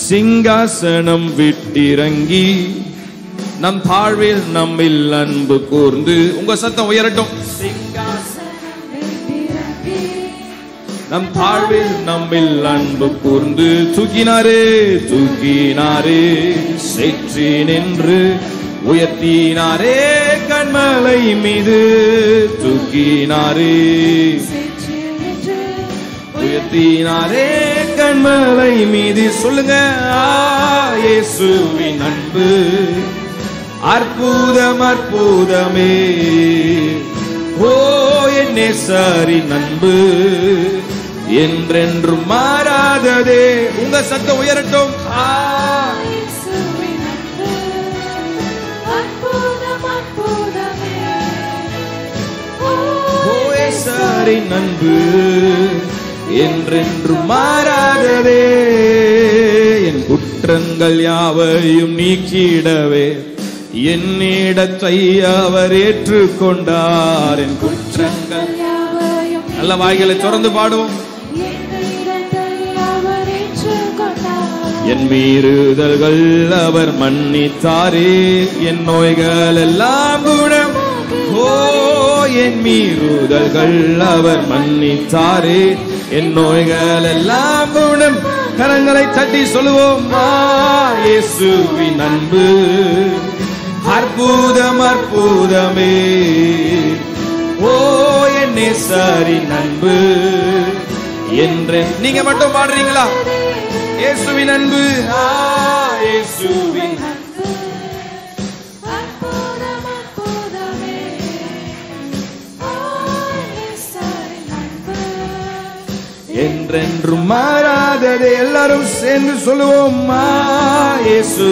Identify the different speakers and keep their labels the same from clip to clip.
Speaker 1: சிங்காசனம் விட்டிறங்கி நம் தாழ்வில் நம்மில் அன்பு கூர்ந்து. உங்க சத்தம் உயரட்டும். நம் தாழ்வில் நம்மில் அன்பு கூர்ந்து தூக்கினாரே தூக்கினாரே, சேற்றி நின்று உயர்த்தினாரே கண்மலை மீது. தூக்கினாரே உயர்த்தினாரே கண்மலை மீது. சொல்லுங்க, இயேசுவின் அன்பு அற்புதம் அற்புதமே. ஓ என் நேசரின் அன்பு என்றென்றும் மாறாததே. உங்க சத்தம் உயரட்டும். நேசரின் அன்பு என்றென்றும் மாறாததே. என் குற்றங்கள் யாவையும் நீக்கிடவே என்னிடத்தை அவர் ஏற்றுக்கொண்டார். என் குற்றங்கள் நல்ல வாய்களை திறந்து பாடுவோம். என் மீறுதல்கள் அவர் மன்னித்தாரே, என் நோய்கள் எல்லாம் குணம். ஓ என் மீறுதல்கள் அவர் மன்னித்தாரே, என் நோய்கள் எல்லாம் குணம். கரங்களை தட்டி சொல்லுவோம், இயேசுவின் அன்பு அற்புதம் அற்புதமே. ஓ என் நேசரின் அன்பு என்று. நீங்க மட்டும் பாடுறீங்களா? இயேசுவின் அன்பு, இயேசுவின் என்றென்றும் மாறாததே. எல்லாரும் சேர்ந்து சொல்லுவோம், இயேசு.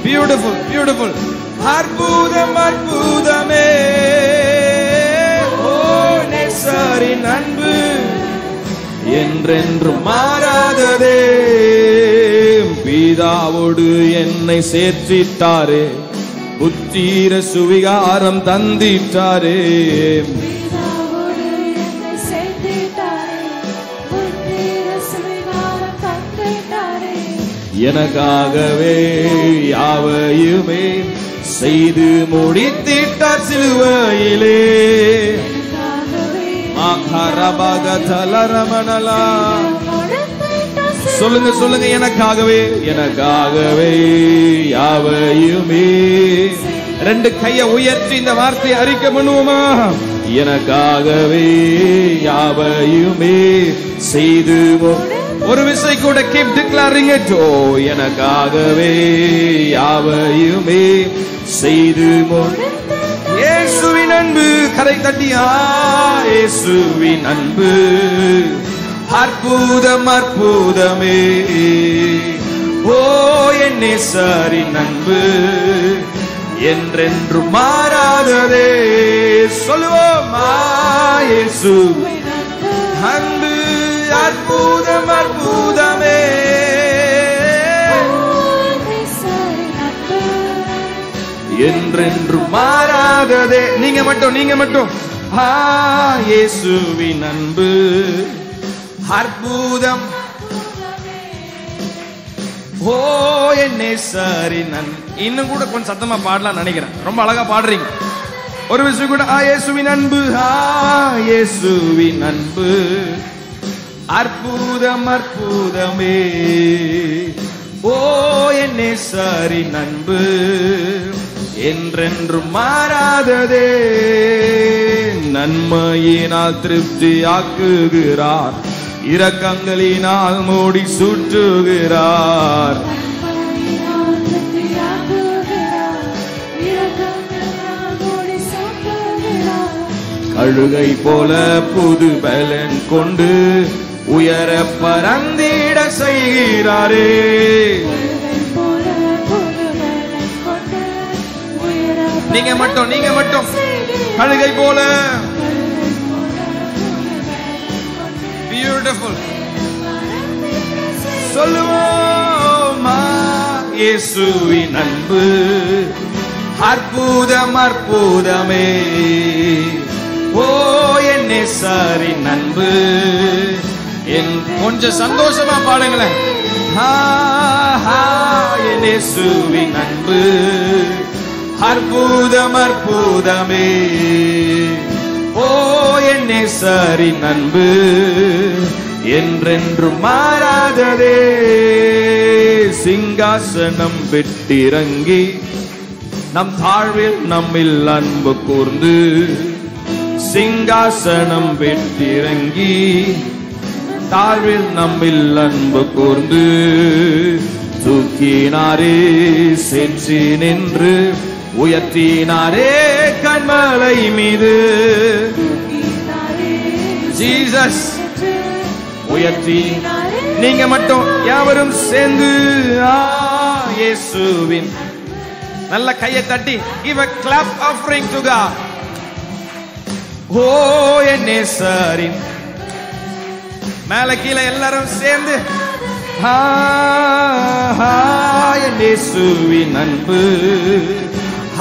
Speaker 1: Beautiful beautiful. அற்புதம் அற்புதமே. ஓ நேசரின் அன்பு என்றென்றும் மாறாததே. பிதாவோடு என்னை சேர்த்திட்டாரே, புத்திர சுவிகாரம் தந்திட்டாரே. எனக்காகவே யாவையுமே செய்து முடித்திட்டார் சிலுவையிலே. சொல்லுங்க சொல்லுங்க, எனக்காகவே எனக்காகவே யாவையுமே. ரெண்டு கைய உயர்த்தி இந்த வார்த்தையை அறிக்கை பண்ணுவோமா? எனக்காகவே யாவையுமே செய்து. ஒரு விசை கூட keep declaring it. ஓ எனக்காகவே யாவையுமே செய்து. இயேசுவின் அன்பு. கரை தட்டியா, இயேசுவின் அன்பு அற்புதம் அற்புதமே. ஓ என் நேசரின் அன்பு என்றென்றும் மாறாததே. சொல்லுவோம், இயேசுவின் அன்பு அற்புதம் அற்புதமே. என்றென்றும் மாறாததே. நீங்க மட்டும் நீங்க மட்டும். இயேசுவின் அன்பு அற்புதம். ஓ என் நேசரின் அன்பு. இன்னும் கூட கொஞ்சம் சத்தமா பாடலாம் நினைக்கிறேன். ரொம்ப அழகா பாடுறீங்க. ஒரு விஷயம் கூட, இயேசுவின் அன்பு, இயேசுவின் அன்பு அற்புதம் அற்புதமே. ஓ என் நேசரின் அன்பு என்றென்றும் மாறாததே. நன்மையினால் திருப்தி ஆக்குகிறார், இரக்கங்களினால் மூடி சுற்றுகிறார். கழுகை போல புது பலன் கொண்டு உயர பறந்திட செய்கிறாரே. நீங்க மட்டும் நீங்க மட்டும். கழுகை போல. பியூட்டிஃபுல். சொல்லுவோம், இயேசுவின் அன்பு அற்புதம் அற்புதமே. ஓ என் நேசரின் அன்பு. கொஞ்சம் சந்தோஷமா பாடுங்களேன். என் இயேசுவின் அன்பு அற்புதம் அற்புதமே. ஓ என் நேசரின் அன்பு என்றென்றும் மாறாததே. சிங்காசனம் விட்டிறங்கி நம் தாழ்வில் நம்மில் அன்பு கூர்ந்து, சிங்காசனம் விட்டிறங்கி தாழ்வில் நம்மில் அன்பு கூர்ந்து, தூக்கினாரே சென்று நின்று உயர்த்தினாரே கண்மலை மீது. ஜீசஸ் உயர்த்தி நீங்க மட்டும் யாவரும் சேர்ந்து இயேசுவின் நல்ல கையை தட்டி give a clap offering to God. ஓ என் நேசரின் மேல கீழே எல்லாரும் சேர்ந்து என் இயேசுவின் அன்பு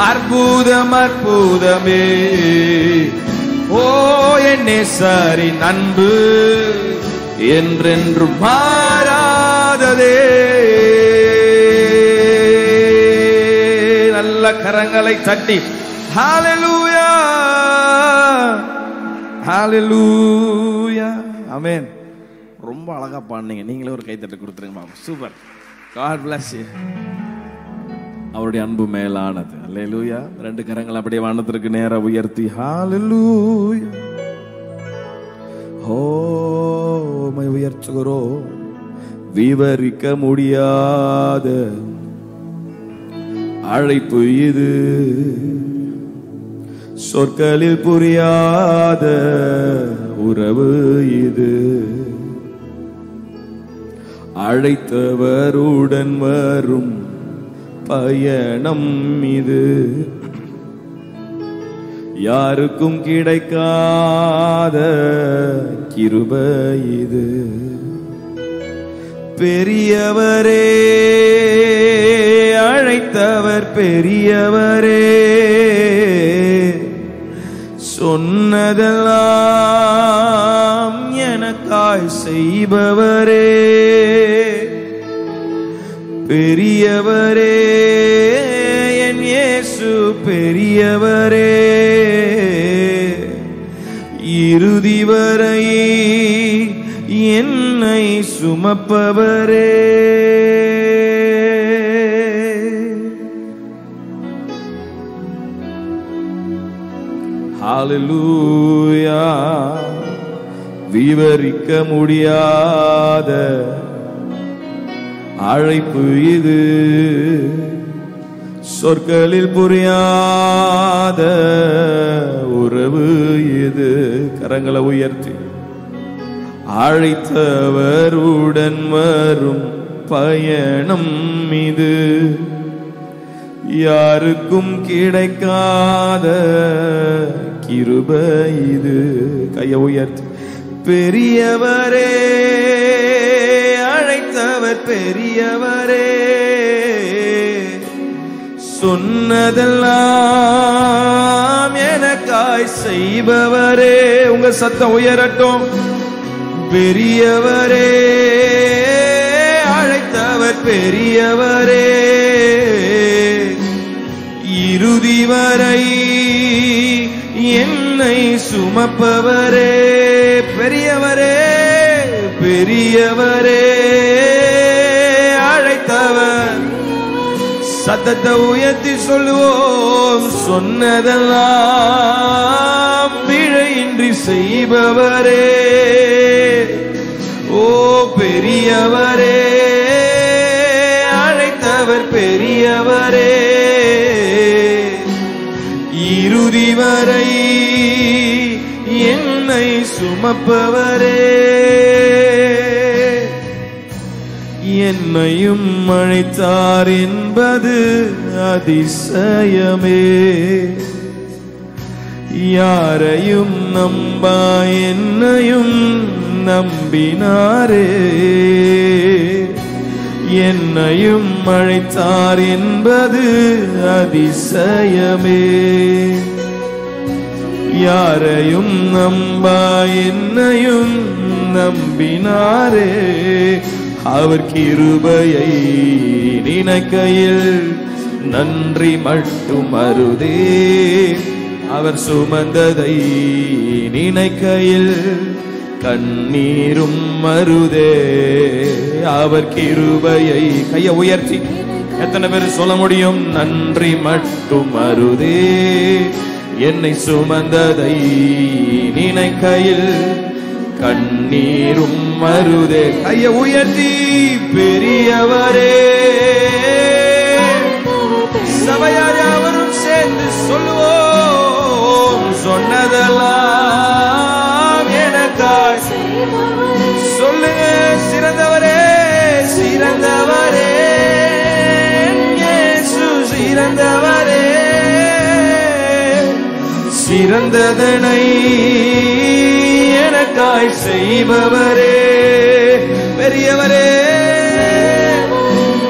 Speaker 1: அற்புதம் அற்புதமே. ஓ என் நேசரின் அன்பு என்றென்றும் மாறாததே. நல்ல கரங்களை தட்டி ஹalleluya ஹalleluya ஆமென். ரொம்ப அழகா பாடுனீங்க. நீங்களே ஒரு கைத்தட்டு கொடுத்துருங்க மாமா. சூப்பர். God bless you. அவருடைய அன்பு மேலானது. ஹalleluya. ரெண்டு கரங்கள் அப்படியே வானத்திற்கு நேரா உயர்த்தி ஹalleluya. மை உயர்த்துகிறோம். விவரிக்க முடியாத அழைப்பு இது, சொற்களில் புரியாத உறவு இது. அழைத்தவருடன் வரும் பயணம் இது, யாருக்கும் கிடைக்காத கிருபை இது. பெரியவரே அழைத்தவர் பெரியவரே, சொன்னதெல்லாம் எனக்காய் செய்பவரே. பெரியவரே என் இயேசு பெரியவரே, இறுதி வரை என்னை சுமப்பவரே. ஹalleluya. விவரிக்க முடியாத அழைப்பு இது, சொற்களில் புரியாத உறவு இது. கரங்களை உயர்த்தி அழைத்தவருடன் வரும் பயணம் இது, யாருக்கும் கிடைக்காத கிருபை இது. கையை உயர்த்தி பெரியவரே அழைத்தவர் பெரியவரே, சொன்னதெல்லாம் எனக்காய் செய்பவரே. உங்க சத்தம் உயரட்டும். பெரியவரே அழைத்தவர் பெரியவரே, இறுதி வரை என்னை சுமப்பவரே. பெரியவரே பெரியவரே அழைத்தவர். சத்தத்தை உயர்த்தி சொல்லுவோம். சொன்னதெல்லாம் பிழையின்றி செய்பவரே. ஓ பெரியவரே அழைத்தவர் பெரியவரே, இறுதி வரை என்னை சுமப்பவரே. என்னையும் அழைத்தார் என்பது அதிசயமே, யாரையும் நம்பா என்னையும் நம்பினாரே. என்னையும் அழைத்தார் என்பது அதிசயமே, யாரையும் நம்பா என்னையும் நம்பினாரே. அவர் கிருபையை நினைக்கையில் நன்றி மட்டும் வருதே. அவர் சுமந்ததை நினைக்கையில் கண்ணீரும் மருதே. அவர் கிருபையை கையை உயர்த்தி எத்தனை பேர் சொல்ல முடியும்? நன்றி மட்டும் மருதே. என்னை சுமந்ததை நினைக்கையில் கண்ணீரும் மருதே. கையை உயர்த்தி பெரியவரே. சபையார் யாவரும் சேர்ந்து சொல்லுவோம். சொன்னதெல்லாம் எனக்காய் சொல்லுங்க. சிறந்தவரே சிறந்தவரே இயேசு சிறந்தவரே. சிறந்ததனை எனக்காய் செய்பவரே. பெரியவரே.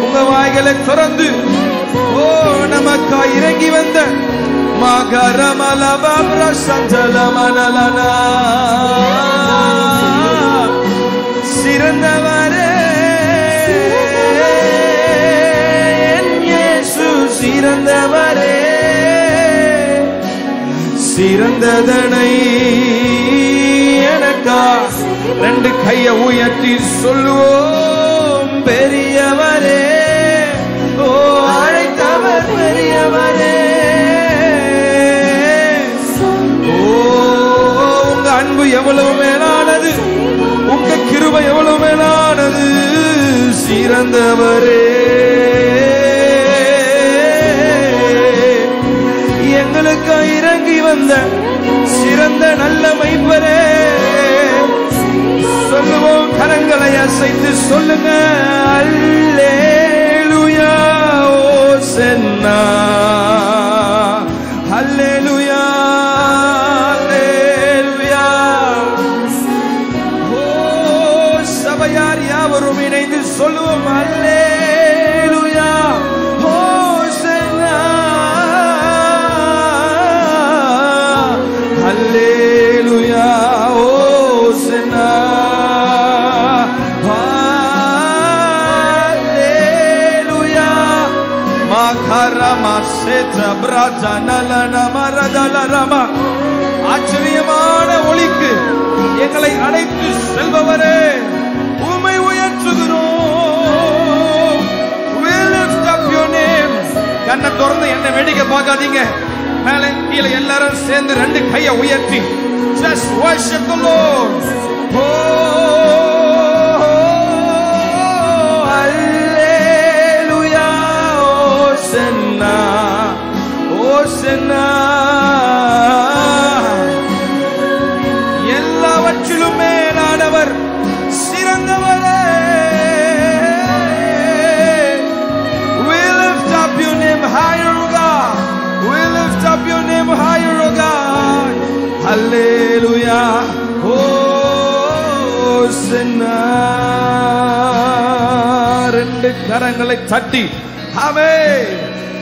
Speaker 1: உங்க வாய்களை திறந்து ஓ நமக்காய் இறங்கி வந்த மகரமலபப்ர சஞ்சலமனலனா சிறந்தவரே என் இயேசு சிறந்தவரே. சிறந்ததனை எனக்கா ரெண்டு கையை உயர்த்தி சொல்லுவோம். பெரியவரே. ஓ அழைத்தவர் பெரியவரே. ஓ உங்க அன்பு எவ்வளவு மேலானது, உங்க கிருபை எவ்வளவு மேலானது. சிறந்தவரே. எங்களுக்கு இறங்கி வந்த சிறந்த நல்ல மெய்ப்பரே. சொல்லுவோம். கரங்களை அசைத்து சொல்லுங்க. அல்லேலூயா ஓசன்னா அல்லேலூயா அல்லேலூயா. ஓ சபையார் யாவரும் இணைந்து சொல்லுவோம். அல்லேலூயா ஓசன்னா அல்லேலூயா ஓசன்னா அல்லேலூயா. மகரமா சேத்ர பிரஜனலன மரதலரமா. ஆச்சரியமான ஒளிக்கு எங்களை அழைத்து செல்பவரே உம்மை உயர்த்துகிறோம். We lift up your name. கண்ணை திறந்து என்ன வேடிக்கை பார்க்காதீங்க. மேலே கீழே எல்லாரும் சேர்ந்து ரெண்டு கையை உயர்த்தி just worship the Lord. Hallelujah Hosanna Hosanna. எல்லாவற்றிலும் மேலானவர் சிறந்தவரே. We lift up your name higher, O God. We lift up your name higher, O God. Hallelujah Hosanna. ரெண்டு கரங்களை தட்டி ஆமென்.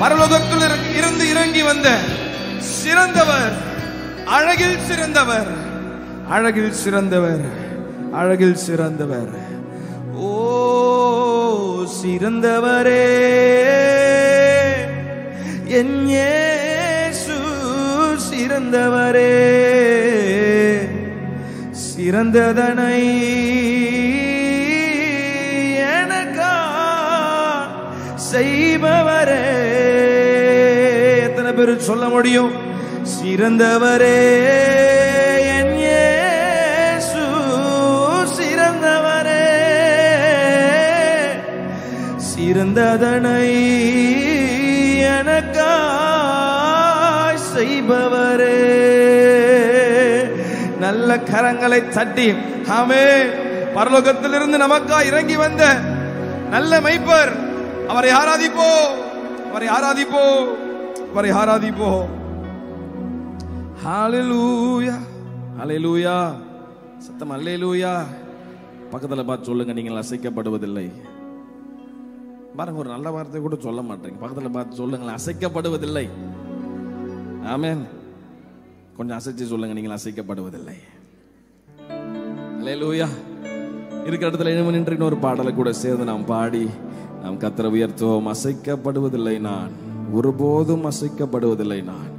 Speaker 1: பரலோகத்தில் இருந்து இறங்கி வந்த சிறந்தவர், அழகில் சிறந்தவர், அழகில் சிறந்தவர், அழகில் சிறந்தவர். ஓ சிறந்தவரே என் இயேசு சிறந்தவரே. சிறந்ததனை எனக்கா செய்பவரே. எத்தனை பேர் சொல்ல முடியும்? சிறந்தவரே என் இயேசு சிறந்தவரே. சிறந்ததனை எனக்கா செய்பவரே. நல்ல கரங்களை தட்டி ஆமென். பரலோகத்திலிருந்து நமக்காக இறங்கி வந்த நல்ல மெய்ப்பர், அவரை ஆராதிப்போ, அவரை ஆராதிப்போ, அவரை ஆராதிப்போ. ஹalleluya ஹalleluya. சத்தம் ஹalleluya. பக்கத்துல பார்த்து சொல்லுங்க, நீங்கள் அசைக்கப்படுவதில்லை. பாருங்க, ஒரு நல்ல வார்த்தை கூட சொல்ல மாட்டீங்க. பக்கத்துல பார்த்து சொல்லுங்க, அசைக்கப்படுவதில்லை. ஆமென். கொஞ்சம் அசைச்சு சொல்லுங்க, நீங்கள் அசைக்கப்படுவதில்லை. ஹalleluya. இருக்கிற இடத்துல நின்று இன்னொரு பாடலை கூட சேர்ந்து நாம் பாடி நாம் கர்த்தரை உயர்த்துவோம். அசைக்கப்படுவதில்லை நான், ஒருபோதும் அசைக்கப்படுவதில்லை நான்.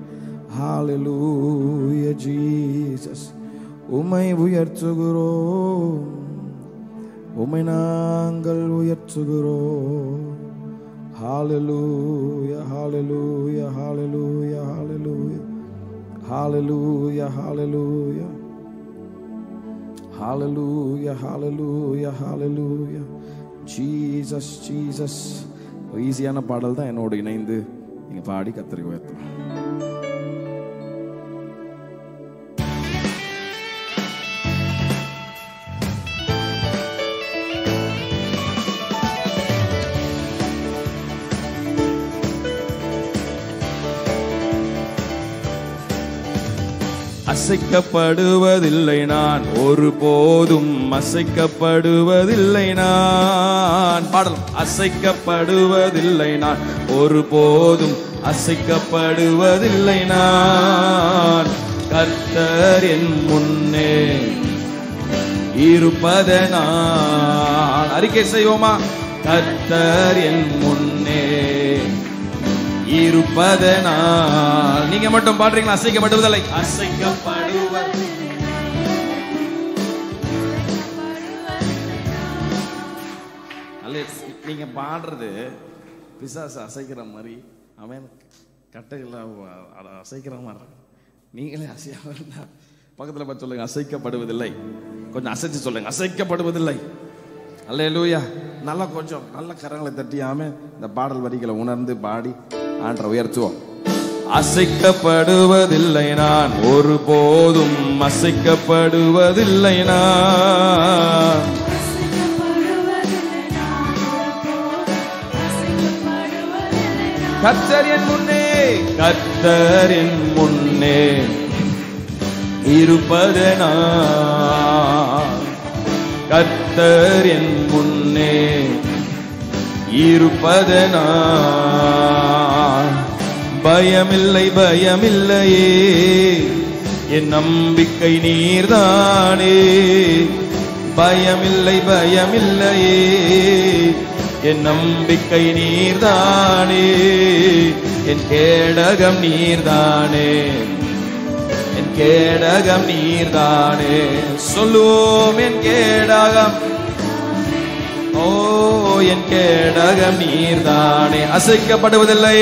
Speaker 1: ஹalleluya ஜீசஸ், உம்மை உயர்த்துகிறோம், உம்மை நாங்கள் உயர்த்துகிறோம். ஹalleluya ஹalleluya ஹalleluya ஹalleluya ஹalleluya ஹalleluya ஹalleluya ஹalleluya ஹalleluya ஜீசஸ் ஜீசஸ். ஈஸியான பாடல் தான், என்னோடு இணைந்து நீங்க பாடி கர்த்தரை உயர்த்துவோம். அசைக்கப்படுவதில்லை நான், ஒருபோதும் அசைக்கப்படுவதில்லை நான். பாடல். அசைக்கப்படுவதில்லை நான், ஒருபோதும் அசைக்கப்படுவதில்லை நான். கர்த்தர் என் முன்னே இருப்பதனால். அறிக்கை செய்வோமா? கர்த்தர் என் முன்னே இருப்பதனால். நீங்க மட்டும் பாடுறீங்களா? அசைக்கப்படுவதில்லை. அசைக்கப்படுவது நீங்க பாடுறது பிசாசு அசைக்கிற மாதிரி, அவன் கட்டையில் அசைக்கிற மாதிரி. நீங்களே அசையாம இருந்தா பக்கத்துல பார்த்து சொல்லுங்க, அசைக்கப்படுவதில்லை. கொஞ்சம் அசைச்சு சொல்லுங்க, அசைக்கப்படுவதில்லை. அல்லேலூயா. நல்லா கொஞ்சம் நல்ல கரங்களை தட்டியாம இந்த பாடல் வரிகளை உணர்ந்து பாடி ஆண்டவரை உயர்த்துவோம். அசைக்கப்படுவதில்லை நான், ஒருபோதும் அசைக்கப்படுவதில்லை நான். கர்த்தர் என் முன்னே, கர்த்தர் என் முன்னே இருப்பதனால். கர்த்தர் என் முன்னே இருப்பதனால். பயமில்லை பயமில்லையே, என் நம்பிக்கை நீர்தானே. பயமில்லை பயமில்லையே, என் நம்பிக்கை நீர்தானே. என் கேடகம் நீர்தானே, என் கேடகம் நீர்தானே. சொல்லுவோம், என் கேடகம், ஓ என் கேடகம் நீர்தானே. அசைக்கப்படுவதில்லை,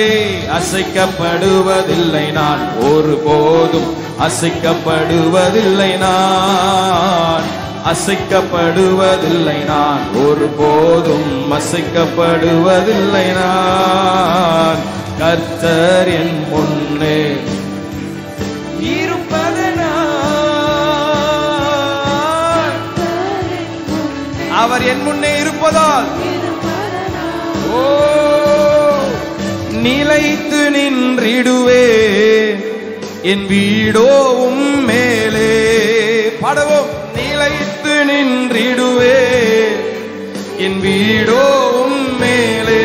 Speaker 1: அசைக்கப்படுவதில்லை நான், ஒருபோதும் அசைக்கப்படுவதில்லை நான். அசைக்கப்படுவதில்லை நான், ஒருபோதும் அசைக்கப்படுவதில்லை நான். கர்த்தர் என் முன்னே இருப்பதனால். அவர் என் முன்னே இருப்பதால் ஓ நிலைத்து நின்றிடுவே. என் வீடோவும் மேலே. பாடவும். நிலைத்து நின்றிடுவே, என் வீடோவும் மேலே.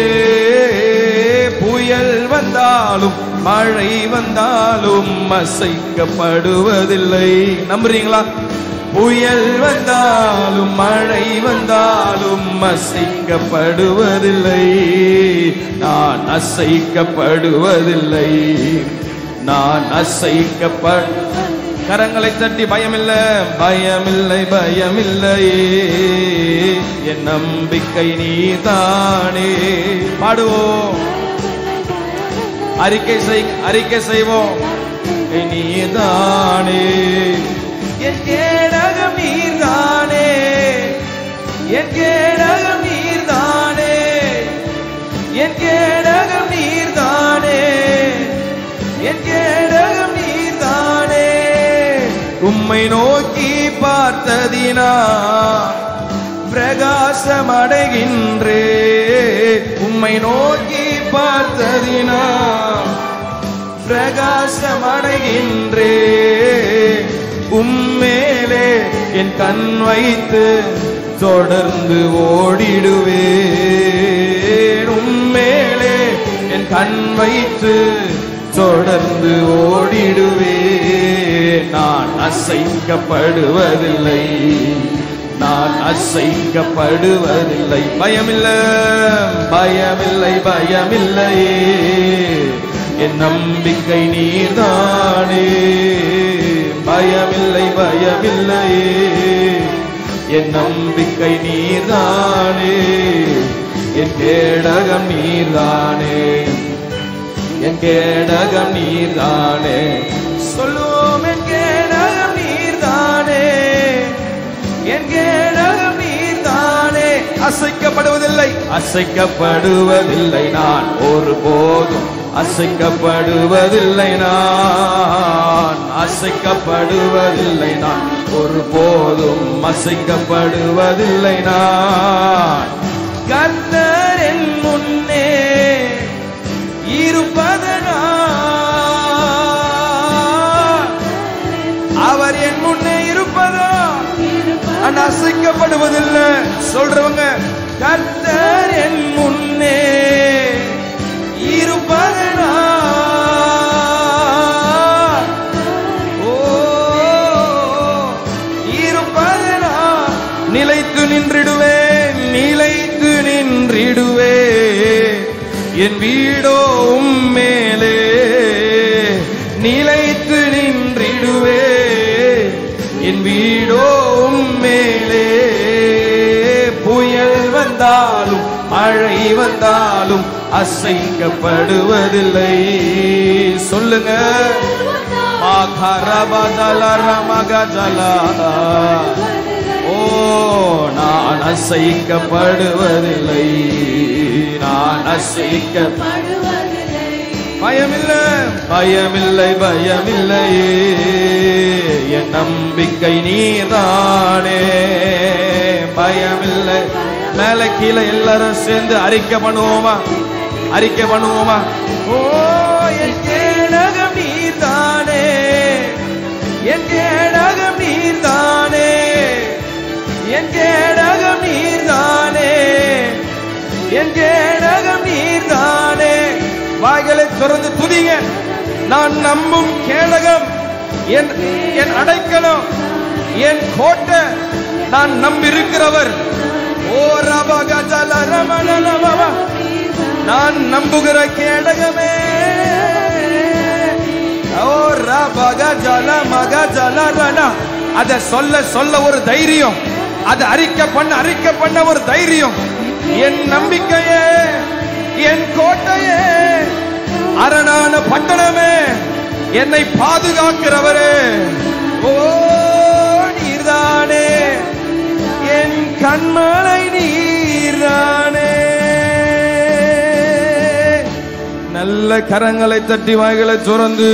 Speaker 1: புயல் வந்தாலும் மழை வந்தாலும் அசைக்கப்படுவதில்லை. நம்புறீங்களா? புயல் வந்தாலும் மழை வந்தாலும் அசைக்கப்படுவதில்லை. நான் அசைக்கப்படுவதில்லை, நான் கரங்களை தட்டி பயமில்லை பயமில்லை பயமில்லையே, என் நம்பிக்கை நீதானே. பாடுவோம், அறிக்கை செய்வோம். நீதானே, என் கேடகம் நீர்தானே, என் கேடகம் நீர்தானே, என் கேடகம் நீர்தானே, என் கேடகம் நீர்தானே. உம்மை நோக்கி பார்த்ததினா பிரகாசம் அடைகின்றே. உம்மை நோக்கி பார்த்ததினா பிரகாசம் அடைகின்றே. உம்மேலே என் கண் வைத்து தொடர்ந்து ஓடிடுவேன். உம்மேலே என் கண் வைத்து தொடர்ந்து ஓடிடுவேன். நான் அசைக்கப்படுவதில்லை, நான் அசைக்கப்படுவதில்லை. பயமில்லை, பயமில்லை, பயமில்லையே, என் நம்பிக்கை நீர்தானே. பயமில்லை, பயமில்லையே, என் நம்பிக்கை நீர்தானே. என் கேடகம் நீர்தானே, என் கேடகம் நீர்தானே. சொல்லுவோம், என் கேடகம் நீர்தானே, என் கேடகம் நீர்தானே. அசைக்கப்படுவதில்லை, அசைக்கப்படுவதில்லை நான் ஒருபோதும். அசைக்கப்படுவதில்லை நான், அசைக்கப்படுவதில்லை நான் ஒருபோதும். அசைக்கப்படுவதில்லை நான். கர்த்தர் என் முன்னே இருப்பதனால், அவர் என் முன்னே இருப்பதால் நான் அசைக்கப்படுவதில்லை. சொல்றவங்க, கர்த்தர் என் முன்னே இருப்பதனால், ஓ இருப்பதனால் நிலைத்து நின்றிடுவேன், நிலைத்து நின்றிடுவேன். என் வீடோ மேலே நிலைத்து நின்றிடுவேன். என் வீடோ மேலே புயல் வந்தாலும் மழை வந்தாலும் அசைக்கப்படுவதில்லை. சொல்லுங்க, ஓ நான் அசைக்கப்படுவதில்லை, நான் அசைக்கப்படுவதில்லை. பயமில்லை, பயமில்லை, பயமில்லையே, என் நம்பிக்கை நீர்தானே. பயமில்லை. மேல கீழே எல்லாரும் சேர்ந்து அறிக்கை பண்ணுவோமா, அறிக்கை பண்ணுவோமா. ஓ என் கேடகம் நீர்தானே, என் கேடகம் நீர்தானே, என் கேடகம் நீர்தானே, என் கேடகம் நீர்தானே. வாய்களை திறந்து துதிங்க. நான் நம்பும் கேடகம், என் அடைக்கலம், என் கோட்டை, நான் நம்பியிருக்கிறவர். ஓ ரபகஜல ரமணலம, நான் நம்புகிற கேடகமே. ஓ ரபகஜல மகஜல ரண. அதை சொல்ல சொல்ல ஒரு தைரியம், அதை அறிக்கை பண்ண ஒரு தைரியம். என் நம்பிக்கையே, என் கோட்டையே, அரணான பட்டணமே, என்னை பாதுகாக்கிறவரே. ஓ நீர்தானே, என் கண்மலை நீர்தானே. நல்ல கரங்களை தட்டி வாய்களை துறந்து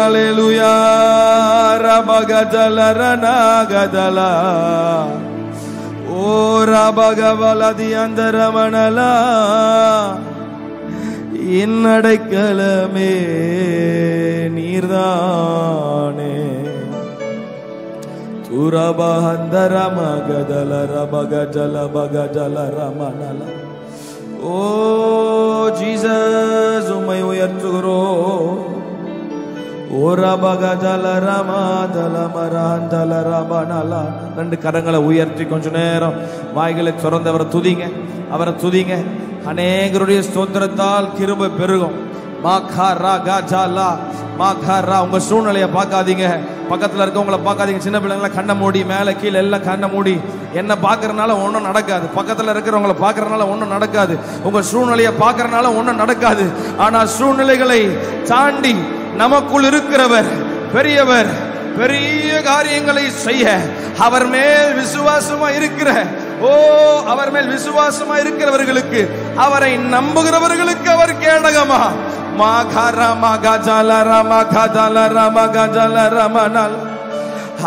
Speaker 1: அல்லேலூயா. ரபகஜல ரணகஜலா, ஓ ரபகவலதி அந்தரமணலா. என் அடைக்கலமே நீர்தானே. துரபஹந்தர மகதல ரபகஜல பகஜல ரமணல. ஓ ஜீசஸ், உம்மை உயர்த்துகிறோம். ஓ ரபகஜல ரமதல மரந்தல ரமணல. ரெண்டு கரங்களை உயர்த்தி கொஞ்ச நேரம் வாய்களை திறந்து அவரை துதிங்க, அவரை துதிங்க. அநேகருடைய ஸ்தோத்திரத்தால் கிருபை பெருகும். உங்க சூழ்நிலையை பார்க்காதீங்க, பக்கத்துல இருக்கவங்களை பார்க்காதீங்க. சின்ன பிள்ளைங்களை கண்ணை மூடி, மேல கீழே எல்லாம் கண்ணை மூடி. என்ன பார்க்கறதுனால ஒன்றும் நடக்காது, பக்கத்துல இருக்கிறவங்களை பார்க்கறதுனால ஒன்றும் நடக்காது, உங்க சூழ்நிலையை பார்க்கறதுனால ஒன்றும் நடக்காது. ஆனா சூழ்நிலைகளை தாண்டி நமக்குள் இருக்கிறவர் பெரியவர். பெரிய காரியங்களை செய்ய அவர் மேல் விசுவாசமா இருக்கிற, ஓ அவர் மேல் விசுவாசமா இருக்கிறவர்களுக்கு, அவரை நம்புகிறவர்களுக்கு அவர் கேடகமா.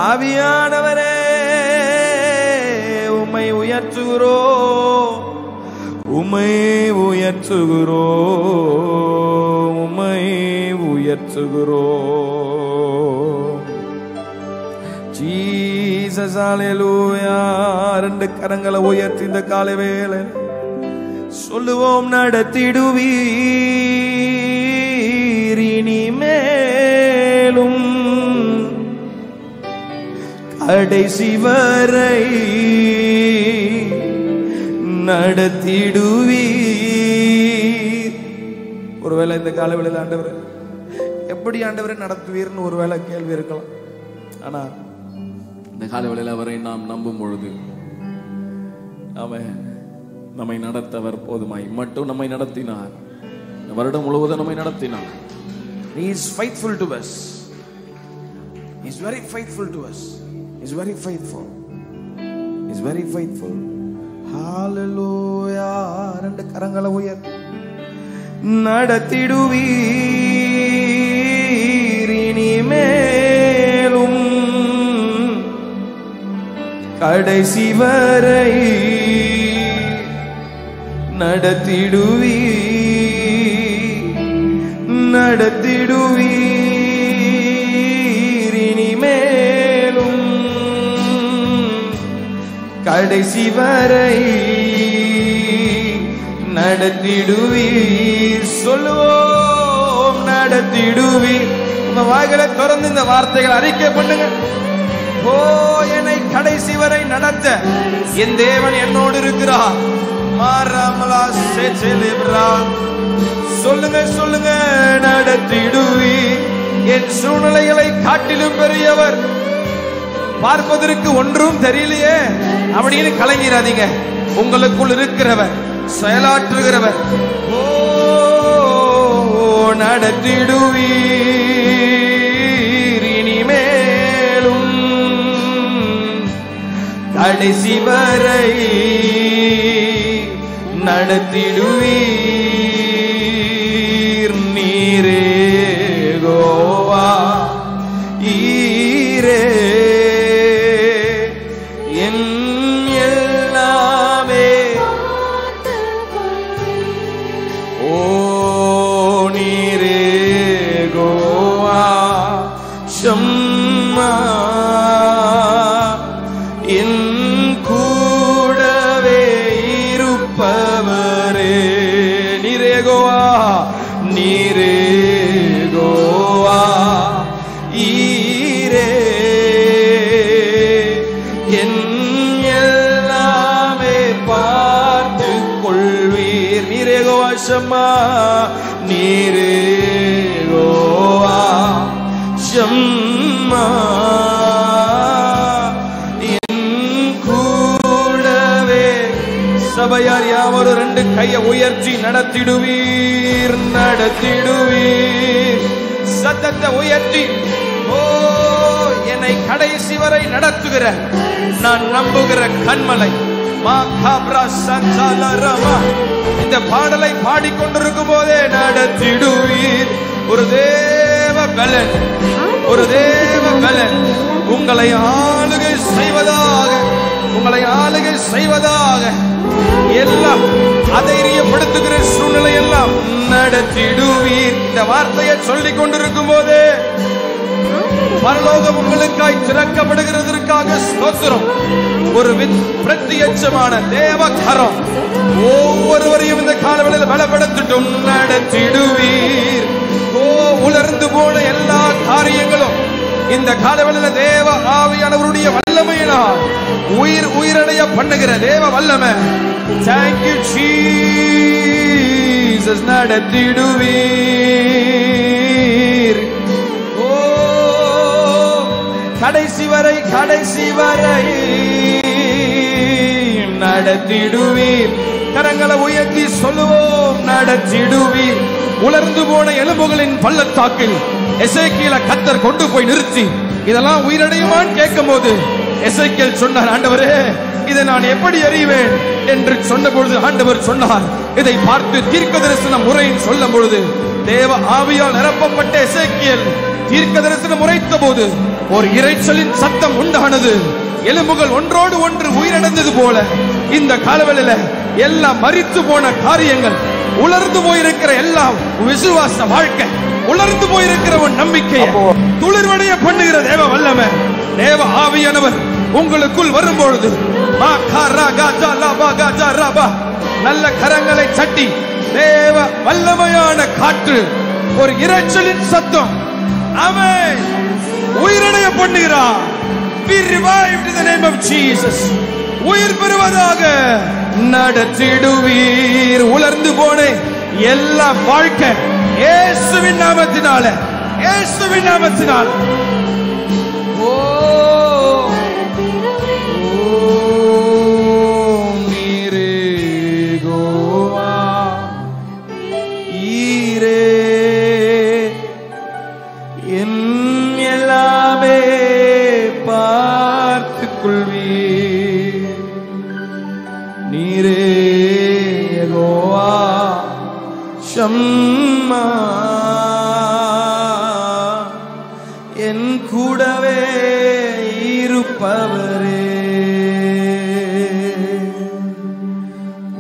Speaker 1: ஆவியானவரே, உம்மை உயர்த்துகிறோ, உம்மை உயர்த்துகிறோ, உம்மை உயர்த்துகிறோ. ஜீசஸ் அல்லேலூயா. ரெண்டு கரங்களை உயர்த்தி இந்த காலை வேளை சொல்லுவோம். நடத்திடுவீர் இனிமேலும், கடைசி வரை நடத்திடுவீர். ஒருவேளை இந்த காலவெளியில் ஆண்டவர் எப்படி ஆண்டவரை நடத்துவீர்னு ஒருவேளை கேள்வி இருக்கலாம். ஆனா இந்த காலவெளியில் அவரை நாம் நம்பும் பொழுது அவன் நம்மை நடத்தவர் போதுமாய் மட்டும் நம்மை நடத்தினார். இந்த வருடம் முழுவதும் நம்மை நடத்தினார். He is faithful to us. He is very faithful to us. He is very faithful. He is very faithful. Hallelujah. ரெண்டு கரங்களை உயர். நடத்திடுவீர் இனிமேலும் கடைசி வரை நடத்திடுவீர் இனிமேலும் கடைசி வரை நடத்திடுவீர். சொல்லுவோம், நடத்திடுவீர். உங்க வாய்களை திறந்து இந்த வார்த்தைகள் அறிக்கை பண்ணுங்க. ஓ, என்னை கடைசி வரை நடத்த என் தேவன் என்னோடு இருக்கிறார். சொல்லுங்க சொல்லுங்க, நடத்திடுவீர். என் சூழ்நிலைகளை காட்டிலும் பெரியவர். பார்ப்பதற்கு ஒன்றும் தெரியலையே அப்படின்னு கலங்கிறாதீங்க. உங்களுக்குள் இருக்கிறவர், செயலாற்றுகிறவர். ஓ, நடத்திடுவீர் இனிமேலும் கடைசி வரை நடத்திடுவீர். நீரே யெகோவா ஈரே என் எல்லாமே. ஓ, நீரே யெகோவா ஷம்மா என் கூடவே இருப்பவரே. நீரே யெகோவா, நீரே யெகோவா ஈரே என் எல்லாமே பார்த்து கொள்வீர். நீரே யெகோவா ஷம்மா, நீரே யெகோவா ஷம்மா என் கூடவே. சபையார் யாவரும் ரெண்டு கையை உயர்த்தி நடத்திடுவீர், நடத்திடுவீர். சத்தத்தை உயர்த்தி, ஓ, என்னை கடைசி வரை நடத்துகிற நான் நம்புகிற கண்மலை. இந்த பாடலை பாடிக்கொண்டிருக்கும் போதே நடத்திடுவீர். ஒரு தேவ பலன், ஒரு தேவ பலன் உங்களை ஆளுகை செய்வதாக, உங்களை ஆளுகை செய்வதாக. எல்லாம் அதைரியப்படுத்துகிற சூழ்நிலை எல்லாம் நடத்திடுவீர். இந்த வார்த்தையை சொல்லிக் கொண்டிருக்கும் போதே பரலோகம் உங்களுக்காய் திறக்கப்படுகிறதற்காக ஸ்தோத்திரம். ஒரு பிரத்யட்சமான தேவகரம் ஒவ்வொருவரையும் இந்த காலவெளியில் பலப்படுத்தட்டும். நடத்திடுவீர். ஓ, உலர்ந்து போன எல்லா காரியங்களும் இந்த காலவெளியில் தேவ ஆவியானவருடைய வல்லமையினால் உயிரடைய பண்ணுகிற தேவ வல்லமை. Thank you Jesus. நடத்திடுவீர். ஓ, கடைசி வரை, கடைசி வரை நடத்திடுவீர். கரங்களை உயர்த்தி சொல்லுவோம், நடத்திடுவீர். உலர்ந்து போன எலும்புகளின் பள்ளத்தாக்கில் எசேக்கியேலை கர்த்தர் கொண்டு போய் நிறுத்தி இதெல்லாம் உயிரடையுமான்னு கேட்கும் போது எசேக்கியேல் சொன்னார், ஆண்டவரே, இதை நான் எப்படி அறிவேன் என்று சொன்ன பொழுது ஆண்டவர் சொன்னார், இதை பார்த்து தீர்க்க தரிசன முறையின் சொல்லும் பொழுது தேவ ஆவியால் நிரப்பப்பட்ட எசேக்கியேல் தீர்க்க தரிசனம் உரைத்த போது ஒரு இரைச்சலின் சத்தம் உண்டானது. எலும்புகள் ஒன்றோடு ஒன்று உயிரிழந்தது போல இந்த காலவெளியில எல்லாம் மரித்து போன காரியங்கள், உலர்ந்து போயிருக்கிற எல்லாம் விசுவாச வாழ்க்கை, உலர்ந்து போயிருக்கிற ஒரு நம்பிக்கை துளிர்வடைய பண்ணுகிற தேவ வல்லமை, தேவ ஆவியானவர் உங்களுக்குள் வரும்பொழுது நல்ல கரங்களை சட்டி தேவ வல்லமையான காற்று, ஒரு இரைச்சலின் சத்தம் அவன் உயிரடைய பண்ணுகிறார். be revived in the name of Jesus. உயிர் பெறுவதாக நடத்திடுவீர். உலர்ந்து போன எல்லா வாழ்க்கை இயேசுவின் நாமத்தினால, இயேசுவின் நாமத்தினால. ஓ நீரே கோவா ஈரே என் எல்லாமே பார்த்துக் கொள்வீர். நீரே யெகோவா ஷம்மா என் கூடவே இருப்பவரே.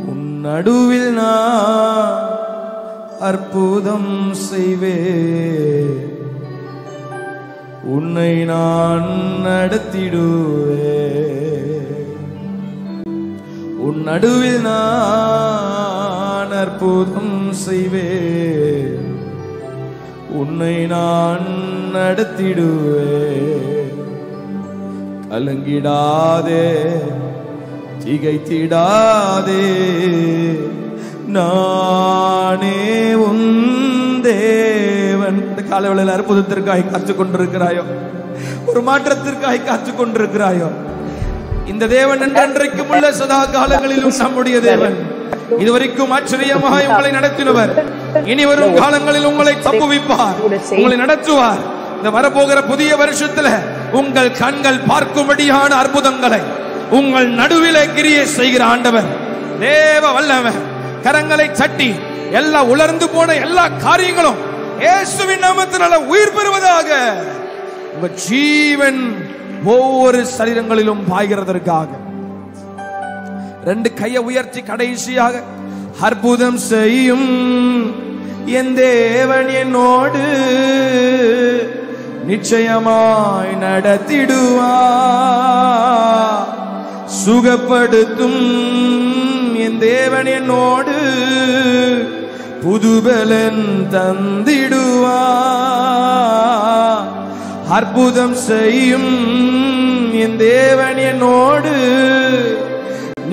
Speaker 1: உன் நடுவில் நான் அற்புதம் செய்வேன். உன்னை நான் நடத்திடுவேன். உன் நடுவில் நான் அற்புதம் செய்வேன். உன்னை நான் நடத்திடுவேன். கலங்கிடாதே, திகைத்திடாதே, நானே உன் தேவன். இந்த காலவேளையில் அற்புதத்திற்காக காத்துக் கொண்டிருக்கிறாயோ, ஒரு மாற்றத்திற்காக காத்துக் கொண்டிருக்கிறாயோ, இந்த தேவன் என்றென்றைக்கும் உள்ள சதா காலங்களிலும் நம்முடைய தேவன். இதுவரைக்கும் ஆச்சரியமாக உங்களை நடத்தினவர். இனி வரும் காலங்களில் உங்களை தப்புவிப்பார், உங்களை நடத்துவார். இந்த வரப்போகிற புதிய வருஷத்துல உங்கள் கண்கள் பார்க்கும்படியான அற்புதங்களை உங்கள் நடுவிலே கிரியை செய்கிற ஆண்டவர் தேவ வல்லவர். கரங்களை சட்டி எல்லா உலர்ந்து போன எல்லா காரியங்களும் இயேசுவின் நாமத்தினால உயிர் பெறுவதாக. உங்க ஜீவன் ஒவ்வொரு சரீரங்களிலும் பாய்கிறதற்காக ரெண்டு கையை உயர்த்தி கடைசியாக அற்புதம் செய்யும் என் தேவன் என்னோடு நிச்சயமாய் நடத்திடுவார். சுகப்படுத்தும் என் தேவன் என்னோடு புதுபலன் தந்திடுவார். அற்புதம் செய்யும் என் தேவன் என்னோடு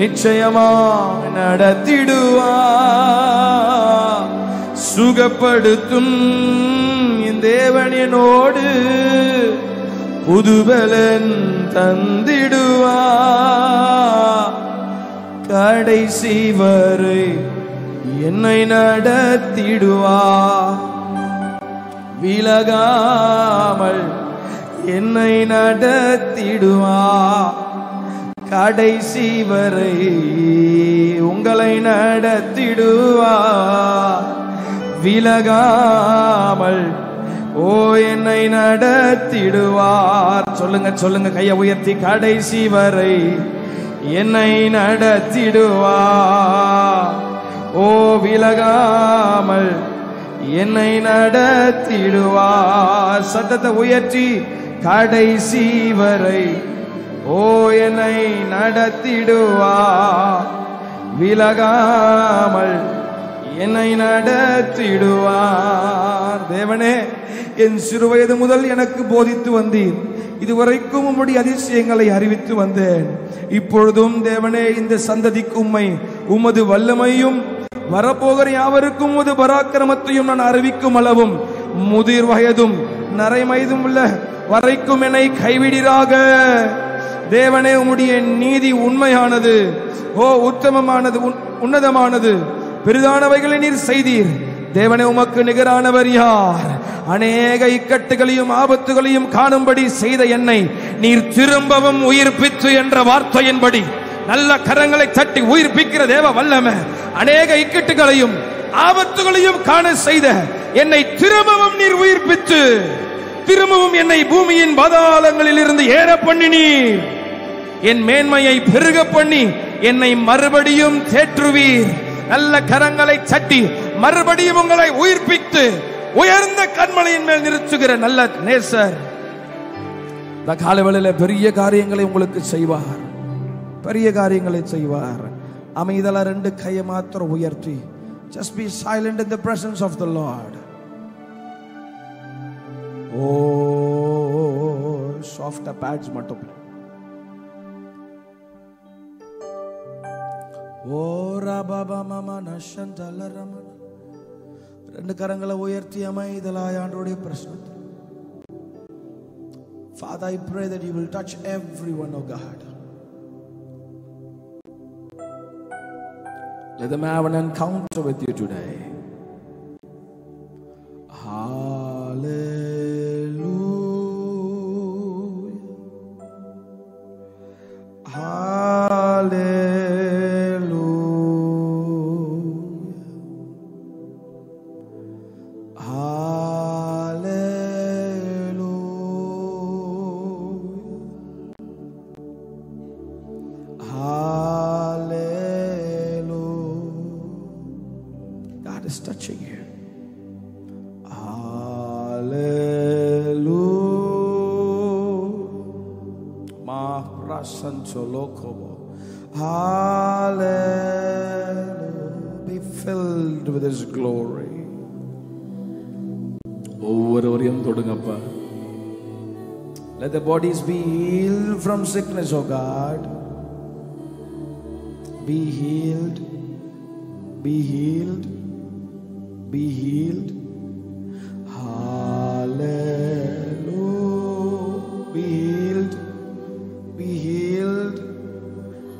Speaker 1: நிச்சயமாய் நடத்திடுவார். சுகப்படுத்தும் என் தேவன் என்னோடு புதுபலன் தந்திடுவார். கடைசி வரை என்னை நடத்திடுவார். விலகாமல் என்னை நடத்திடுவார். கடைசி வரை உங்களை நடத்திடுவார். விலகாமல் ஓ என்னை நடத்திடுவார். சொல்லுங்க சொல்லுங்க, கையை உயர்த்தி. கடைசி வரை என்னை நடத்திடுவார். ஓ விலகாமல் என்னை நடத்திடுவார். சத்தத்தை உயர்த்தி கடைசி வரை ஓ என்னை நடத்திடுவார். விலகாமல் என்னை நடத்திடுவார். தேவனே, என் சிறுவயது முதல் எனக்கு போதித்து வந்தீர். இதுவரைக்கும் உம்முடைய அதிசயங்களை அறிவித்து வந்தேன். இப்பொழுதும் தேவனே, இந்த சந்ததிக்கு உம்மை உமது வல்லமையும் வரப்போகிற யாவருக்கும் உமது பராக்கிரமத்தையும் நான் அறிவிக்கும் அளவும் முதிர் வயதும் நரைமயதும் உள்ள வரைக்கும் என்னை கைவிடீராக. தேவனே, உம்முடைய நீதி உண்மையானது, ஓ உத்தமமானது, உன்னதமானது. பெரிதானவைகளை நீர் செய்தீர். தேவனே, உமக்கு நிகரானவர் யார்? அநேக இக்கட்டுகளையும் ஆபத்துகளையும் காணும்படி செய்த என்னை நீர் திரும்பவும் உயிர்ப்பித்து என்ற வார்த்தையின்படி நல்ல கரங்களை தட்டி உயிர்ப்பிக்கிற தேவ வல்லமை. அநேக இக்கட்டுகளையும் ஆபத்துகளையும் காண செய்த என்னை திரும்பவும் நீர் உயிர்ப்பித்து திரும்பவும் என்னை பூமியின் பாதாளங்களில் இருந்து ஏற பண்ணினீர். என் மேன்மையை பெருக பண்ணி என்னை மறுபடியும் தேற்றுவீர். நல்ல கரங்களை சட்டி மறுபடியும் உங்களை உயிர்ப்பித்து உயர்ந்த கண்மலையின் மேல் நிறுத்துகிற நல்ல நேசர். இந்த காலவேளையில் பெரிய காரியங்களை உங்களுக்கு செய்வார். பெரிய காரியங்களை செய்வார். அமைதலா ரெண்டு கையை மாத்திரம் உயர்த்தி just be silent in the presence of the Lord. Oh, soft pads மட்டும்
Speaker 2: ஓ ரபபா மமா நஷந்தல ரமன. ரெண்டு கரங்களை உயர்த்தி அமைதலாய் ஆண்டவருடைய பிரசன்னத்தில். Father, I pray that you will touch everyone, oh God. Let them have an encounter with you today. Hallelujah. Hallelujah. Hallelujah. God is touching you. Hallelujah. Ma prasanto lokobo. Hallelujah. Be filled with His glory. ஒவ்வொருவரையும் தொடுங்கப்பா. Let the bodies be healed from sickness, oh God. Be healed. Be healed. Be healed. Hallelujah. Be healed. Be healed.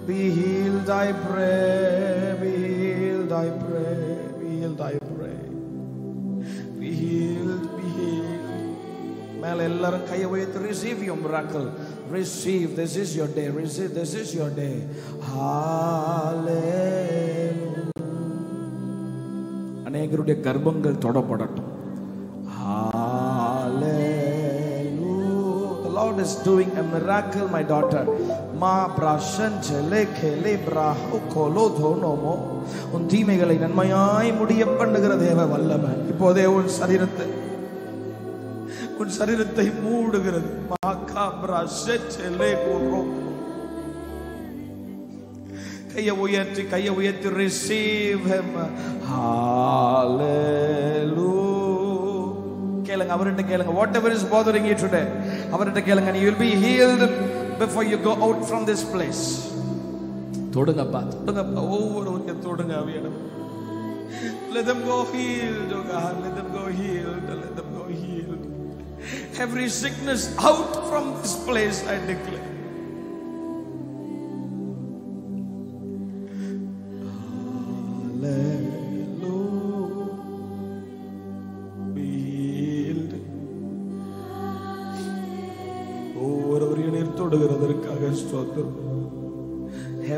Speaker 2: Be healed, I pray. Be healed, I pray. Be healed, I pray. Be healed. Be healed. மேல எல்லாரும் கையை உயர்த்தி receive your miracle. Receive. This is your day. Receive. This is your day. Hallelujah. அநேகருடைய கர்ப்பங்கள் தொடப்படட்டும். Hallelujah. The Lord is doing a miracle, my daughter. Ma prashante leke lebra okolo donomo. உன் தீமைகளை நன்மையாய் முடிய பண்ணுகிற தேவ வல்லமை இப்போதே உன் சரீரத்தை மூடுகிறது. மாகா பிரஷெச்சே லேகோரோ. கையை உயர்த்தி receive him. Hallelujah. கேளுங்க, அவர்கிட்ட கேளுங்க. Whatever is bothering you today, அவர்கிட்ட கேளுங்க. You will be healed before you go out from this place. தொடுங்கப்பா, தொடுங்கப்பா, ஒவ்வொருவரையும் தொடுங்க. Let them go healed, oh God. Let them go healed. Let them go healed. Every sickness out from this place, I declare.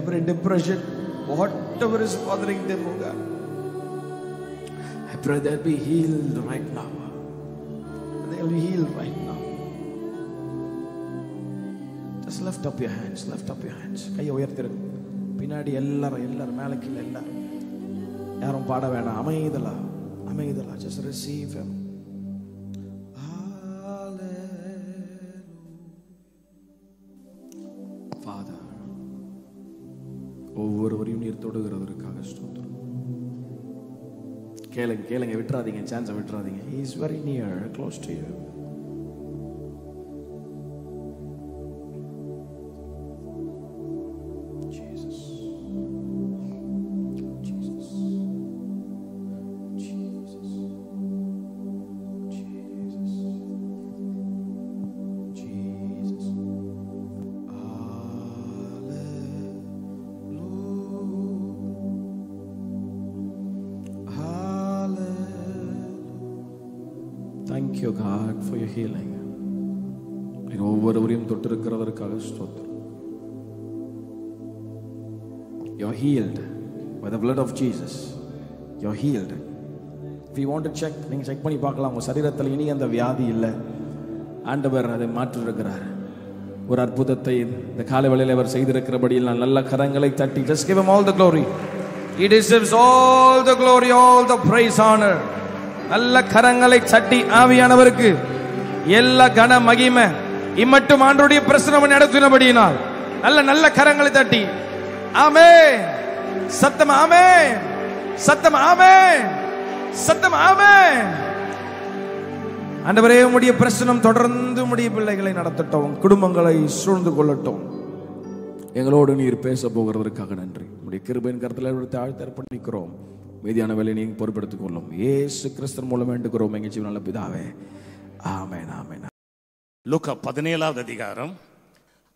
Speaker 2: Every depression, whatever is bothering them, oh God, I pray they'll be healed right now. They'll be healed right now. Just lift up your hands. Lift up your hands. கையை உயர்த்திருங்க. பின்னாடி எல்லாரும் மேல கீழ எல்லாரும் யாரும் பாட வேண்டாம். அமைதலா just receive him. Father, ஒவ்வொருவரையும் நீர் தொடுகிறதற்காக ஸ்தோத்திரம். கேளுங்க, விட்டுறாதீங்க, சான்ஸை விட்டுறாதீங்க. He is very near, close to you. Jesus. Jesus. Jesus. Jesus. Jesus. Thank you, God, for your healing. ஒவ்வொருவரையும் தொட்டிருக்கிறதற்காக ஸ்தோத்திரம். You're healed by the blood of Jesus. You're healed. If you want to check, நீங்க check பண்ணி பார்க்கலாம். உங்க சரீரத்தில் இனி அந்த வியாதி இல்லை. ஆண்டவர் அதை மாற்றிருக்கிறார். ஒரு அற்புதத்தை இந்த காலை வேளையில் அவர் செய்திருக்கிறபடியில் நான் நல்ல கரங்களை தட்டி, just give him all the glory. He deserves all the glory, all the praise, honor. நல்ல கரங்களை தட்டி ஆவியானவருக்கு எல்லா கன மகிமை இம்மட்டும் ஆண்டவருடைய பிரசன்னம் நடத்தினபடியினால் நல்ல கரங்களை தட்டி ஆமென். சத்தம் ஆமென், சத்தம் ஆமென், சத்தம் ஆமென். ஆண்டவரே, உம்முடைய பிரசன்னம் தொடர்ந்து உம்முடைய பிள்ளைகளை நடத்தட்டும், குடும்பங்களை சூழ்ந்து கொள்ளட்டும். எங்களோடு நீர் பேச போகிறதற்காக நன்றி. உடைய கிருபையின் கருத்தில் தாழ்த்த அர்ப்பணிக்கிறோம். மீதியான வேலையை நீங்க பொறுப்பெடுத்துக் கொள்ளும். இயேசு கிறிஸ்து மூலம் வேண்டுகிறோம் எங்கள் ஜீவன் நல்ல பிதாவே. ஆமென், ஆமென்.
Speaker 3: லூக்கா 17வது அதிகாரம்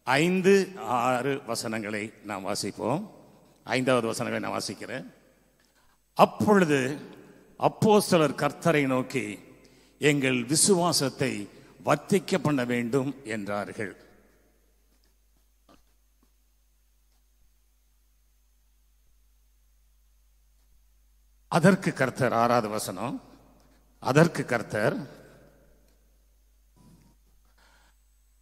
Speaker 3: 5-6 வசனங்களை நாம் வாசிப்போம். 5வது வசனங்களை நான் வாசிக்கிறேன். அப்பொழுது அப்போஸ்தலர் கர்த்தரை நோக்கி, எங்கள் விசுவாசத்தை வர்த்திக்க பண்ண வேண்டும் என்றார்கள். அதற்கு கர்த்தர், 6வது வசனம், அதற்கு கர்த்தர்,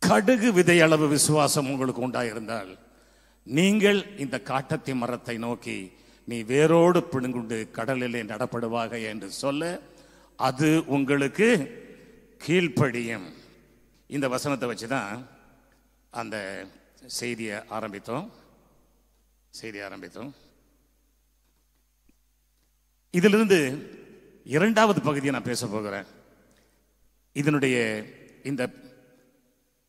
Speaker 3: கடுகு விதை அளவு விசுவாசம் உங்களுக்கு உண்டாயிருந்தால் நீங்கள் இந்த காட்டத்தி மரத்தை நோக்கி, நீ வேரோடு பிடுங்குண்டு கடலிலே நடப்படுவாக என்று சொல்ல அது உங்களுக்கு கீழ்ப்படியும். இந்த வசனத்தை வச்சுதான் அந்த செய்தியை ஆரம்பித்தோம். இதிலிருந்து 2வது பகுதியை நான் பேச போகிறேன். இதனுடைய இந்த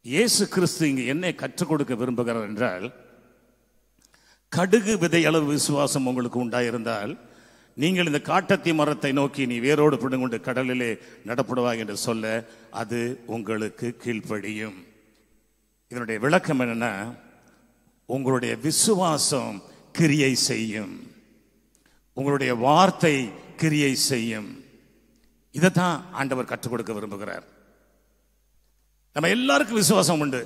Speaker 3: இயேசு கிறிஸ்து இங்கு என்ன கற்றுக் கொடுக்க விரும்புகிறார் என்றால், கடுகு விதை அளவு விசுவாசம் உங்களுக்கு உண்டாயிருந்தால் நீங்கள் இந்த காட்டத்தி மரத்தை நோக்கி, நீ வேரோடு பிடுங்குண்டு கடலிலே நடப்படுவாய் என்று சொல்ல அது உங்களுக்கு கீழ்ப்படியும். இதனுடைய விளக்கம் என்னன்னா, உங்களுடைய விசுவாசம் கிரியை செய்யும், உங்களுடைய வார்த்தை கிரியை செய்யும். இதைத்தான் ஆண்டவர் கற்றுக் கொடுக்க விரும்புகிறார். நம்ம எல்லாருக்கும் விசுவாசம் உண்டு,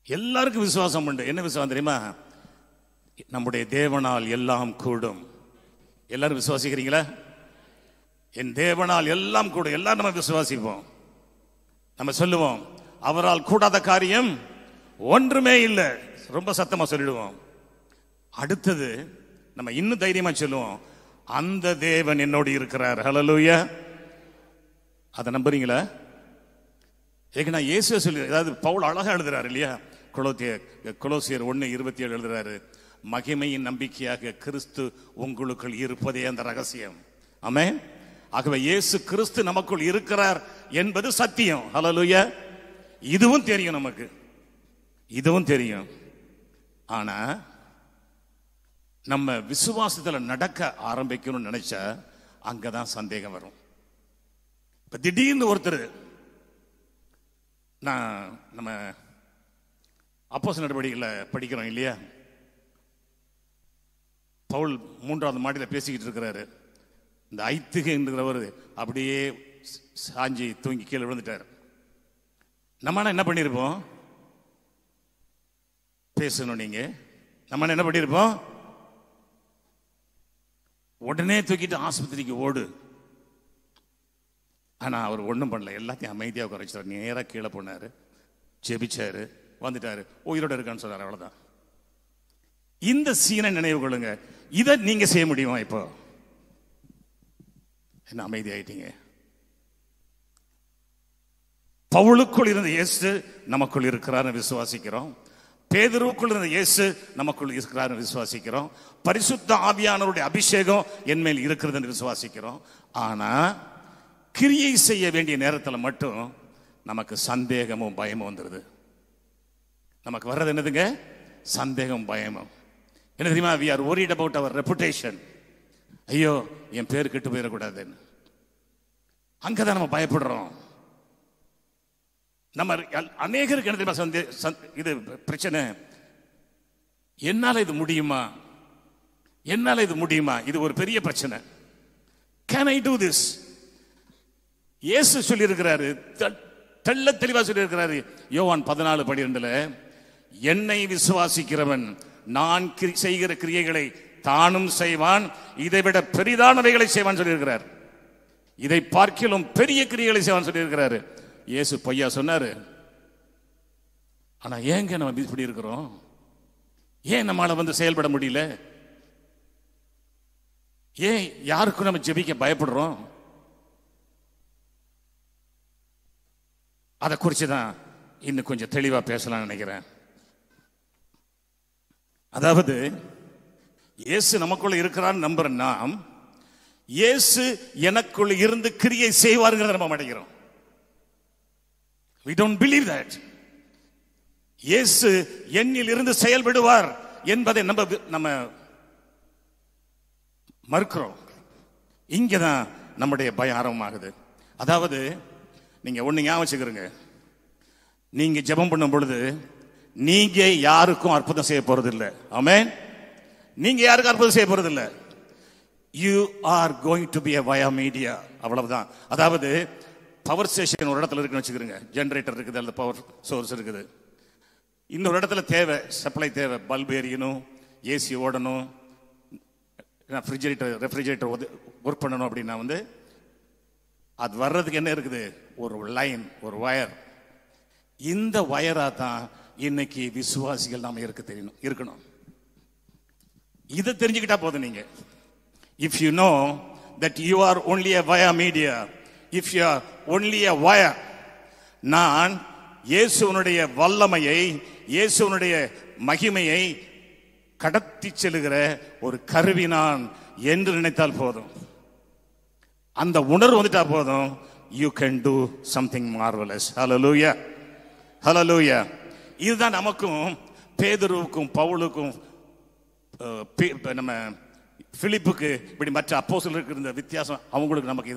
Speaker 3: எல்லாருக்கும் விசுவாசம் உண்டு. என்ன விசுவாசம் தெரியுமா? நம்முடைய தேவனால் எல்லாம் கூடும். எல்லாரும் விசுவாசிக்கிறீங்களா? என் தேவனால் எல்லாம் கூடும். எல்லாரும் நம்ம விசுவாசிப்போம். நம்ம சொல்லுவோம், அவரால் கூடாத காரியம் ஒன்றுமே இல்லை. ரொம்ப சத்தமா சொல்லிடுவோம். அடுத்தது நம்ம இன்னும் தைரியமா சொல்லுவோம், அந்த தேவன் என்னோடு இருக்கிறார். ஹல்லேலூயா. அதை நம்புறீங்களா? ஏன்னா இயேசு சொல்லி, அதாவது பவுல் அழகா எழுதுறாரு இல்லையா? கொலோசியர் 1:27 எழுதுறாரு, மகிமையின் நம்பிக்கையாக கிறிஸ்து உங்களுக்குள் இருப்பதே அந்த ரகசியம். ஆமென். ஆகவே இயேசு கிறிஸ்து நமக்குள் இருக்கிறார் என்பது சத்தியம். ஹல்லேலூயா. இதுவும் தெரியும், நமக்கு இதுவும் தெரியும். ஆனா நம்ம விசுவாசத்துல நடக்க ஆரம்பிக்கணும்னு நினைச்சா அங்கதான் சந்தேகம் வரும். இப்ப திடீர்னு ஒருத்தர், நம்ம அப்போஸ்தலர் நடவடிக்கைகளை படிக்கிறோம் இல்லையா? பவுல் 3வது மாடியில் பேசிக்கிட்டு இருக்கிறாரு. இந்த ஐத்துகைங்கிறவர் அப்படியே சாஞ்சி தூங்கி கீழே விழுந்துட்டார். நம்ம என்ன பண்ணிருப்போம்? பேசணும். நீங்க நம்ம என்ன பண்ணிருப்போம்? உடனே தூக்கிட்டு ஆஸ்பத்திரிக்கு ஓடு. ஆனா அவர் ஒன்றும் பண்ணல, எல்லாத்தையும் அமைதியாக குறைச்சார். நேராக கீழே போனாரு, ஜெபிச்சாரு, வந்துட்டாரு, உயிரோட இருக்கான்னு சொன்னார். அவ்வளவுதான். இந்த சீனை நினைவு கொள்ளுங்க. இதை நீங்க செய்ய முடியுமா? இப்போ என்ன அமைதி ஆயிட்டீங்க? பவுலுக்குள் இருந்த இயேசு நமக்குள் இருக்கிறார் விசுவாசிக்கிறோம். பேதுருவுக்குள் இருந்த இயேசு நமக்குள் இருக்கிறார் விசுவாசிக்கிறோம். பரிசுத்த ஆவியானவருடைய அபிஷேகம் என்மேல் இருக்கிறது என்று விசுவாசிக்கிறோம். ஆனா கிரியை செய்ய வேண்டிய நேரத்தில் மட்டும் நமக்கு சந்தேகமும் பயமும் வந்துருது. நமக்கு வர்றது என்னதுங்க? சந்தேகம், பயமும். என்ன தெரியுமா? we are worried about our reputation. ஐயோ, என் பேர் கெட்டு போயிடக்கூடாதுன்னு அங்கதான் நம்ம பயப்படுறோம். நம்ம அநேகருக்கு என்ன தெரியுமா இது பிரச்சனை? என்னால இது முடியுமா, என்னால இது முடியுமா? இது ஒரு பெரிய பிரச்சனை. Can I do this? இயேசு சொல்லி இருக்கிறாரு, தெள்ள தெளிவா சொல்லி இருக்கிறாரு. யோவான் 14:12, என்னை விசுவாசிக்கிறவன் நான் செய்கிற கிரியைகளை தானும் செய்வான், இதைவிட பெரிதானவைகளை செய்வான் சொல்லியிருக்கிறார். இதை பார்க்கிலும் பெரிய கிரியைகளை செய்வான் சொல்லியிருக்கிறாரு. இயேசு பொய்யா சொன்னாரு. ஆனா ஏங்க நம்ம இப்படி இருக்கிறோம்? ஏன் நம்மளால செயல்பட முடியல? ஏன் யாருக்கும் நம்ம ஜெபிக்க பயப்படுறோம்? அதை குறிச்சுதான் இன்னும் கொஞ்சம் தெளிவா பேசலாம்னு நினைக்கிறேன். அதாவது இயேசு நமக்குள்ள இருக்கிறான்னு நம்புற நாம், இயேசு எனக்குள்ள இருந்து கிரியை செய்வாருங்கிறத நம்ம அடைகிறோம். We don't believe that. இயேசு என்னில் இருந்து செயல்படுவார் என்பதை நம்ம மறுக்கிறோம். இங்கதான் நம்முடைய பயம் ஆரம்பமாகுது. அதாவது நீங்க ஒண்ணு ஞாபகம் வச்சுக்கிறீங்க, நீங்க ஜெபம் பண்ணும் பொழுது நீங்க யாருக்கும் அற்புதம் செய்ய போறது இல்லை. ஆமென். நீங்க யாருக்கும் அற்புதம் செய்ய போறது இல்லை. You are going to be a via media. அவ்வளவுதான். அதாவது பவர் ஸ்டேஷன் ஒரு இடத்துல இருக்குன்னு வச்சுக்கிறீங்க, ஜெனரேட்டர் இருக்குது அல்லது பவர் சோர்ஸ் இருக்குது. இன்னொரு இடத்துல தேவை, சப்ளை தேவை, பல்பு எரியணும், ஏசி ஓடணும், ரெஃப்ரிஜரேட்டர் ஒர்க் பண்ணணும். அப்படின்னா அது வர்றதுக்கு என்ன இருக்குது? ஒரு லைன், ஒரு வயர். இந்த வயரா தான் இன்னைக்கு விசுவாசிகள் நாம இருக்கணும். இதை தெரிஞ்சுக்கிட்டா போதும். நீங்க if you know that you are only a via media, if you are only a wire, நான் இயேசுவினுடைய வல்லமையை, இயேசுவினுடைய மகிமையை கடத்தி செல்லுகிற ஒரு கருவி நான் என்று நினைத்தால் போதும், அந்த உணர்வு வந்துட்டா போதும், you can do something marvelous. hallelujah, hallelujah. இதுதான் நமக்கும் பேதுருவுக்கும் பவுலுக்கும் நம்ம பிலிப்புக்கு இப்படி மற்ற அப்போஸ்தலருக்கு இருந்த வித்தியாசம். அவங்களுக்கு நமக்கு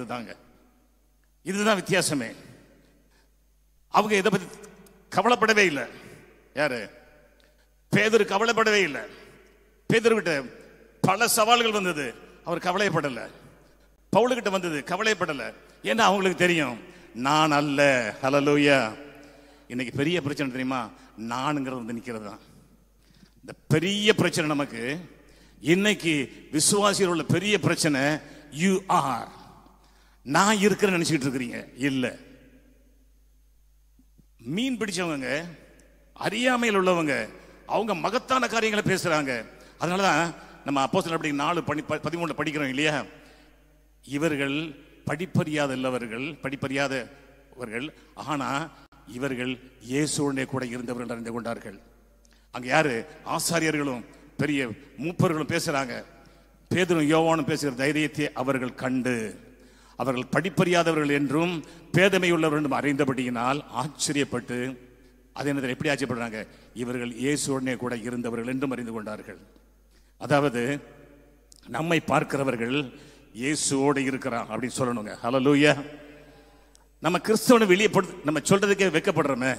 Speaker 3: இதுதான் வித்தியாசமே. அவங்க இதை பத்தி கவலைப்படவே இல்லை. யாரு? பேதுரு கவலைப்படவே இல்லை. பேதுருகிட்ட பல சவால்கள் வந்தது, அவர் கவலைப்படல. பவுலுகிட்ட வந்தது, கவலைப்படல. ஏன்னா அவங்களுக்கு தெரியும், நான் அல்ல. ஹல்லேலூயா. இன்னைக்கு பெரிய பிரச்சனை தெரியுமா? நானுங்கிறது நிக்கிறது தான் இந்த பெரிய பிரச்சனை. நமக்கு இன்னைக்கு விசுவாசிகள் உள்ள பெரிய பிரச்சனை, யூ ஆர். நான் இருக்கிறேன்னு நினைச்சிட்டு இருக்கிறீங்க. இல்ல, மீன் பிடிச்சவங்க, அறியாமையில் உள்ளவங்க, அவங்க மகத்தான காரியங்களை பேசுறாங்க. அதனாலதான் நம்ம அப்போஸ்தலர் அப்படி 4:13 படிக்கிறோம் இல்லையா? இவர்கள் படிப்பறியாதவர்கள், ஆனா இவர்கள் இயேசுவுடனே கூட இருந்தவர்கள் அறிந்து கொண்டார்கள். அங்க யாரு? ஆசாரியர்களும் பெரிய மூப்பர்களும் பேசுறாங்க. பேதுரும் யோவானும் பேசுகிற தைரியத்தை அவர்கள் கண்டு, அவர்கள் படிப்பறியாதவர்கள் என்றும் பேதமை உள்ளவர்கள் என்றும் அறிந்தபடியினால் ஆச்சரியப்பட்டு, அது என்ன எப்படி ஆச்சரியப்படுறாங்க? இவர்கள் இயேசுவுடனே கூட இருந்தவர்கள் என்றும் அறிந்து கொண்டார்கள். அதாவது நம்மை பார்க்கிறவர்கள் இயேசுவோடு இருக்கிறான் அப்படின்னு சொல்லணுங்க. ஹல்லேலூயா. நம்ம கிறிஸ்தவனை வெளியே நம்ம சொல்றதுக்கே வெட்கப்படுறோமே.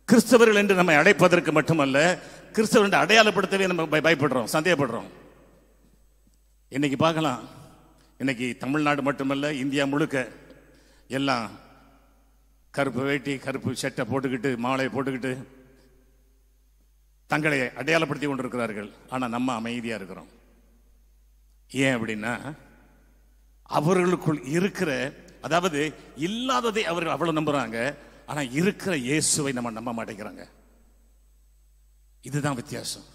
Speaker 3: கிறிஸ்தவர்கள் என்று நம்மை அடைப்பதற்கு மட்டுமல்ல, கிறிஸ்தவர் என்று அடையாளப்படுத்தவே நம்ம பயப்படுறோம், சந்தேகப்படுறோம். இன்னைக்கு பார்க்கலாம், இன்னைக்கு தமிழ்நாடு மட்டுமல்ல, இந்தியா முழுக்க எல்லாம் கருப்பு வேட்டி, கருப்பு சட்டை போட்டுக்கிட்டு, மாலையை போட்டுக்கிட்டு தங்களை அடையாளப்படுத்தி கொண்டிருக்கிறார்கள். ஆனா நம்ம அமைதியா இருக்கிறோம். ஏன் அப்படின்னா, அவர்களுக்குள் இருக்கிற, அதாவது இல்லாததை அவர்கள் அவ்வளவு நம்புறாங்க, ஆனா இருக்கிற இயேசுவை நம்ம நம்ப மாட்டேங்கிறாங்க. இதுதான் வித்தியாசம்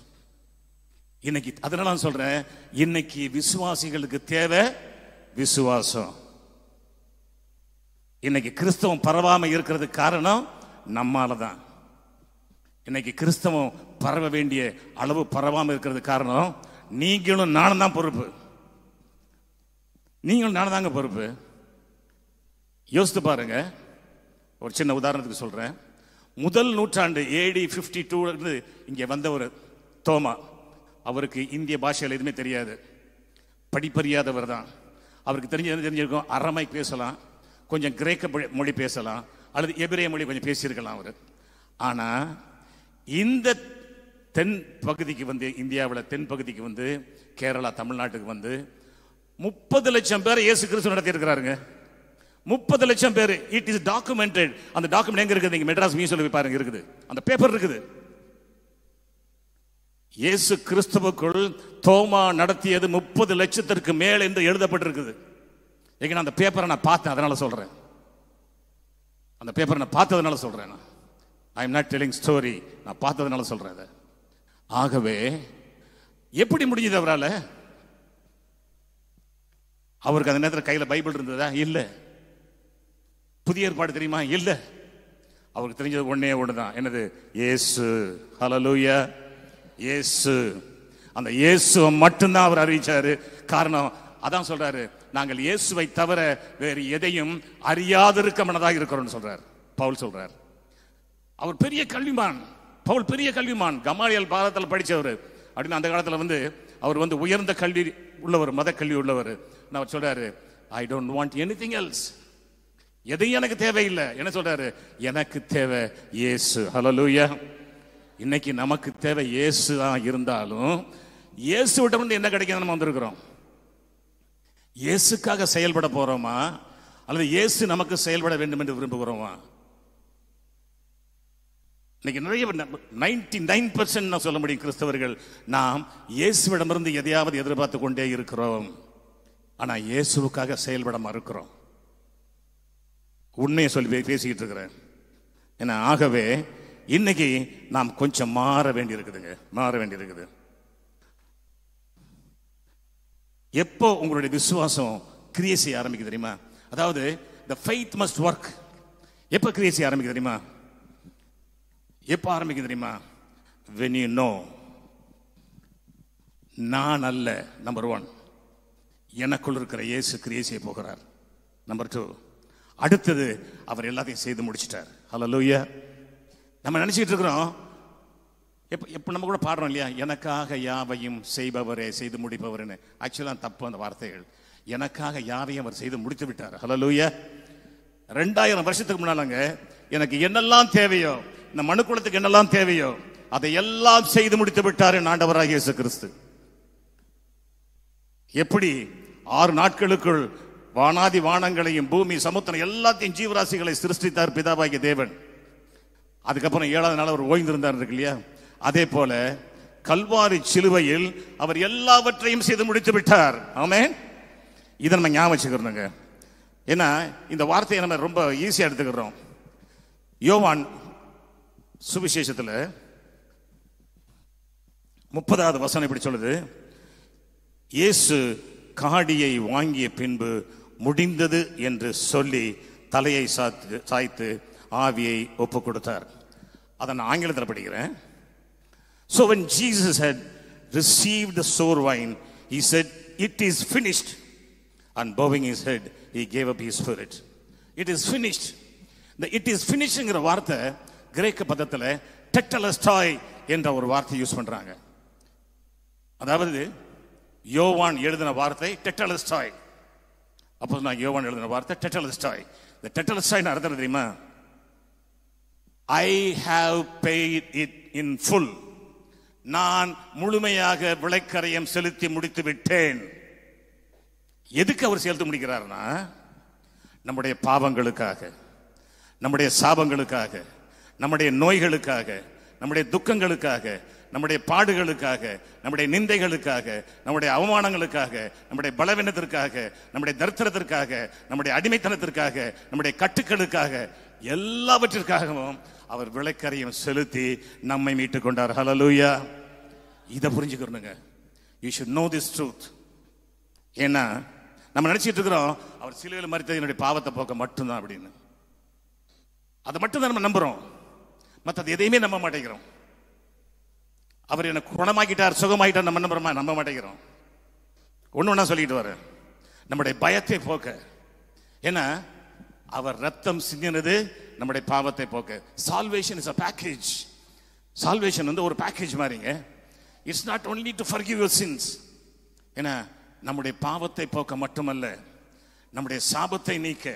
Speaker 3: இன்னைக்கு. அதனால நான் சொல்றேன், இன்னைக்கு விசுவாசிகளுக்கு தேவை விசுவாசம். இன்னைக்கு கிறிஸ்தவம் பரவாம இருக்கிறதுக்கு காரணம் நம்மாலதான். இன்னைக்கு கிறிஸ்தவம் பரவ வேண்டிய அளவு பரவாம இருக்கிறதுக்கு காரணம் நீங்களும் நானும் தான் பொறுப்பு. நீங்களும் நானும் தாங்க பொறுப்பு. யோசித்து பாருங்க. ஒரு சின்ன உதாரணத்துக்கு சொல்றேன். முதல் நூற்றாண்டு AD 52 இங்கே வந்த ஒரு தோமா, அவருக்கு இந்திய பாஷையில் எதுவுமே தெரியாது, படிப்பறியாதவர் தான். அவருக்கு தெரிஞ்சிருக்கும், அரமை பேசலாம், கொஞ்சம் கிரேக்க மொழி பேசலாம், அல்லது எபிரேய மொழி கொஞ்சம் பேசியிருக்கலாம் அவர். ஆனா இந்த தென் பகுதிக்கு இந்தியாவில் தென் பகுதிக்கு கேரளா, தமிழ்நாட்டுக்கு 30 லட்சம் பேர் இயேசு கிறிஸ்து நடத்தி இருக்கிறாருங்க. 30 லட்சம் பேர். It is documented. அந்த டாக்குமெண்ட் எங்க இருக்குது? நீங்க மெட்ராஸ் மியூசியம்ல போய் பாருங்க, இருக்குது. அந்த பேப்பர் இருக்குது. இயேசு கிறிஸ்துவுக்குள் தோமா நடத்தியது 30 லட்சத்திற்கு மேல் என்று எழுதப்பட்டிருக்குது. எங்க அந்த பேப்பரை நான் பார்த்தேன், அதனால சொல்றேன். அந்த பேப்பரை நான் பார்த்ததுனால சொல்றேன். I am not telling story, நான் பார்த்ததுனால சொல்றேன். ஆகவே எப்படி முடிஞ்சது அவரால்? அவருக்கு அந்த நேரத்தில் கையில் பைபிள் இருந்ததா? இல்ல. புதிய ஏற்பாடு தெரியுமா? இல்ல. அவருக்கு தெரிஞ்சது ஒண்ணே ஒண்ணுதான். என்னது? இயேசு. ஹல்லேலூயா. இயேசு. அந்த இயேசுவை மட்டும்தான் அவர் அறிவிச்சாரு. காரணம் அதான் சொல்றாரு, நாங்கள் இயேசுவை தவிர வேறு எதையும் அறியாதிருக்க மனதாக இருக்கிறோம் சொல்றார் பவுல். சொல்றார் அவர் பெரிய கல்விமான், பவுல் பெரிய கல்விமான், கமாலியல் பாதத்தில் படித்தவர் அப்படின்னு அந்த காலத்தில் அவர் உயர்ந்த கல்வி உள்ளவர், மத கல்வி உள்ளவர். அவர் சொல்றாரு, I don't want anything else, எதையும் எனக்கு தேவையில்லை. என்ன சொல்றாரு? எனக்கு தேவை இயேசு. ஹல்லேலூயா. இன்னைக்கு நமக்கு தேவை இயேசு தான். இருந்தாலும் இயேசு விட்ட என்ன கிடைக்கும்? நம்ம வந்திருக்கிறோம். இயேசுக்காக செயல்பட போறோமா அல்லது இயேசு நமக்கு செயல்பட வேண்டும் என்று விரும்புகிறோமா? இன்னைக்கு நிறைய 99% நான் சொல்ல முடியும் கிறிஸ்தவர்கள் நாம் இயேசுவிடமிருந்து எதையாவது எதிர்பார்த்து கொண்டே இருக்கிறோம். ஆனா இயேசுவுக்காக செயல்பட மறுக்கிறோம். உண்மையை சொல்லி பேசிக்கிட்டு இருக்கிறேன். ஏன்னா ஆகவே இன்னைக்கு நாம் கொஞ்சம் மாற வேண்டி இருக்குதுங்க, மாற வேண்டி இருக்குது. எப்போ உங்களுடைய விசுவாசம் கிரியை செய்ய ஆரம்பிக்குது தெரியுமா? அதாவது the faith must work. எப்போ கிரியை செய்ய ஆரம்பிக்குது தெரியுமா? எப்போ ஆரம்பிக்குது தெரியுமா? when you know நான் அல்ல, நம்பர் 1, எனக்குள் இருக்கிற இயேசு கிரியை செய்ய போகிறார். நம்பர் 2, அடுத்தது அவர் எல்லாத்தையும் செய்து முடிச்சிட்டார். ஹல்லேலூயா. நம்ம நினைச்சிட்டு இருக்கிறோம், எப்போ நம்ம கூட பாடுறோம் இல்லையா, எனக்காக யாவையும் செய்பவரே, செய்து முடிப்பவர்னு. ஆக்சுவலாக தப்பு அந்த வார்த்தைகள். எனக்காக யாவையும் அவர் செய்து முடித்து விட்டார். ஹல்லேலூயா. 2000 வருஷத்துக்கு முன்னாலங்க எனக்கு என்னெல்லாம் தேவையோ, இந்த மனுக்குலத்துக்கு என்னெல்லாம் தேவையோ அதை எல்லாம் செய்து முடித்து விட்டார் என் ஆண்டவராகிய இயேசு கிறிஸ்து. எப்படி 6 நாட்களுக்குள் வானாதி வானங்களையும் பூமி சமுத்திரம் எல்லாத்தையும் ஜீவராசிகளை சிருஷ்டித்தார் பிதாவாகிய தேவன். அதுக்கப்புறம் 7ஆவது நாள் அவர் ஓய்ந்திருந்தார் இருக்கு இல்லையா, அதே போல கல்வாரி சிலுவையில் அவர் எல்லாவற்றையும் செய்து முடித்து விட்டார். ஆமென். இதை நம்ம ஞாபகம் வச்சுக்கிறோங்க. ஏன்னா இந்த வார்த்தையை நம்ம ரொம்ப ஈஸியா எடுத்துக்கிறோம். யோவான் சுவிசேஷத்துல 30வது வசனம் இப்படி சொல்லுது, இயேசு காடியை வாங்கிய பின்பு முடிந்தது என்று சொல்லி தலையை சாய்த்து ஆவியை ஒப்பு கொடுத்தார். அதை நான் ஆங்கிலத்தில் படிக்கிறேன். So when Jesus had received the sour wine, he said, "It is finished." And bowing his head, he gave up his spirit. It is finished. The "it is finished" என்கிற வார்த்தை கிரேக்க பதத்தில் டெட்டலஸ்டாய் என்ற ஒரு வார்த்தை யூஸ் பண்றாங்க. அதாவது யோவான் எழுதின வார்த்தை டெட்டலஸ்டாய். அப்போ நான் யோவான் எழுதின வார்த்தை டெட்டலஸ்டாய். இந்த டெட்டலஸ்டாய் அர்த்தம் தெரியுமா? I have paid it in full. நான் முழுமையாக விலைக்கரையம் செலுத்தி முடித்து விட்டேன். எதுக்கு அவர் செலுத்தி முடிக்கிறார்னா, நம்முடைய பாவங்களுக்காக, நம்முடைய சாபங்களுக்காக, நம்முடைய நோய்களுக்காக, நம்முடைய துக்கங்களுக்காக, நம்முடைய பாடுகளுக்காக, நம்முடைய நிந்தைகளுக்காக, நம்முடைய அவமானங்களுக்காக, நம்முடைய பலவீனத்திற்காக, நம்முடைய தரித்திரத்திற்காக, நம்முடைய அடிமைத்தனத்திற்காக, நம்முடைய கட்டுக்களுக்காக, எல்லாவற்றிற்காகவும் அவர் விலைக்கரையும் செலுத்தி நம்மை மீட்டுக் கொண்டார். ஹல்லேலூயா. இதை புரிஞ்சுக்கணுங்க. You should know this truth. ஏன்னா நம்ம நினைச்சிட்டு இருக்கிறோம் அவர் சிலுவையில் மரித்தது என்னுடைய பாவத்தை போக்க மட்டும்தான் அப்படின்னு. அதை மட்டும்தான் நம்ம நம்புறோம், மற்றது எதையுமே நம்ப மாட்டேங்கிறோம். அவர் என்ன குணமாக்கிட்டார், சுகமாக்கிட்டார் நம்ம நம்ப மாட்டேங்கிறோம். ஒண்ணு சொல்லிட்டு வர நம்முடைய பயத்தை போக்க. ஏன்னா அவர் ரத்தம் சிந்தினது நம்முடைய பாவத்தை போக்க. Salvation is a package. Salvation ஒரு பேக்கேஜ் மாதிரிங்க. It's not only to forgive your sins. ஏன்னா நம்முடைய பாவத்தை போக்க மட்டுமல்ல, நம்முடைய சாபத்தை நீக்க.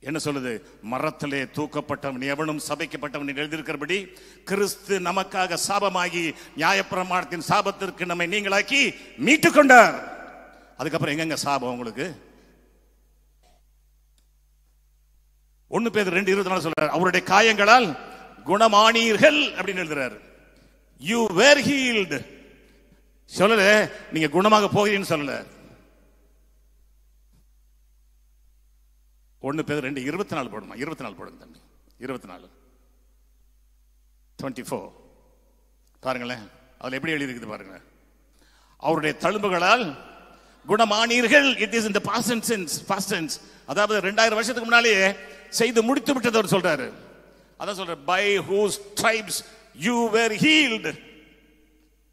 Speaker 3: என்ன சொல்லுது? மரத்திலே தூக்கப்பட்டவன் எவனும் சபைக்கப்பட்டவன் எழுதியிருக்கிறபடி கிறிஸ்து நமக்காக சாபமாகி நியாயப்பிரமாணத்தின் சாபத்திற்கு நம்மை நீங்களாக்கி மீட்டுக் கொண்டார். அதுக்கப்புறம் எங்கெங்க சாபம் உங்களுக்கு? 1 பேதுரு 2:24 சொல்றாரு, அவருடைய காயங்களால் குணமானீர்கள் அப்படின்னு எழுதுறாரு. You were healed. சொல்லல நீங்க குணமாக போகிறீன்னு சொல்லல. 1 பேதுரு 2:24 போடுமா? 24 போடுங்க தம்பி. 24 பாருங்களேன், அதுல எப்படி எழுதி இருக்குது பாருங்க. அவருடைய தழும்புகளால் குணமானீர்கள். It is in the past tense. அதாவது 2000 வருஷத்துக்கு முன்னாலே செய்து முடித்து விட்டது அவர் சொல்றாரு. அதான் சொல்றாரு, by whose stripes you were healed.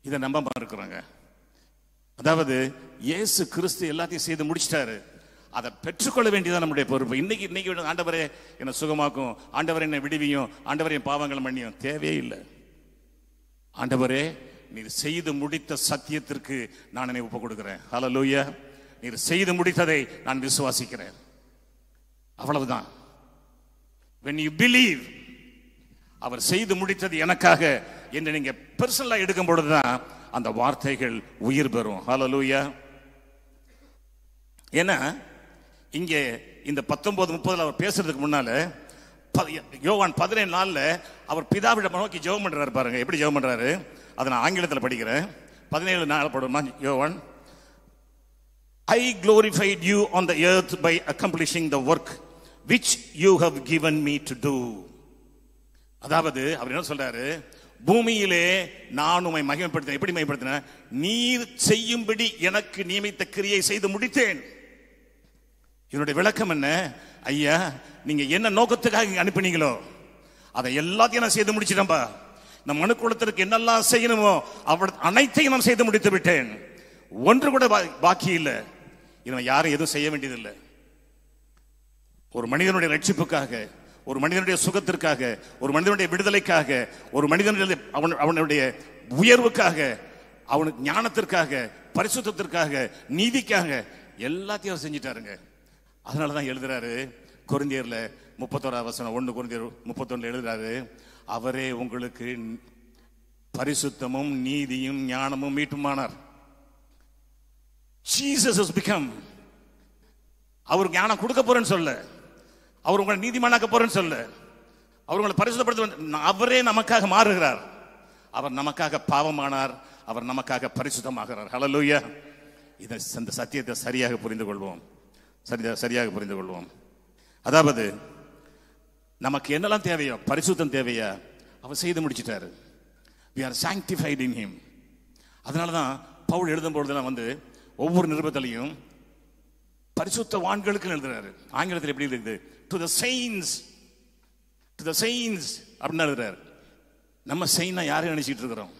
Speaker 3: இதை நம்ப இருக்கிறாங்க. அதாவது இயேசு கிறிஸ்து எல்லாத்தையும் செய்து முடிச்சிட்டாரு. அதை பெற்றுக்கொள்ள வேண்டியதான் நம்முடைய பொறுப்பு. இன்னைக்கு ஆண்டவரே என்னை சுகமாக்கும், ஆண்டவரே என்னை விடுவியும், ஆண்டவரே என் பாவங்களை மன்னியும் தேவையே இல்லை. ஆண்டவரே, நீர் செய்து முடித்த சத்தியத்திற்கு நான் என்னை ஒப்புக் கொடுக்கிறேன். ஹல்லேலூயா. நீர் செய்து முடித்ததை நான் விசுவாசிக்கிறேன். அவ்வளவுதான். when you believe, அவர் செய்து முடித்தது எனக்காக என்று நீங்க பெர்சனலா எடுக்கும் பொழுதுதான் அந்த வார்த்தைகள் உயிர் பெறும். ஹல்லேலூயா. ஏன்னா இங்கே இந்த 19:30 அவர் பேசுறதுக்கு முன்னால யோவான் 17:4 அவர் பிதாவிடம் நோக்கி ஜெபம் பண்றாரு. பாருங்க எப்படி ஜெபம் பண்றாரு. அதை நான் ஆங்கிலத்தில் படிக்கிறேன். 17:4 படுமா யோவான். I glorified you on the earth by accomplishing the work which you have given me to do. அதாவது அவர் என்ன சொல்றாரு, பூமியிலே நான் உம்மை மகிமைப்படுத்தினேன். எப்படி மகிமைப்படுத்தினேன்? நீர் செய்யும்படி எனக்கு நியமித்த கிரியை செய்து முடித்தேன். இதனுடைய விளக்கம் என்ன? ஐயா, நீங்க என்ன நோக்கத்துக்காக இங்க அனுப்பினீங்களோ அதை எல்லாத்தையும் நான் செய்து முடிச்சிட்டேன்பா. இந்த மனுக்குலத்திற்கு என்னெல்லாம் செய்யணுமோ அனைத்தையும் நான் செய்து முடித்து விட்டேன். ஒன்று கூட பாக்கி இல்லை. இவன் யாரும் எதுவும் செய்ய வேண்டியதில்லை. ஒரு மனிதனுடைய ரட்சிப்புக்காக, ஒரு மனிதனுடைய சுகத்திற்காக, ஒரு மனிதனுடைய விடுதலைக்காக, ஒரு மனிதனுடைய அவனுடைய உயர்வுக்காக, அவனுக்கு ஞானத்திற்காக, பரிசுத்தத்திற்காக, நீதிக்காக எல்லாத்தையும் அவர் செஞ்சிட்டாருங்க. அதனாலதான் எழுதுறாரு கொரிந்தியர்ல 31 1 கொரிந்தியர் 31 எழுதுறாரு, அவரே உங்களுக்கு பரிசுத்தமும் நீதியும் ஞானமும் மீட்டுமானார். Jesus has become. அவர் ஞானம் கொடுக்க போறேன்னு சொல்ல, அவர் உங்களை நீதிமானாக்க போறேன்னு சொல்ல, அவர் உங்களை பரிசுத்தப்படுத்த, அவரே நமக்காக மாறுகிறார். அவர் நமக்காக பாவமானார், அவர் நமக்காக பரிசுத்தமாகிறார். ஹல்லேலூயா. இந்த சத்தியத்தை சரியாக புரிந்து கொள்வோம். சரியாக புரிந்து கொள்வோம். அதாவது நமக்கு என்னெல்லாம் தேவையோ, பரிசுத்தம் தேவையா, அவர் செய்து முடிச்சிட்டாரு. we are sanctified in him. அதனாலதான் பவுல் எழுதும் பொழுதெல்லாம் ஒவ்வொரு நிருபத்திலையும் பரிசுத்தவான்களுக்கு எழுதுறாரு. ஆங்கிலத்தில் எப்படி இருக்குது? to the saints அப்படின்னு எழுதுறாரு. நம்ம செயினா யாரையும் நினைச்சிட்டு இருக்கிறோம்?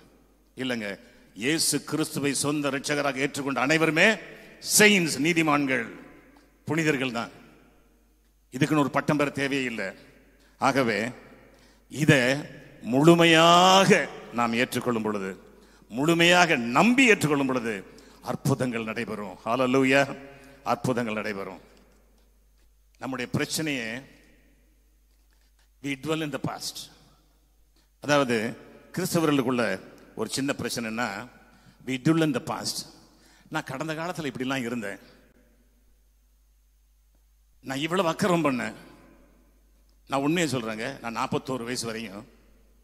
Speaker 3: இல்லைங்க, இயேசு கிறிஸ்துவை சொந்த இரட்சகராக ஏற்றுக்கொண்ட அனைவருமே செயின்ஸ், நீதிமான்கள், புனிதர்கள் தான். இதுக்குன்னு ஒரு பட்டம் பெற தேவையே இல்லை. ஆகவே இதை முழுமையாக நாம் ஏற்றுக்கொள்ளும் பொழுது, முழுமையாக நம்பி ஏற்றுக்கொள்ளும் பொழுது அற்புதங்கள் நடைபெறும். ஹல்லேலூயா. அற்புதங்கள் நடைபெறும். நம்முடைய பிரச்சனையே we dwell in the past. அதாவது கிறிஸ்தவர்களுக்குள்ள ஒரு சின்ன பிரச்சனைனா we dwell in the past. நான் கடந்த காலத்தில் இப்படிலாம் இருந்தேன், நான் இவ்வளவு அக்கறம் பண்ணேன். நான் உண்மையை சொல்றேங்க, நான் 41 வயசு வரையும்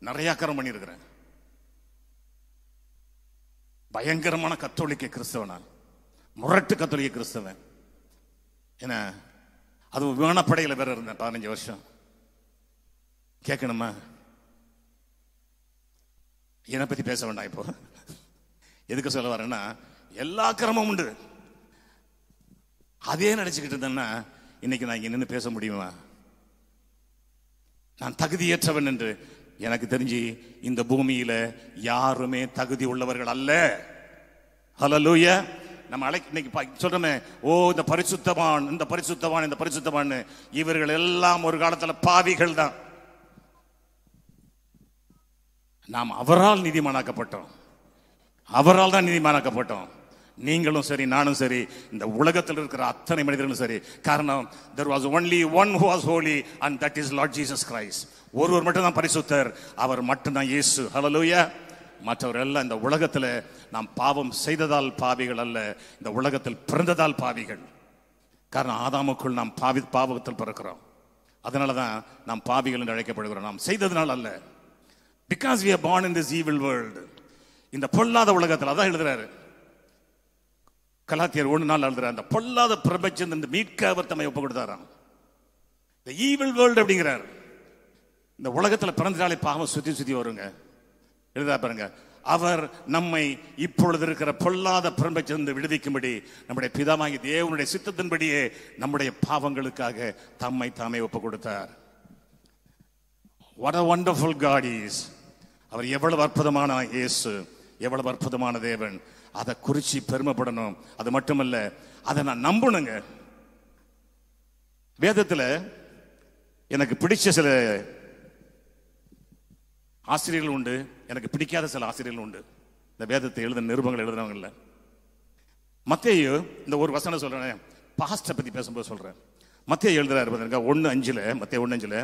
Speaker 3: நிறைய அக்கறம் பண்ணியிருக்கிறேன். பயங்கரமான கத்தோலிக்க கிறிஸ்தவனா, முரட்டு கத்தோலிக்க கிறிஸ்தவன். ஏன்னா அது விமானப்படையில் வேற இருந்தேன் 15 வருஷம். கேட்கணுமா? என்னை பத்தி பேச வேண்டாம். இப்போ எதுக்கு சொல்ல வரேன்னா, எல்லா கிரமமும் உண்டு. அதே நினைச்சுக்கிட்டு இருந்தேன்னா இன்னைக்கு நான் இங்க நின்று பேச முடியுமா? நான் தகுதியற்றவன் என்று எனக்கு தெரிஞ்சு இந்த பூமியில யாருமே தகுதி உள்ளவர்கள் அல்ல. ஹல்லேலூயா. நம்ம இன்னைக்கு சொல்றோமே, ஓ இந்த பரிசுத்தவான், இந்த பரிசுத்தவான், இந்த பரிசுத்தவான், இவர்கள் எல்லாம் ஒரு காலத்துல பாவிகள் தான். நாம் அவரால் நீதிமானாக்கப்பட்டோம். அவரால் தான் நீதிமானாக்கப்பட்டோம். நீங்களும் சரி, நானும் சரி, இந்த உலகத்தில் இருக்கிற அத்தனை மனிதர்களும் சரி. காரணம், there was only one who was holy and that is Lord Jesus Christ. ஒருவர் மட்டும் தான் பரிசுத்தர், அவர் மட்டும்தான் இயேசு. ஹல்லேலூயா. மற்றவர் எல்லாம் இந்த உலகத்தில் நாம் பாவம் செய்ததால் பாவிகள் அல்ல, இந்த உலகத்தில் பிறந்ததால் பாவிகள். காரணம், ஆதாமுக்குள் நாம் பாவத்தில் பிறக்கிறோம். அதனால தான் நாம் பாவிகள் என்று அழைக்கப்படுகிறோம். நாம் செய்ததுனால் அல்ல. Because we are born in this evil world. இந்த பொல்லாத உலகத்தில். அதான் எழுதுறாரு கலாத்தியர் 1:4 எழுதுறாரு, அந்த பொல்லாத பிரபஞ்சம் மீட்க அவர் தம்மை ஒப்பு கொடுத்தாராம். the evil world அப்படிங்கிறார். இந்த உலகத்தில் பிறந்தாலே பாவம் சுத்தி வருங்க. எழுதா பாருங்க, அவர் நம்மை இப்பொழுது இருக்கிற பொல்லாத பிரபஞ்சத்திலிருந்து விடுவிக்கும்படி நம்முடைய பிதாவாகிய தேவனுடைய சித்தத்தின்படியே நம்முடைய பாவங்களுக்காக தம்மை தாமே ஒப்பு கொடுத்தார். What a wonderful God is. அவர் எவ்வளவு அற்புதமான இயேசு, எவ்வளவு அற்புதமான தேவன். அதை குறிச்சி பெருமைப்படணும். அது மட்டுமல்ல, அதை நான் நம்பணுங்க. வேதத்தில் எனக்கு பிடிச்ச சில ஆசிரியர்கள் உண்டு, எனக்கு பிடிக்காத சில ஆசிரியர்கள் உண்டு. இந்த வேதத்தை எழுத நிருபங்கள் எழுதுனவங்கல்ல. மத்தேயு இந்த ஒரு வசனம் சொல்றேன், பாஸ்டை பத்தி பேசும்போது சொல்றேன். மத்தேயு எழுதுறாரு பாருங்க, 1:5, மத்தேயு 1:5,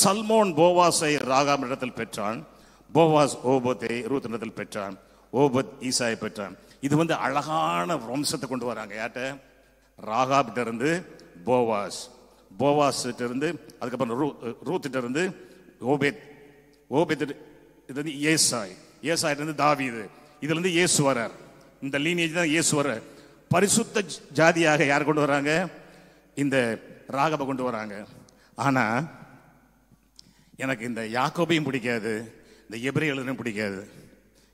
Speaker 3: சல்மோன் போவாஸை ராகாப் இடத்தில் பெற்றான், போவாஸ் ஓபத்தை ரூத் இடத்தில் பெற்றான், ஓபத் ஈசாயை பெற்றான். இது அழகான வம்சத்தை கொண்டு வராங்க. யார்கிட்ட? ராகாப்கிட்ட இருந்து போவாஸ், போவாஸ் இருந்து அதுக்கப்புறம் ரூத்திட்ட இருந்து ஓபேத், ஓபேத் இருந்து ஏசாய், ஏசாயிட்ட இருந்து தாவீது, இதுல இருந்து இயேசு வரார். இந்த லீனேஜ் தான் இயேசு வர. பரிசுத்த ஜாதியாக யார் கொண்டு வராங்க? இந்த ராகபை கொண்டு வராங்க. ஆனா எனக்கு இந்த யாக்கோபையும் பிடிக்காது, இந்த எபிரேயர்களையும் பிடிக்காது.